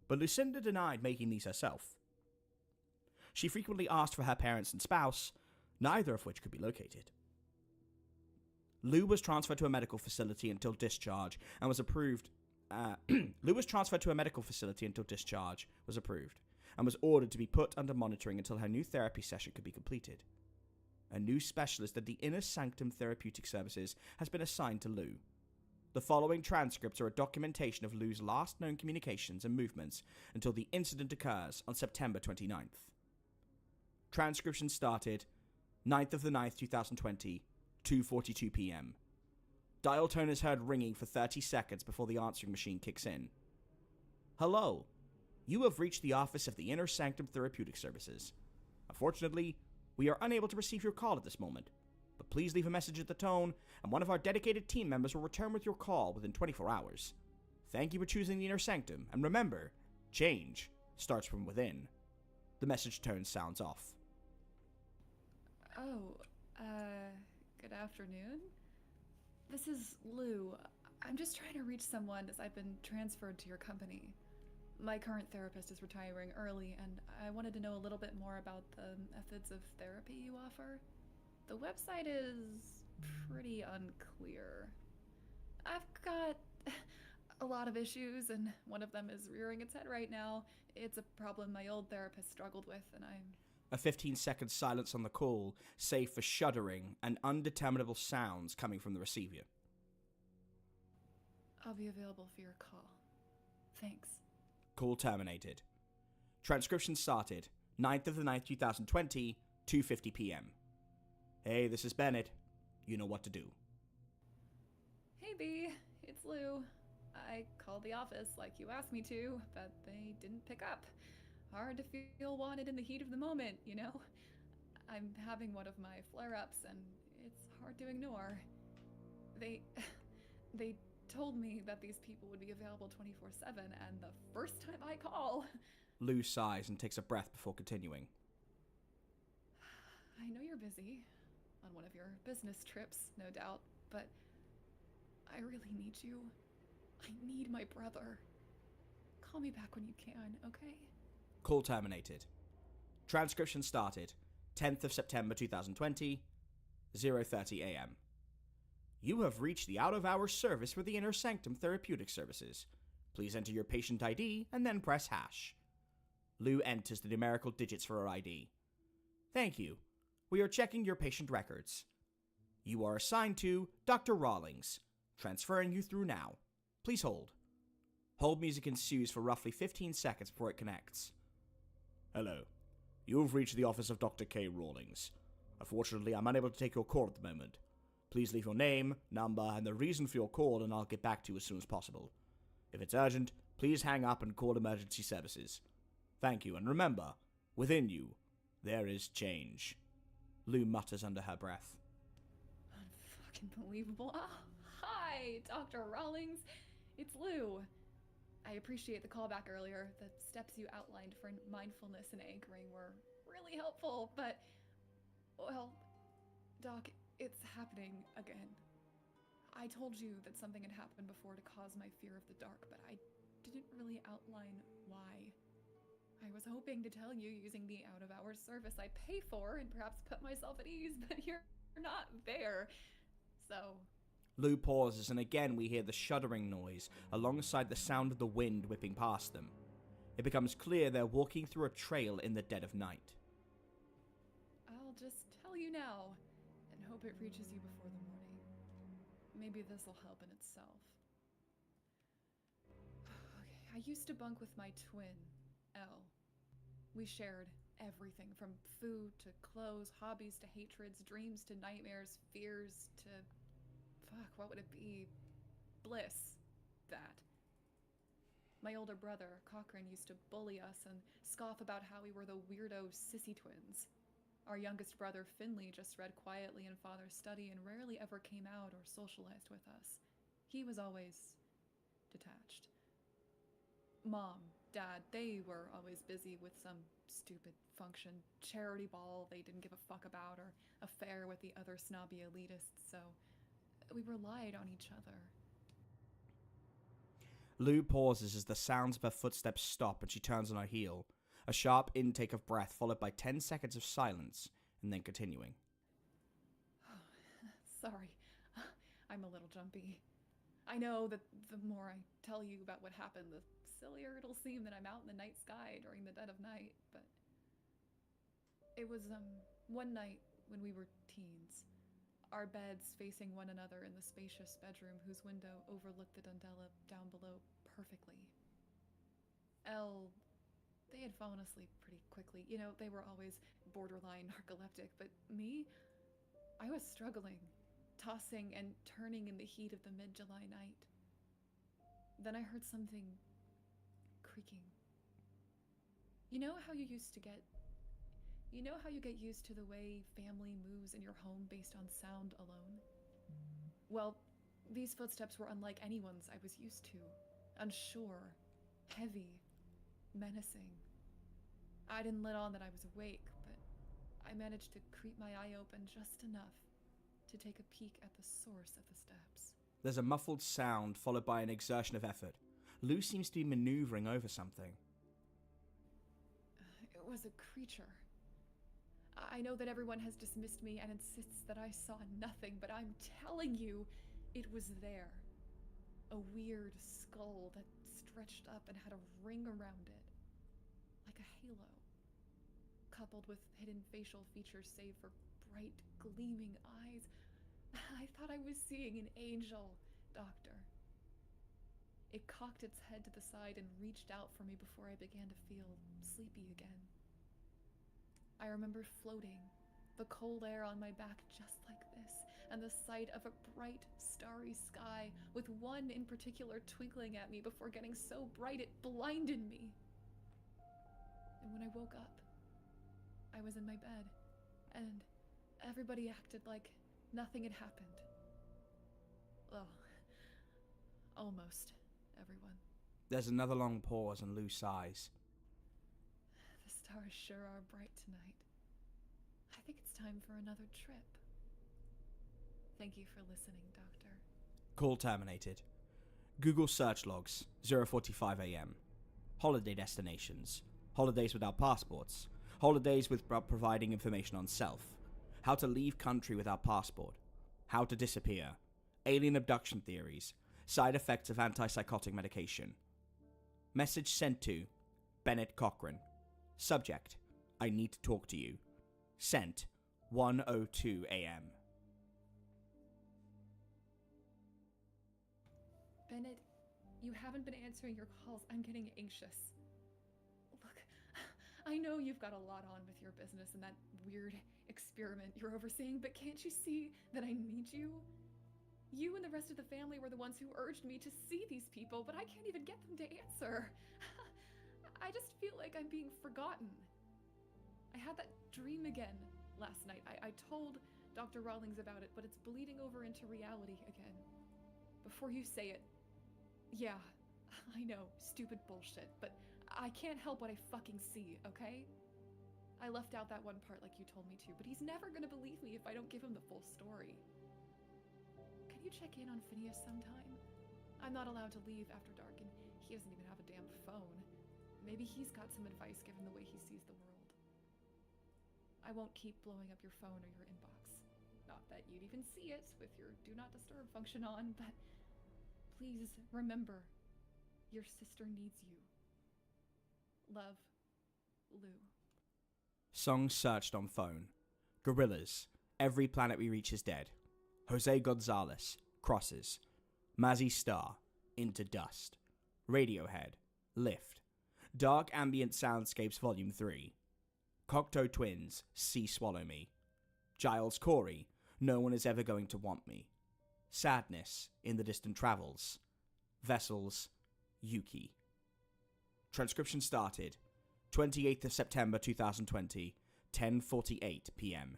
But Lucinda denied making these herself. She frequently asked for her parents and spouse, neither of which could be located. Lou was transferred to a medical facility until discharge and was approved. Lou was transferred to a medical facility until discharge was approved and was ordered to be put under monitoring until her new therapy session could be completed. A new specialist at the Inner Sanctum Therapeutic Services has been assigned to Lou. The following transcripts are a documentation of Lou's last known communications and movements until the incident occurs on September 29th. Transcription started 9th of the 9th, 2020, 2:42 p.m. Dial tone is heard ringing for 30 seconds before the answering machine kicks in. Hello. You have reached the office of the Inner Sanctum Therapeutic Services. Unfortunately, we are unable to receive your call at this moment, but please leave a message at the tone, and one of our dedicated team members will return with your call within 24 hours. Thank you for choosing the Inner Sanctum, and remember, change starts from within. The message tone sounds off. Oh, good afternoon. This is Lou. I'm just trying to reach someone as I've been transferred to your company. My current therapist is retiring early, and I wanted to know a little bit more about the methods of therapy you offer. The website is pretty unclear. I've got a lot of issues, and one of them is rearing its head right now. It's a problem my old therapist struggled with, and I'm... A 15-second silence on the call, save for shuddering and undeterminable sounds coming from the receiver. I'll be available for your call. Thanks. Call terminated. Transcription started 9th of the 9th, 2020, 2:50 p.m. Hey, this is Bennett. You know what to do. Hey, B. It's Lou. I called the office like you asked me to, but they didn't pick up. Hard to feel wanted in the heat of the moment, you know? I'm having one of my flare-ups, and it's hard to ignore. They told me that these people would be available 24/7, and the first time I call... Lou sighs and takes a breath before continuing. I know you're busy, on one of your business trips, no doubt, but I really need you. I need my brother. Call me back when you can, okay? Call terminated. Transcription started 10th of September 2020, 0:30 a.m. You have reached the out-of-hours service for the Inner Sanctum Therapeutic Services. Please enter your patient ID and then press hash. Lou enters the numerical digits for her ID. Thank you. We are checking your patient records. You are assigned to Dr. Rawlings. Transferring you through now. Please hold. Hold music ensues for roughly 15 seconds before it connects. Hello. You have reached the office of Dr. K. Rawlings. Unfortunately, I'm unable to take your call at the moment. Please leave your name, number, and the reason for your call, and I'll get back to you as soon as possible. If it's urgent, please hang up and call emergency services. Thank you, and remember, within you, there is change. Lou mutters under her breath. Unfucking believable. Oh, hi, Dr. Rawlings. It's Lou. I appreciate the callback earlier. The steps you outlined for mindfulness and anchoring were really helpful, but, well, Doc, it's happening again. I told you that something had happened before to cause my fear of the dark, but I didn't really outline why. I was hoping to tell you using the out-of-hours service I pay for and perhaps put myself at ease, but you're not there. So... Lou pauses, and again we hear the shuddering noise alongside the sound of the wind whipping past them. It becomes clear they're walking through a trail in the dead of night. I'll just tell you now, and hope it reaches you before the morning. Maybe this'll help in itself. Okay, I used to bunk with my twin, Elle. We shared everything from food to clothes, hobbies to hatreds, dreams to nightmares, fears to... fuck, what would it be? Bliss. That. My older brother, Cochrane, used to bully us and scoff about how we were the weirdo sissy twins. Our youngest brother, Finley, just read quietly in Father's study and rarely ever came out or socialized with us. He was always detached. Mom, Dad, they were always busy with some stupid function, charity ball they didn't give a fuck about, or affair with the other snobby elitists, so we relied on each other. Lou pauses as the sounds of her footsteps stop and she turns on her heel. A sharp intake of breath followed by 10 seconds of silence, and then continuing. Sorry, I'm a little jumpy. I know that the more I tell you about what happened, the sillier it'll seem that I'm out in the night sky during the dead of night, but it was, one night when we were teens. Our beds facing one another in the spacious bedroom whose window overlooked the Dundela down below perfectly. Elle, they had fallen asleep pretty quickly. You know, they were always borderline narcoleptic, but me, I was struggling, tossing and turning in the heat of the mid-July night. Then I heard something creaking. You know how you get used to the way family moves in your home based on sound alone? Well, these footsteps were unlike anyone's I was used to. Unsure, heavy, menacing. I didn't let on that I was awake, but I managed to creep my eye open just enough to take a peek at the source of the steps. There's a muffled sound followed by an exertion of effort. Lou seems to be maneuvering over something. It was a creature. I know that everyone has dismissed me and insists that I saw nothing, but I'm telling you, it was there. A weird skull that stretched up and had a ring around it, like a halo, coupled with hidden facial features save for bright, gleaming eyes. I thought I was seeing an angel, Doctor. It cocked its head to the side and reached out for me before I began to feel sleepy again. I remember floating, the cold air on my back just like this, and the sight of a bright, starry sky with one in particular twinkling at me before getting so bright it blinded me. And when I woke up, I was in my bed, and everybody acted like nothing had happened. Well, almost everyone. There's another long pause and Lou sighs. The stars sure are bright tonight. I think it's time for another trip. Thank you for listening, Doctor. Call terminated. Google search logs, 0:45 a.m. Holiday destinations. Holidays without passports. Holidays without providing information on self. How to leave country without passport. How to disappear. Alien abduction theories. Side effects of antipsychotic medication. Message sent to Bennett Cochrane. Subject: I need to talk to you. Sent 1:02 a.m. Bennett, you haven't been answering your calls. I'm getting anxious. Look, I know you've got a lot on with your business and that weird experiment you're overseeing, but can't you see that I need you? You and the rest of the family were the ones who urged me to see these people, but I can't even get them to answer. I just feel like I'm being forgotten. I had that dream again last night. I told Dr. Rawlings about it, but it's bleeding over into reality again. Before you say it, yeah, I know, stupid bullshit, but I can't help what I fucking see, okay? I left out that one part like you told me to, but he's never gonna believe me if I don't give him the full story. Can you check in on Phineas sometime? I'm not allowed to leave after dark, and he doesn't even have a damn phone. Maybe he's got some advice given the way he sees the world. I won't keep blowing up your phone or your inbox. Not that you'd even see it with your Do Not Disturb function on, but please remember, your sister needs you. Love, Lou. Song searched on phone. Gorillas. Every Planet We Reach is Dead. Jose Gonzalez. Crosses. Mazzy Star. Into Dust. Radiohead. Lift. Dark Ambient Soundscapes Volume 3. Cocteau Twins. Sea Swallow Me. Giles Corey. No One Is Ever Going to Want Me. Sadness. In the Distant Travels. Vessels. Yuki. Transcription started 28th of September 2020, 10:48 p.m.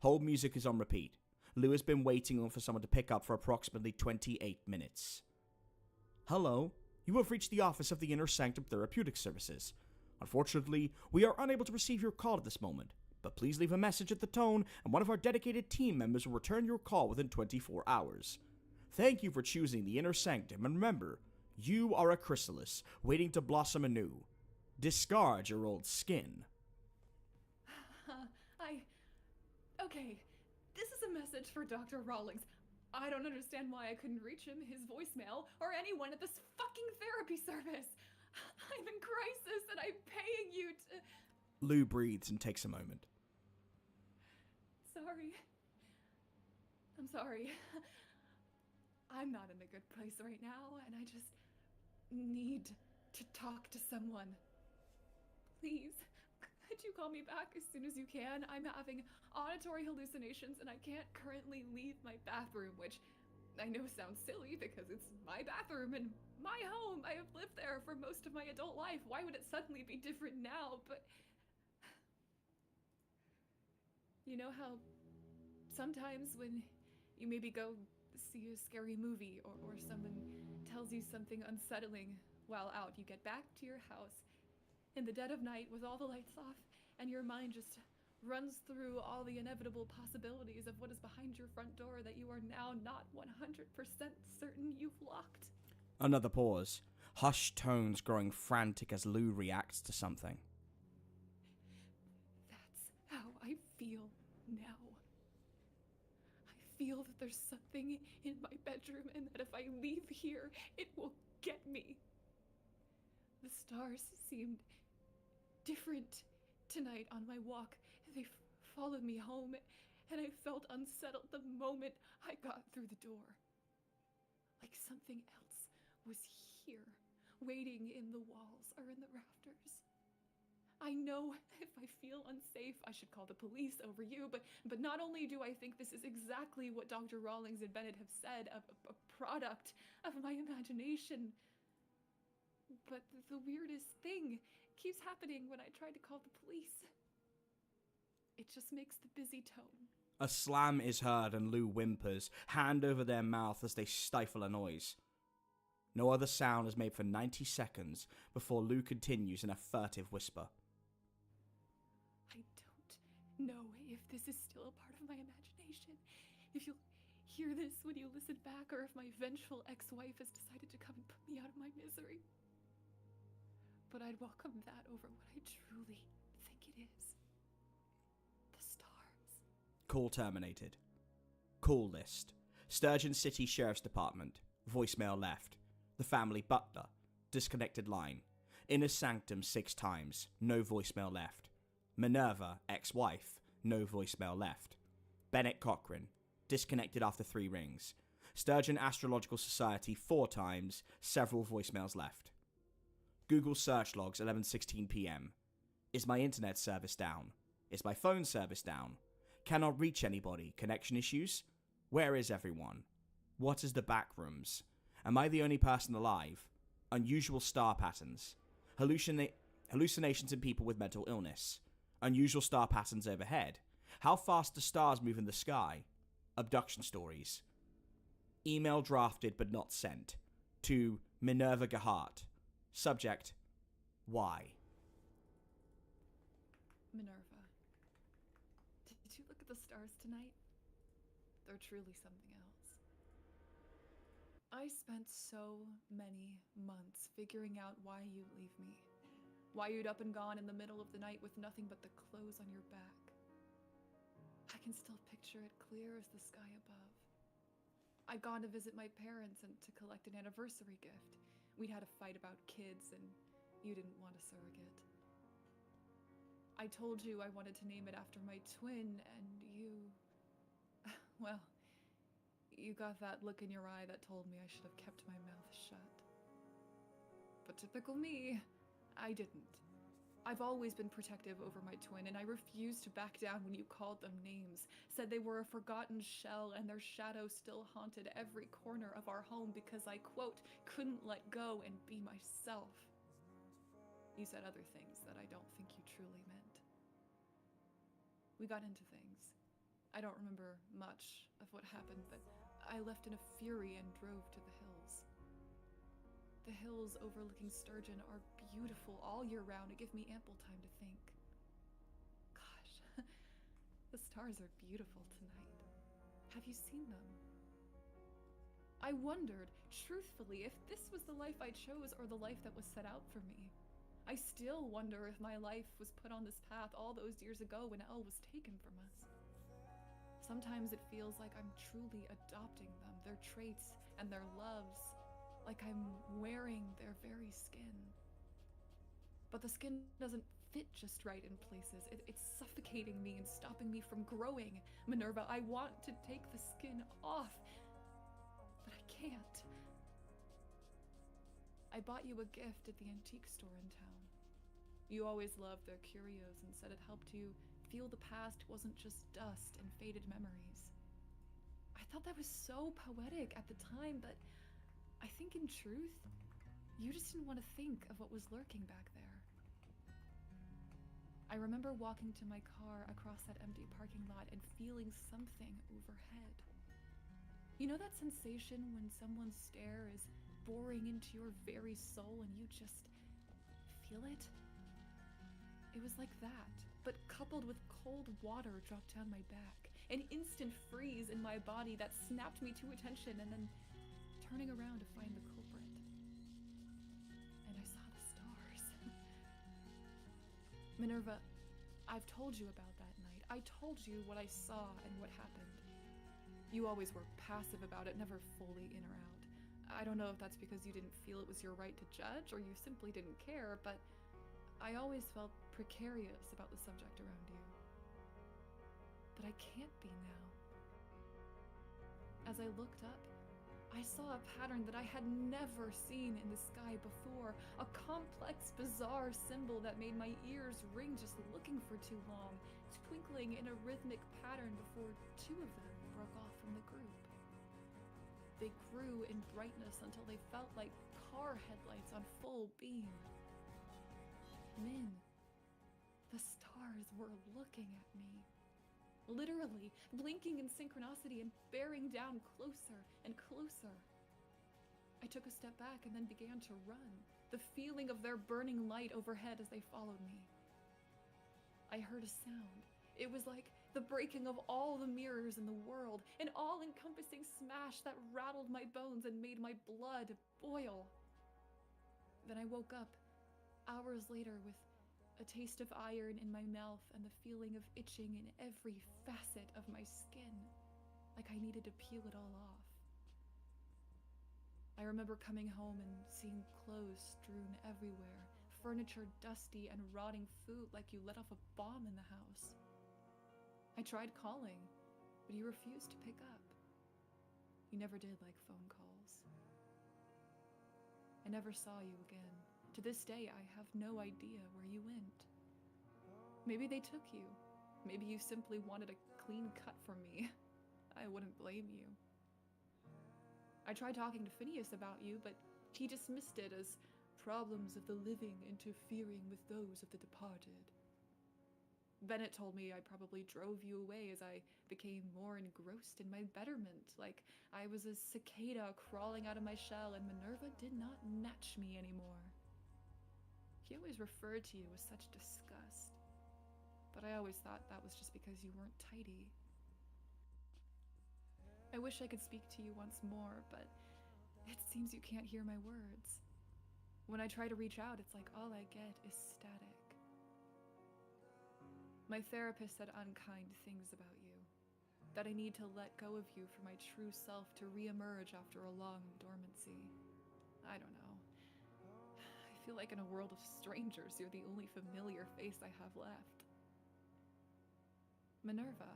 Hold music is on repeat. Lou has been waiting on for someone to pick up for approximately 28 minutes. Hello, you have reached the office of the Inner Sanctum Therapeutic Services. Unfortunately, we are unable to receive your call at this moment, but please leave a message at the tone and one of our dedicated team members will return your call within 24 hours. Thank you for choosing the Inner Sanctum, and remember, you are a chrysalis waiting to blossom anew. Discard your old skin. Okay, this is a message for Dr. Rawlings. I don't understand why I couldn't reach him, his voicemail, or anyone at this fucking therapy service. I'm in crisis and I'm paying you to... Lou breathes and takes a moment. Sorry. I'm sorry. I'm not in a good place right now, and I just need to talk to someone. Please, could you call me back as soon as you can? I'm having auditory hallucinations and I can't currently leave my bathroom, which I know sounds silly because it's my bathroom and my home. I have lived there for most of my adult life. Why would it suddenly be different now? But you know how sometimes when you maybe go see a scary movie or someone tells you something unsettling while out, you get back to your house in the dead of night with all the lights off, and your mind just runs through all the inevitable possibilities of what is behind your front door that you are now not 100% certain you've locked. Another pause. Hushed tones growing frantic as Lou reacts to something. That's how I feel now. I feel that there's something in my bedroom and that if I leave here, it will get me. The stars seemed different tonight on my walk. They followed me home, and I felt unsettled the moment I got through the door. Like something else was here, waiting in the walls or in the rafters. I know if I feel unsafe, I should call the police over you, but not only do I think this is exactly what Dr. Rawlings and Bennett have said, a product of my imagination, but the weirdest thing keeps happening when I try to call the police. It just makes the busy tone. A slam is heard and Lou whimpers, hand over their mouth as they stifle a noise. No other sound is made for 90 seconds before Lou continues in a furtive whisper. I don't know if this is still a part of my imagination, if you'll hear this when you listen back, or if my vengeful ex-wife has decided to come and put me out of my misery. But I'd welcome that over what I truly think it is. The stars. Call terminated. Call list. Sturgeon City Sheriff's Department. Voicemail left. The family butler. Disconnected line. Inner Sanctum 6 times. No voicemail left. Minerva, ex-wife. No voicemail left. Bennett Cochran. Disconnected after 3 rings. Sturgeon Astrological Society 4 times. Several voicemails left. Google search logs 11:16 p.m. Is my internet service down? Is my phone service down? Cannot reach anybody. Connection issues? Where is everyone? What is the back rooms? Am I the only person alive? Unusual star patterns. hallucinations in people with mental illness, unusual star patterns overhead, how fast do stars move in the sky, abduction stories. Email drafted but not sent to Minerva Gahart. Subject, why? Minerva, did you look at the stars tonight? They're truly something else. I spent so many months figuring out why you'd leave me. Why you'd up and gone in the middle of the night with nothing but the clothes on your back. I can still picture it clear as the sky above. I'd gone to visit my parents and to collect an anniversary gift. We'd had a fight about kids and you didn't want a surrogate. I told you I wanted to name it after my twin and you... well, you got that look in your eye that told me I should have kept my mouth shut. But typical me, I didn't. I've always been protective over my twin, and I refused to back down when you called them names, said they were a forgotten shell and their shadow still haunted every corner of our home because I, quote, couldn't let go and be myself. You said other things that I don't think you truly meant. We got into things. I don't remember much of what happened, but I left in a fury and drove to the hills. The hills overlooking Sturgeon are beautiful all year round and give me ample time to think. Gosh, the stars are beautiful tonight. Have you seen them? I wondered, truthfully, if this was the life I chose or the life that was set out for me. I still wonder if my life was put on this path all those years ago when Elle was taken from us. Sometimes it feels like I'm truly adopting them, their traits and their loves, like I'm wearing their very skin. But the skin doesn't fit just right in places. It's suffocating me and stopping me from growing. Minerva, I want to take the skin off, but I can't. I bought you a gift at the antique store in town. You always loved their curios and said it helped you feel the past wasn't just dust and faded memories. I thought that was so poetic at the time, but I think in truth, you just didn't want to think of what was lurking back there. I remember walking to my car across that empty parking lot and feeling something overhead. You know that sensation when someone's stare is boring into your very soul and you just feel it? It was like that, but coupled with cold water dropped down my back, an instant freeze in my body that snapped me to attention and then turning around to find the culprit. And I saw the stars. Minerva, I've told you about that night. I told you what I saw and what happened. You always were passive about it, never fully in or out. I don't know if that's because you didn't feel it was your right to judge or you simply didn't care, but I always felt precarious about the subject around you. But I can't be now. As I looked up, I saw a pattern that I had never seen in the sky before, a complex, bizarre symbol that made my ears ring just looking for too long, twinkling in a rhythmic pattern before two of them broke off from the group. They grew in brightness until they felt like car headlights on full beam. Min, the stars were looking at me. Literally, blinking in synchronicity and bearing down closer and closer. I took a step back and then began to run, the feeling of their burning light overhead as they followed me. I heard a sound. It was like the breaking of all the mirrors in the world, an all-encompassing smash that rattled my bones and made my blood boil. Then I woke up, hours later, with a taste of iron in my mouth and the feeling of itching in every facet of my skin, like I needed to peel it all off. I remember coming home and seeing clothes strewn everywhere, furniture dusty and rotting food like you let off a bomb in the house. I tried calling, but you refused to pick up. You never did like phone calls. I never saw you again. To this day, I have no idea where you went. Maybe they took you. Maybe you simply wanted a clean cut from me. I wouldn't blame you. I tried talking to Phineas about you, but he dismissed it as problems of the living interfering with those of the departed. Bennett told me I probably drove you away as I became more engrossed in my betterment, like I was a cicada crawling out of my shell and Minerva did not match me anymore. He always referred to you with such disgust, but I always thought that was just because you weren't tidy. I wish I could speak to you once more, but it seems you can't hear my words. When I try to reach out, it's like all I get is static. My therapist said unkind things about you, that I need to let go of you for my true self to reemerge after a long dormancy. I don't know. I feel like in a world of strangers, you're the only familiar face I have left. Minerva,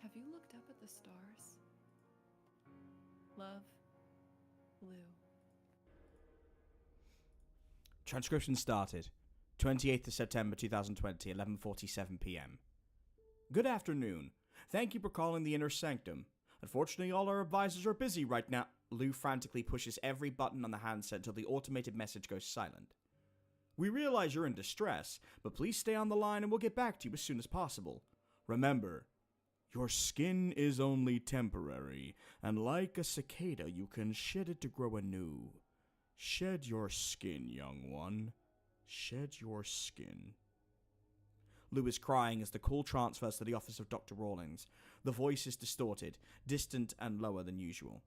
have you looked up at the stars? Love, Lou. Transcription started. 28th of September 2020, 11:47 p.m. Good afternoon. Thank you for calling the Inner Sanctum. Unfortunately, all our advisors are busy right now. Lou frantically pushes every button on the handset until the automated message goes silent. We realize you're in distress, but please stay on the line and we'll get back to you as soon as possible. Remember, your skin is only temporary, and like a cicada, you can shed it to grow anew. Shed your skin, young one. Shed your skin. Lou is crying as the call transfers to the office of Dr. Rawlings. The voice is distorted, distant and lower than usual.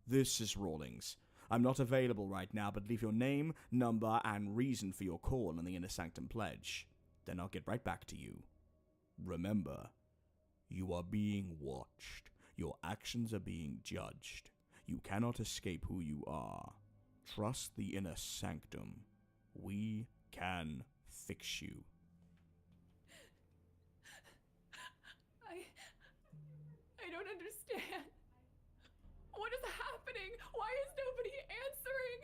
This is Rawlings. I'm not available right now, but leave your name, number, and reason for your call in the Inner Sanctum Pledge. Then I'll get right back to you. Remember, you are being watched. Your actions are being judged. You cannot escape who you are. Trust the Inner Sanctum. We can fix you. I don't understand. What is happening? Why is nobody answering?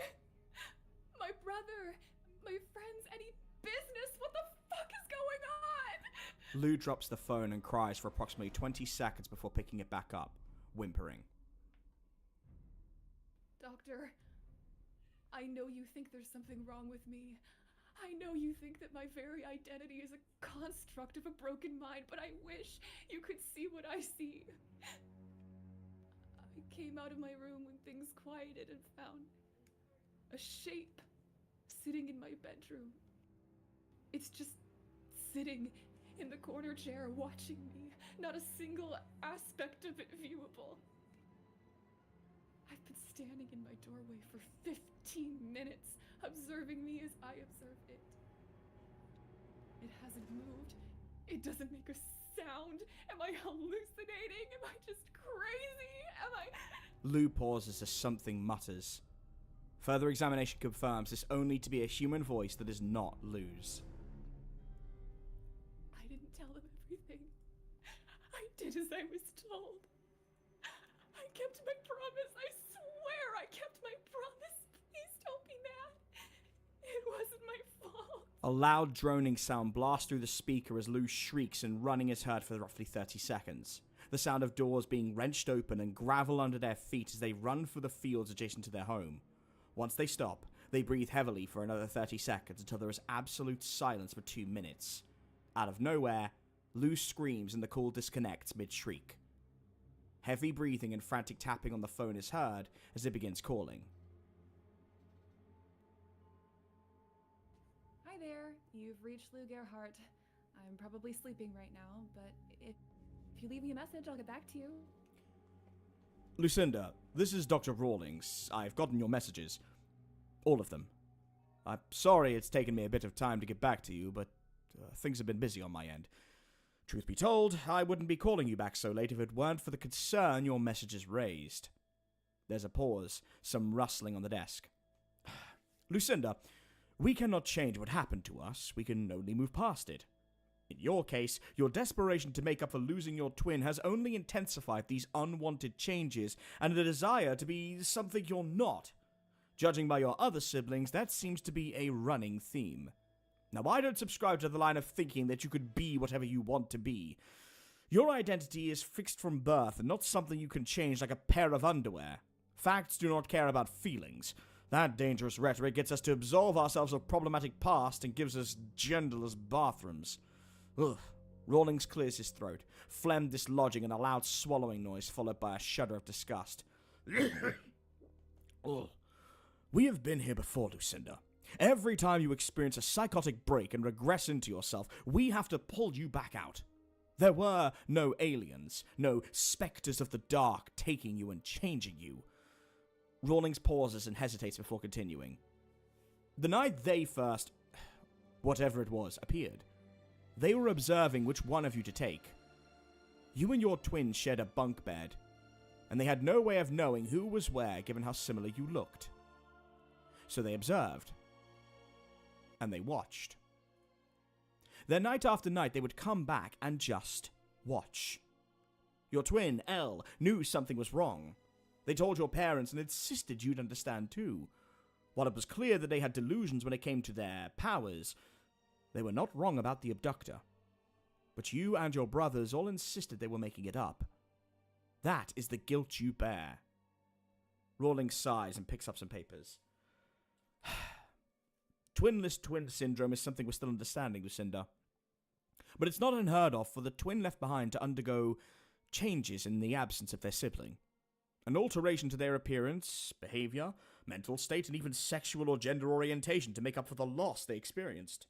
My brother, my friends, any business? What the fuck is going on? Lou drops the phone and cries for approximately 20 seconds before picking it back up, whimpering. Doctor, I know you think there's something wrong with me. I know you think that my very identity is a construct of a broken mind, but I wish you could see what I see. I came out of my room when things quieted and found a shape sitting in my bedroom. It's just sitting in the corner chair watching me, not a single aspect of it viewable. I've been standing in my doorway for 15 minutes, observing me as I observe it. It hasn't moved. It doesn't make a sound. Am I hallucinating? Am I just crazy? Am I... Lou pauses as something mutters. Further examination confirms this only to be a human voice that is not Lou's. I didn't tell them everything. I did as I was told. I kept my promise. I swear I kept my promise. Please don't be mad. It wasn't my fault. A loud droning sound blasts through the speaker as Lou shrieks, and running is heard for roughly 30 seconds. The sound of doors being wrenched open and gravel under their feet as they run for the fields adjacent to their home. Once they stop, they breathe heavily for another 30 seconds until there is absolute silence for 2 minutes. Out of nowhere, Lou screams and the call disconnects mid-shriek. Heavy breathing and frantic tapping on the phone is heard as it begins calling. Hi there, you've reached Lou Gerhardt. I'm probably sleeping right now, but if you leave me a message, I'll get back to you. Lucinda, this is Dr. Rawlings. I've gotten your messages. All of them. I'm sorry it's taken me a bit of time to get back to you, but things have been busy on my end. Truth be told, I wouldn't be calling you back so late if it weren't for the concern your messages raised. There's a pause, some rustling on the desk. Lucinda, we cannot change what happened to us. We can only move past it. In your case, your desperation to make up for losing your twin has only intensified these unwanted changes and a desire to be something you're not. Judging by your other siblings, that seems to be a running theme. Now, I don't subscribe to the line of thinking that you could be whatever you want to be. Your identity is fixed from birth and not something you can change like a pair of underwear. Facts do not care about feelings. That dangerous rhetoric gets us to absolve ourselves of problematic past and gives us genderless bathrooms. Ugh. Rawlings clears his throat, phlegm dislodging and a loud swallowing noise followed by a shudder of disgust. Ugh. We have been here before, Lucinda. Every time you experience a psychotic break and regress into yourself, we have to pull you back out. There were no aliens, no specters of the dark taking you and changing you. Rawlings pauses and hesitates before continuing. The night they first, whatever it was, appeared, they were observing which one of you to take. You and your twin shared a bunk bed, and they had no way of knowing who was where given how similar you looked. So they observed, and they watched. Then night after night they would come back and just watch. Your twin, Elle, knew something was wrong. They told your parents and insisted you'd understand too. While it was clear that they had delusions when it came to their powers, they were not wrong about the abductor. But you and your brothers all insisted they were making it up. That is the guilt you bear. Rawlings sighs and picks up some papers. Twinless twin syndrome is something we're still understanding, Lucinda. But it's not unheard of for the twin left behind to undergo changes in the absence of their sibling. An alteration to their appearance, behavior, mental state, and even sexual or gender orientation to make up for the loss they experienced.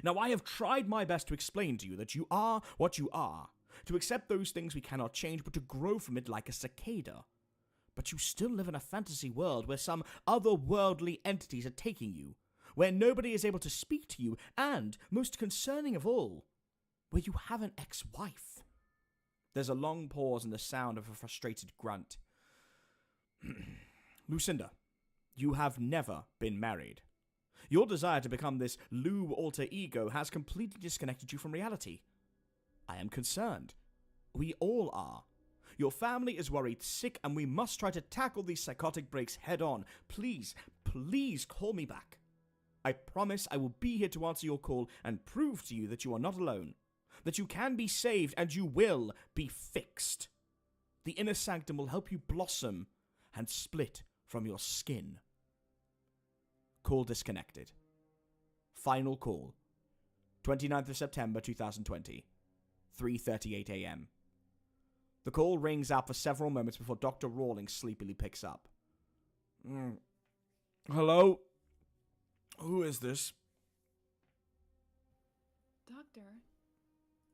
Now, I have tried my best to explain to you that you are what you are, to accept those things we cannot change, but to grow from it like a cicada. But you still live in a fantasy world where some otherworldly entities are taking you, where nobody is able to speak to you, and, most concerning of all, where you have an ex-wife. There's a long pause and the sound of a frustrated grunt. Lucinda, you have never been married. Your desire to become this Lou alter ego has completely disconnected you from reality. I am concerned. We all are. Your family is worried sick, and we must try to tackle these psychotic breaks head on. Please, please call me back. I promise I will be here to answer your call and prove to you that you are not alone, that you can be saved and you will be fixed. The inner sanctum will help you blossom and split from your skin. Call disconnected. Final call. 29th of September 2020. 3:38 a.m. The call rings out for several moments before Dr. Rawlings sleepily picks up. Hello? Who is this? Doctor,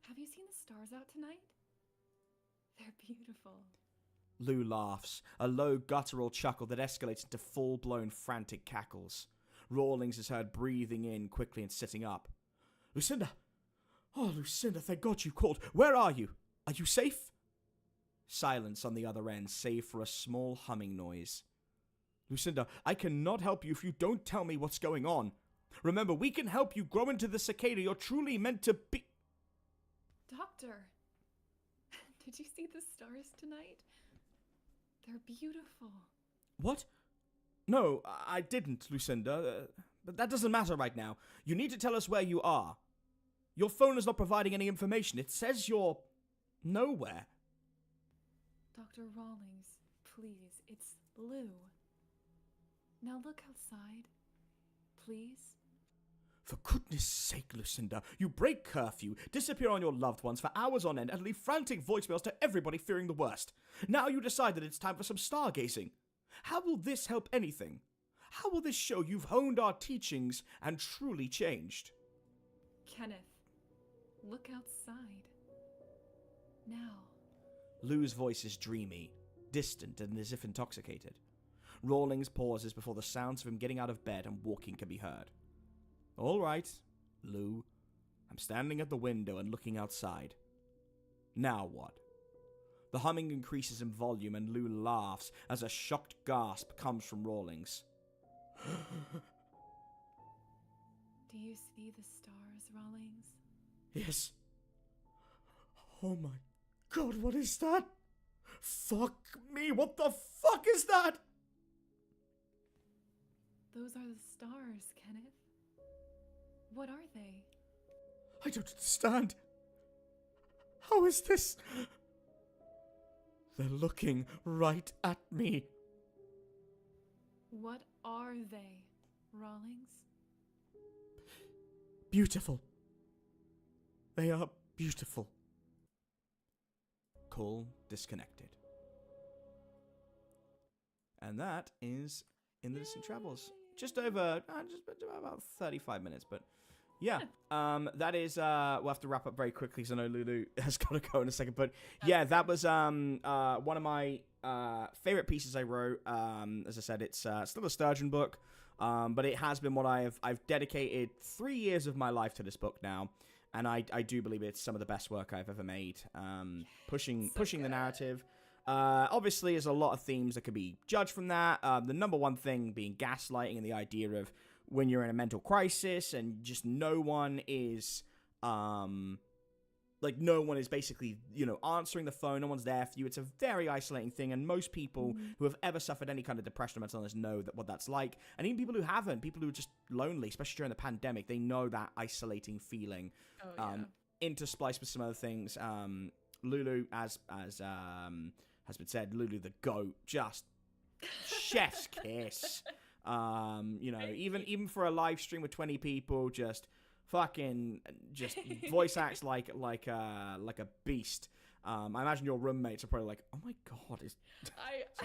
have you seen the stars out tonight? They're beautiful. Lou laughs, a low guttural chuckle that escalates into full-blown frantic cackles. Rawlings is heard breathing in quickly and sitting up. Lucinda! Oh, Lucinda, thank God you called. Where are you? Are you safe? Silence on the other end, save for a small humming noise. Lucinda, I cannot help you if you don't tell me what's going on. Remember, we can help you grow into the cicada you're truly meant to be. Doctor, did you see the stars tonight? They're beautiful. What? No, I didn't, Lucinda. But that doesn't matter right now. You need to tell us where you are. Your phone is not providing any information. It says you're nowhere. Dr. Rawlings, please, it's Lou. Now look outside, please. For goodness sake, Lucinda, you break curfew, disappear on your loved ones for hours on end, and leave frantic voicemails to everybody fearing the worst. Now you decide that it's time for some stargazing. How will this help anything? How will this show you've honed our teachings and truly changed? Kenneth, look outside. Now. Lou's voice is dreamy, distant, and as if intoxicated. Rawlings pauses before the sounds of him getting out of bed and walking can be heard. All right, Lou. I'm standing at the window and looking outside. Now what? The humming increases in volume and Lou laughs as a shocked gasp comes from Rawlings. Do you see the stars, Rawlings? Yes. Oh my God, what is that? Fuck me, what the fuck is that? Those are the stars, Kenneth. What are they? I don't understand. How is this? They're looking right at me. What are they, Rawlings? Beautiful. They are beautiful. Call disconnected. And that is In the Distant Travels. Just over, just about 35 minutes, but yeah. That is, we'll have to wrap up very quickly because I know Lulu has got to go in a second. But yeah, that was one of my favorite pieces I wrote. As I said, it's still a Sturgeon book, but it has been what I've dedicated 3 years of my life to this book now. And I do believe it's some of the best work I've ever made. Pushing the narrative. Obviously, there's a lot of themes that could be judged from that. The number one thing being gaslighting and the idea of when you're in a mental crisis and just no one is, no one is basically, answering the phone. No one's there for you. It's a very isolating thing. And most people who have ever suffered any kind of depression or mental illness know what that's like. And even people who haven't, people who are just lonely, especially during the pandemic, they know that isolating feeling. Interspliced with some other things. Lulu, as has been said, Lulu the goat, just chef's kiss. Even for a live stream with 20 people, just voice acts like a beast. I imagine your roommates are probably like, "Oh my god, is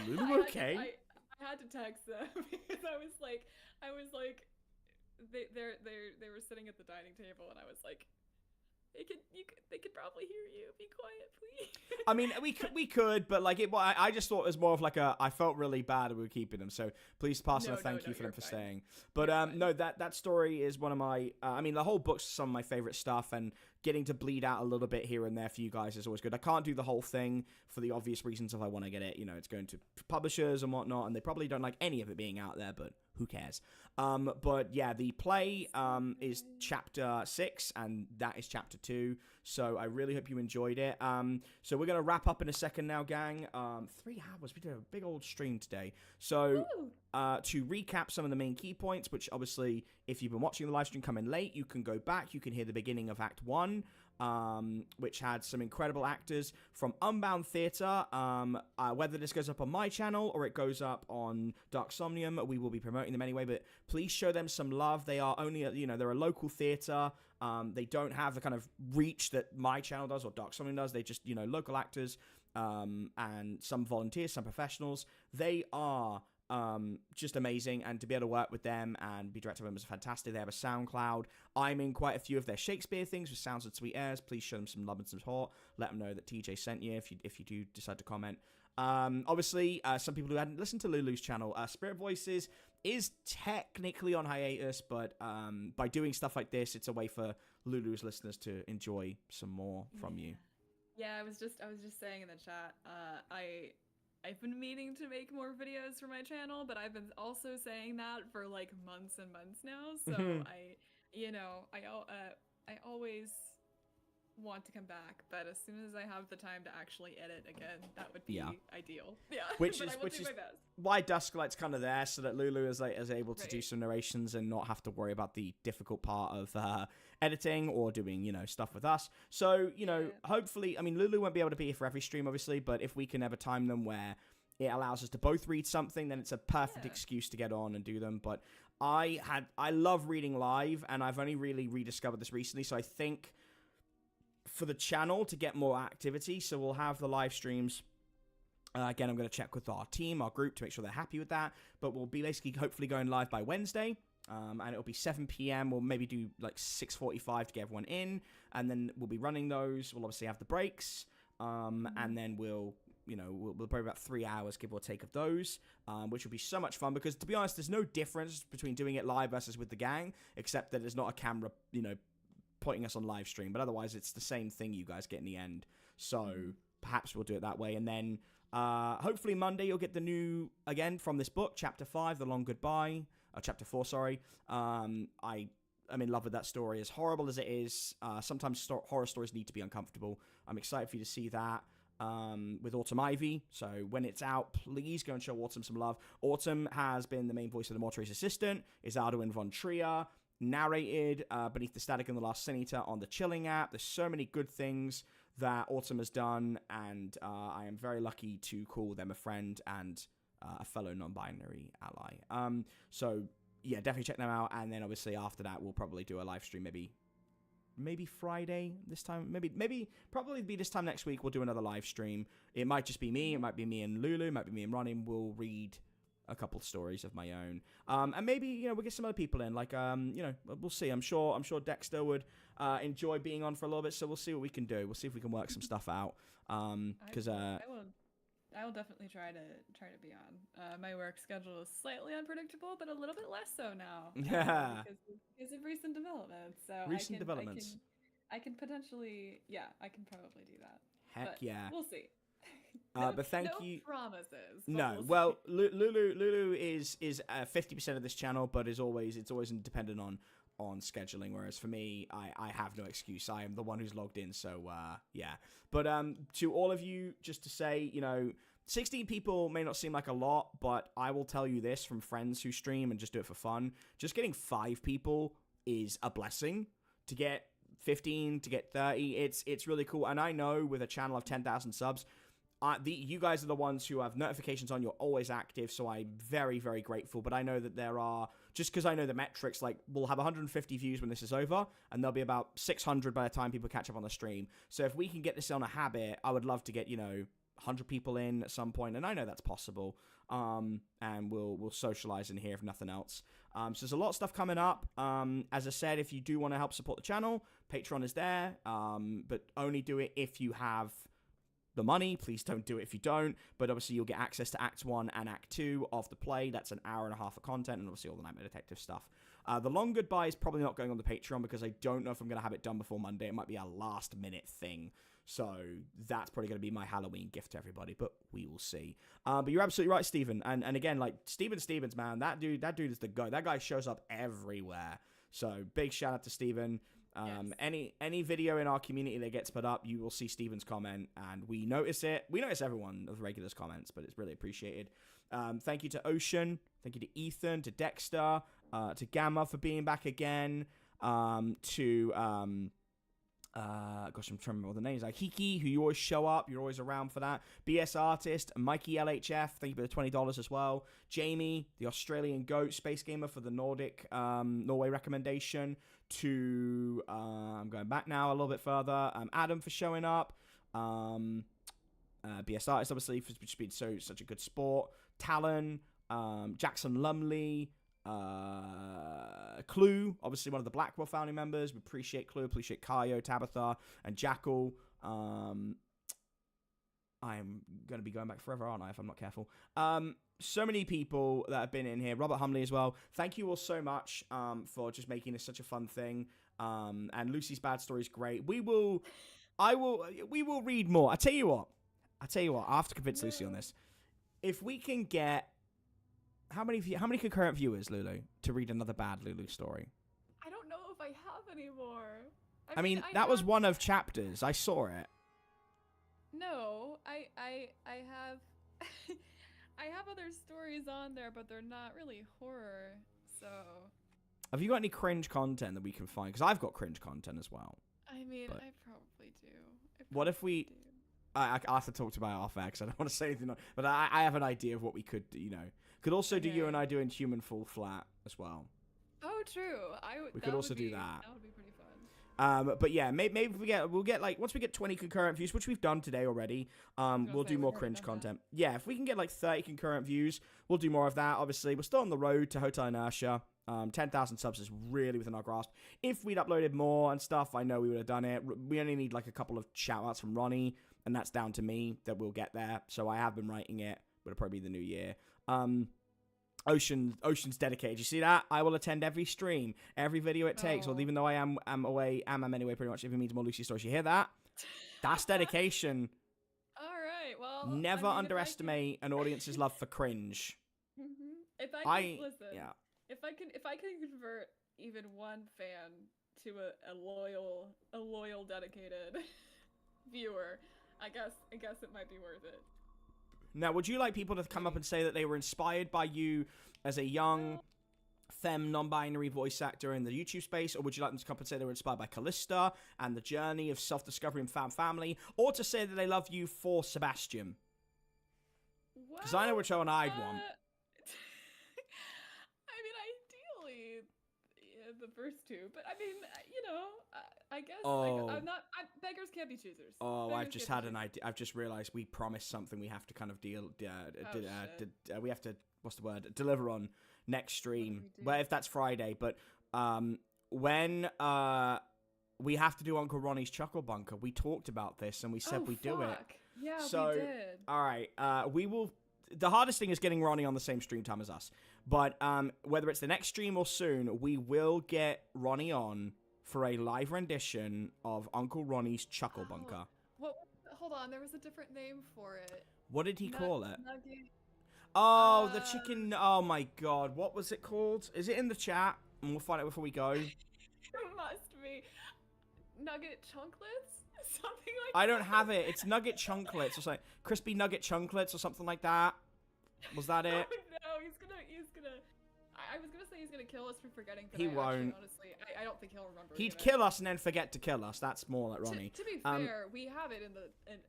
Lulu okay?" I had to text them because I was like, they were sitting at the dining table, and I was like, they could probably hear you. Be quiet, please. I mean, we could, but I just thought it was more of I felt really bad that we were keeping them. So please pass on a thank you for them for staying. But that story is one of my. The whole book's some of my favorite stuff, and getting to bleed out a little bit here and there for you guys is always good. I can't do the whole thing for the obvious reasons if I want to get it. It's going to publishers and whatnot, and they probably don't like any of it being out there, but who cares? But yeah, the play is chapter 6, and that is chapter 2. So I really hope you enjoyed it. So we're going to wrap up in a second now, gang. 3 hours. We did a big old stream today. So to recap some of the main key points, which obviously, if you've been watching the live stream come in late, you can go back. You can hear the beginning of Act 1. Which had some incredible actors from Unbound Theatre. Whether this goes up on my channel or it goes up on Dark Somnium, we will be promoting them anyway, but please show them some love. They are only, they're a local theatre. They don't have the kind of reach that my channel does or Dark Somnium does. They just, local actors, and some volunteers, some professionals. They are just amazing, and to be able to work with them and be directed by them is fantastic. They have a SoundCloud. I'm in quite a few of their Shakespeare things with Sounds and Sweet Airs. Please show them some love and support. Let them know that TJ sent you if you do decide to comment. Obviously, some people who hadn't listened to Lulu's channel, SpiritVoices is technically on hiatus, but by doing stuff like this, it's a way for Lulu's listeners to enjoy some more from you. Yeah, I was just saying in the chat, I've been meaning to make more videos for my channel, but I've been also saying that for months and months now. So I always want to come back, but as soon as I have the time to actually edit again, that would be ideal. Yeah, which but is I will do my best. Why Dusklight's kind of there, so that Lulu is able to do some narrations and not have to worry about the difficult part of editing or doing stuff with us. So hopefully, Lulu won't be able to be here for every stream, obviously, but if we can ever time them where it allows us to both read something, then it's a perfect excuse to get on and do them. But I love reading live, and I've only really rediscovered this recently, so I think for the channel to get more activity, so we'll have the live streams. Again, I'm going to check with our team, our group, to make sure they're happy with that. But we'll be basically hopefully going live by Wednesday, and it'll be 7 p.m. We'll maybe do 6:45 to get everyone in, and then we'll be running those. We'll obviously have the breaks, and then we'll probably about 3 hours, give or take, of those, which will be so much fun because, to be honest, there's no difference between doing it live versus with the gang, except that there's not a camera, pointing us on live stream, but otherwise it's the same thing you guys get in the end. So perhaps we'll do it that way, and then hopefully Monday you'll get the new, again, from this book, chapter 5, The Long Goodbye, chapter 4, sorry. I'm in love with that story. As horrible as it is, sometimes horror stories need to be uncomfortable. I'm excited for you to see that with Autumn Ivy. So when it's out, please go and show Autumn some love. Autumn has been the main voice of the Mortuary's assistant, is Arduin von Trier, narrated Beneath the Static and the Last Sin Eater on the Chilling app. There's so many good things that Autumn has done, and I am very lucky to call them a friend and a fellow non-binary ally. So yeah, definitely check them out. And then obviously after that, we'll probably do a live stream maybe Friday this time. Maybe probably be this time next week. We'll do another live stream. It might just be me. It might be me and Lulu. It might be me and Ronnie. We'll read a couple of stories of my own. And maybe, we'll get some other people in. Like, we'll see. I'm sure Dexter would enjoy being on for a little bit. So we'll see what we can do. We'll see if we can work some stuff out. Because I will definitely try to be on. My work schedule is slightly unpredictable, but a little bit less so now. Yeah. Because of recent developments. So I can potentially, I can probably do that. Heck but yeah. We'll see. But thank you. No promises. No. Well, Lulu is 50% of this channel, but it's always dependent on scheduling. Whereas for me, I have no excuse. I am the one who's logged in. So yeah. But to all of you, just to say, 16 people may not seem like a lot, but I will tell you this from friends who stream and just do it for fun. Just getting 5 people is a blessing. To get 15, to get 30, it's really cool. And I know with a channel of 10,000 subs, you guys are the ones who have notifications on. You're always active, so I'm very, very grateful. But I know that there are, just because I know the metrics, like we'll have 150 views when this is over, and there'll be about 600 by the time people catch up on the stream. So if we can get this on a habit, I would love to get 100 people in at some point, and I know that's possible. And we'll socialize in here if nothing else. So there's a lot of stuff coming up. As I said, if you do want to help support the channel, Patreon is there. But only do it if you have the money. Please don't do it if you don't. But obviously you'll get access to Act 1 and Act 2 of the play. That's an hour and a half of content, and obviously all the Nightmare Detective stuff. The Long Goodbye is probably not going on the Patreon because I don't know if I'm going to have it done before Monday. It might be a last minute thing. So that's probably going to be my Halloween gift to everybody, but we will see. But you're absolutely right, Stephen. And again, like Stevens, man, that dude is the guy. That guy shows up everywhere. So big shout out to Stephen. Yes. Any video in our community that gets put up, you will see Stephen's comment, and we notice it. We notice everyone of the regulars' comments, but it's really appreciated. Thank you to Ocean, thank you to Ethan, to Dexter, to Gamma for being back again, gosh, I'm trying to remember all the names. Like Hiki, who you always show up, you're always around for that. BS Artist, Mikey LHF, thank you for the $20 as well. Jamie, the Australian Goat, Space Gamer for the Norway recommendation. To I'm going back now a little bit further. Adam for showing up. BS Artist, obviously, for just being such a good sport. Talon, Jackson Lumley. Clue, obviously one of the Blackwell family members. We appreciate Clue, appreciate Kayo, Tabitha, and Jackal. I'm going to be going back forever, aren't I, if I'm not careful. So many people that have been in here. Robert Humley as well. Thank you all so much for just making this such a fun thing. And Lucy's Bad Story is great. We will read more. I tell you what, I have to convince Lucy on this. If we can get how many concurrent viewers, Lulu, to read another bad Lulu story? I don't know if I have anymore. I mean that was one of chapters. I saw it. No, I have I have other stories on there, but they're not really horror. So have you got any cringe content that we can find? Because I've got cringe content as well. I mean, but I probably do. What if we? I'll have to talk to my off air because I don't want to say anything. But I have an idea of what we could do. Could also do you and I doing Human Fall Flat as well. Oh, true. We could also do that. That would be pretty fun. But yeah, maybe we'll get like once we get 20 concurrent views, which we've done today already. We'll do more cringe content. Yeah, if we can get like 30 concurrent views, we'll do more of that. Obviously, we're still on the road to Hotel Inertia. 10,000 subs is really within our grasp. If we'd uploaded more and stuff, I know we would have done it. We only need like a couple of shout outs from Ronnie, and that's down to me that we'll get there. So I have been writing it, but it'll probably be the new year. Ocean's dedicated. You see that? I will attend every stream, every video it takes. Or even though I am away, am anyway, pretty much. If it means more Lucy stories, you hear that? That's dedication. All right. Well, never underestimate an audience's love for cringe. If I can listen, yeah. If I can convert even one fan to a loyal dedicated viewer, I guess it might be worth it. Now, would you like people to come up and say that they were inspired by you as a young femme non-binary voice actor in the YouTube space, or would you like them to come up and say they were inspired by Callista and the journey of self-discovery and found family, or to say that they love you for Sebastian? Because I know which one I'd want. I mean, ideally, yeah, the first two, but I mean, you know, I guess like, beggars can't be choosers. Oh, Beggars I've just can't had be an choosers. idea. I've just realised we promised something we have to kind of we have to, what's the word? Deliver on next stream. Well, if that's Friday, but when we have to do Uncle Ronnie's Chuckle Bunker. We talked about this and we said we'd do it. Yeah, so, we did. All right, we will. The hardest thing is getting Ronnie on the same stream time as us. But whether it's the next stream or soon, we will get Ronnie on for a live rendition of Uncle Ronnie's Chuckle Bunker. Hold on, there was a different name for it. What did he call it? Nugget. Oh, the chicken. Oh my God, what was it called? Is it in the chat? And we'll find out before we go. It must be Nugget Chunklets, something like. I don't have it. It's Nugget Chunklets or something. Crispy Nugget Chunklets or something like that. Was that it? Oh, no, he's gonna. I was gonna say he's gonna kill us for forgetting. But He actually, won't. honestly, I don't think he'll remember. He'd kill us and then forget to kill us. That's more like Ronnie. To be fair, we have it in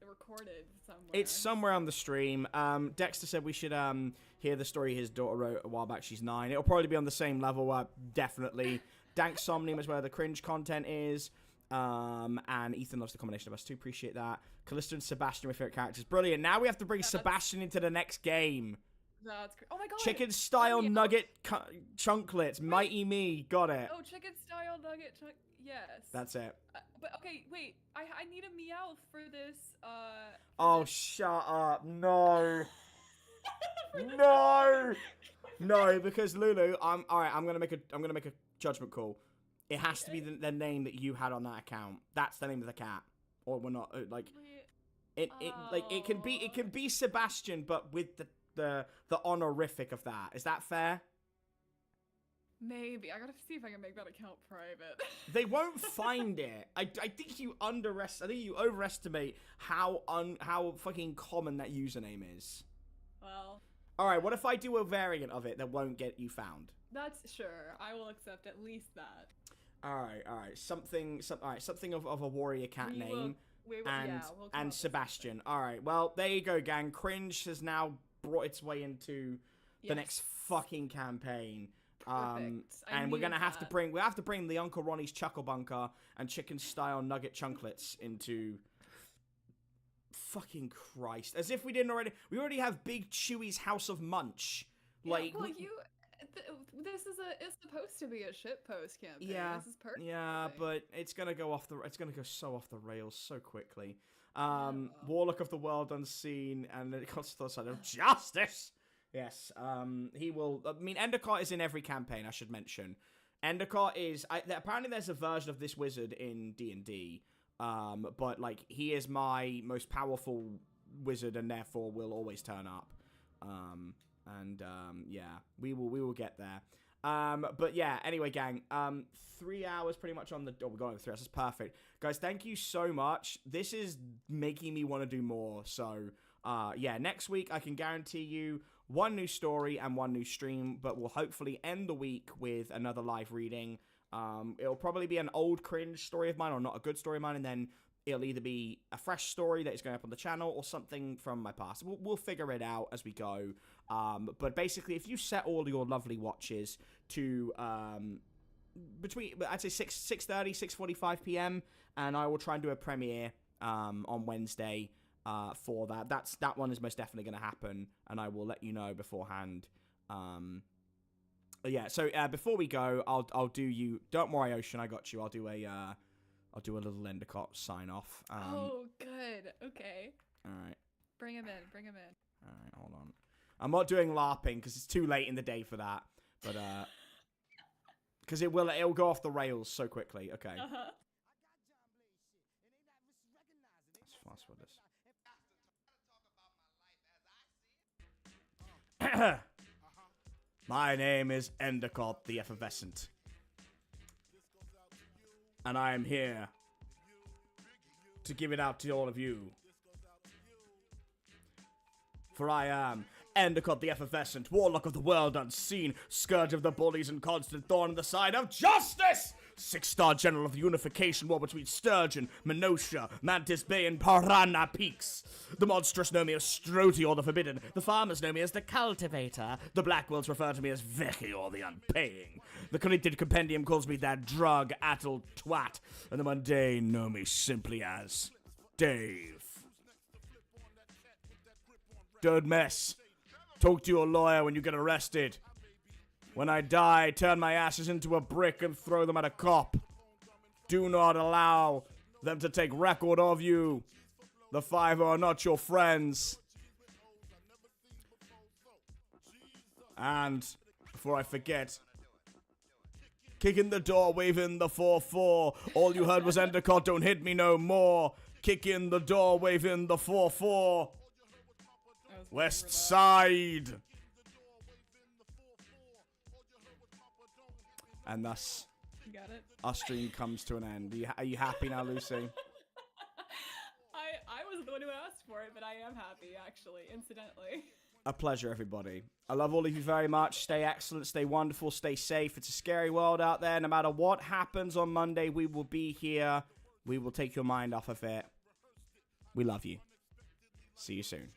recorded somewhere. It's somewhere on the stream. Dexter said we should hear the story his daughter wrote a while back. She's 9. It'll probably be on the same level. Definitely. Dank Somnium is where the cringe content is. And Ethan loves the combination of us too. Appreciate that. Callisto and Sebastian, my favorite characters. Brilliant. Now we have to bring Sebastian into the next game. That's great. Oh my God. Chicken style nugget chunklets. Mighty me. Got it. Oh, chicken style nugget yes. That's it. But okay, wait. I need a meow for this. Oh, shut up. No. No. No, because Lulu, all right, I'm going to make a judgment call. It has to be the name that you had on that account. That's the name of the cat. Or we're not like it can be Sebastian but with the honorific of that. Is that fair? Maybe. I gotta see if I can make that account private. They won't find it. I think you overestimate how fucking common that username is. Well. Alright, what if I do a variant of it that won't get you found? That's sure. I will accept at least that. Alright. Something of a warrior cat name. And Sebastian. Alright, well, there you go, gang. Cringe has now brought its way into the next fucking campaign. And we're gonna have to bring the Uncle Ronnie's Chuckle Bunker and chicken style nugget chunklets into fucking Christ. As if we didn't already. We already have Big Chewy's House of Munch. Like, yeah, well, it's supposed to be a shitpost campaign. Yeah, this is perfect. Yeah, but it's gonna go so off the rails so quickly. Warlock of the World Unseen, and it comes to the side of justice. Yes, he will. I mean, Endicott is in every campaign. I should mention, Endicott is. Apparently, there's a version of this wizard in D&D. But like, he is my most powerful wizard, and therefore will always turn up. Yeah, we will get there. But yeah, anyway, gang, 3 hours pretty much on the, we got over 3 hours, that's perfect. Guys, thank you so much. This is making me want to do more, so, yeah, next week I can guarantee you one new story and one new stream, but we'll hopefully end the week with another live reading. It'll probably be an old cringe story of mine, or not a good story of mine, and then it'll either be a fresh story that is going up on the channel or something from my past. We'll figure it out as we go. But basically, if you set all your lovely watches to between, I'd say 6:30, 6:45 p.m., and I will try and do a premiere on Wednesday for that. That one is most definitely going to happen, and I will let you know beforehand. Yeah. So before we go, I'll do you. Don't worry, Ocean. I got you. I'll do a little Endicott sign off. Oh, good. Okay. All right. Bring him in. All right, hold on. I'm not doing LARPing because it's too late in the day for that. But because it'll go off the rails so quickly. Okay. Let's fast forward this. My name is Endicott the Effervescent. And I am here to give it out to all of you. For I am Endicott the Effervescent, Warlock of the World Unseen, Scourge of the Bullies and constant thorn in the side of justice! 6-star general of the unification war between Sturgeon, Minotia, Mantis Bay, and Piranha Peaks. The monstrous know me as Strotior the Forbidden. The farmers know me as the Cultivator. The Blackwells refer to me as Vechior the Unpaying. The Connected Compendium calls me that drug-addled twat. And the mundane know me simply as Dave. Don't mess. Talk to your lawyer when you get arrested. When I die, turn my ashes into a brick and throw them at a cop. Do not allow them to take record of you. The five are not your friends. And, before I forget, kick in the door, waving the 4-4. All you heard was Endicott, don't hit me no more. Kick in the door, waving the 4-4. West Side. And thus, Got it? our stream comes to an end. Are you happy now, Lucy? I was the one who asked for it, but I am happy, actually, incidentally. A pleasure, everybody. I love all of you very much. Stay excellent, stay wonderful, stay safe. It's a scary world out there. No matter what happens on Monday, we will be here. We will take your mind off of it. We love you. See you soon.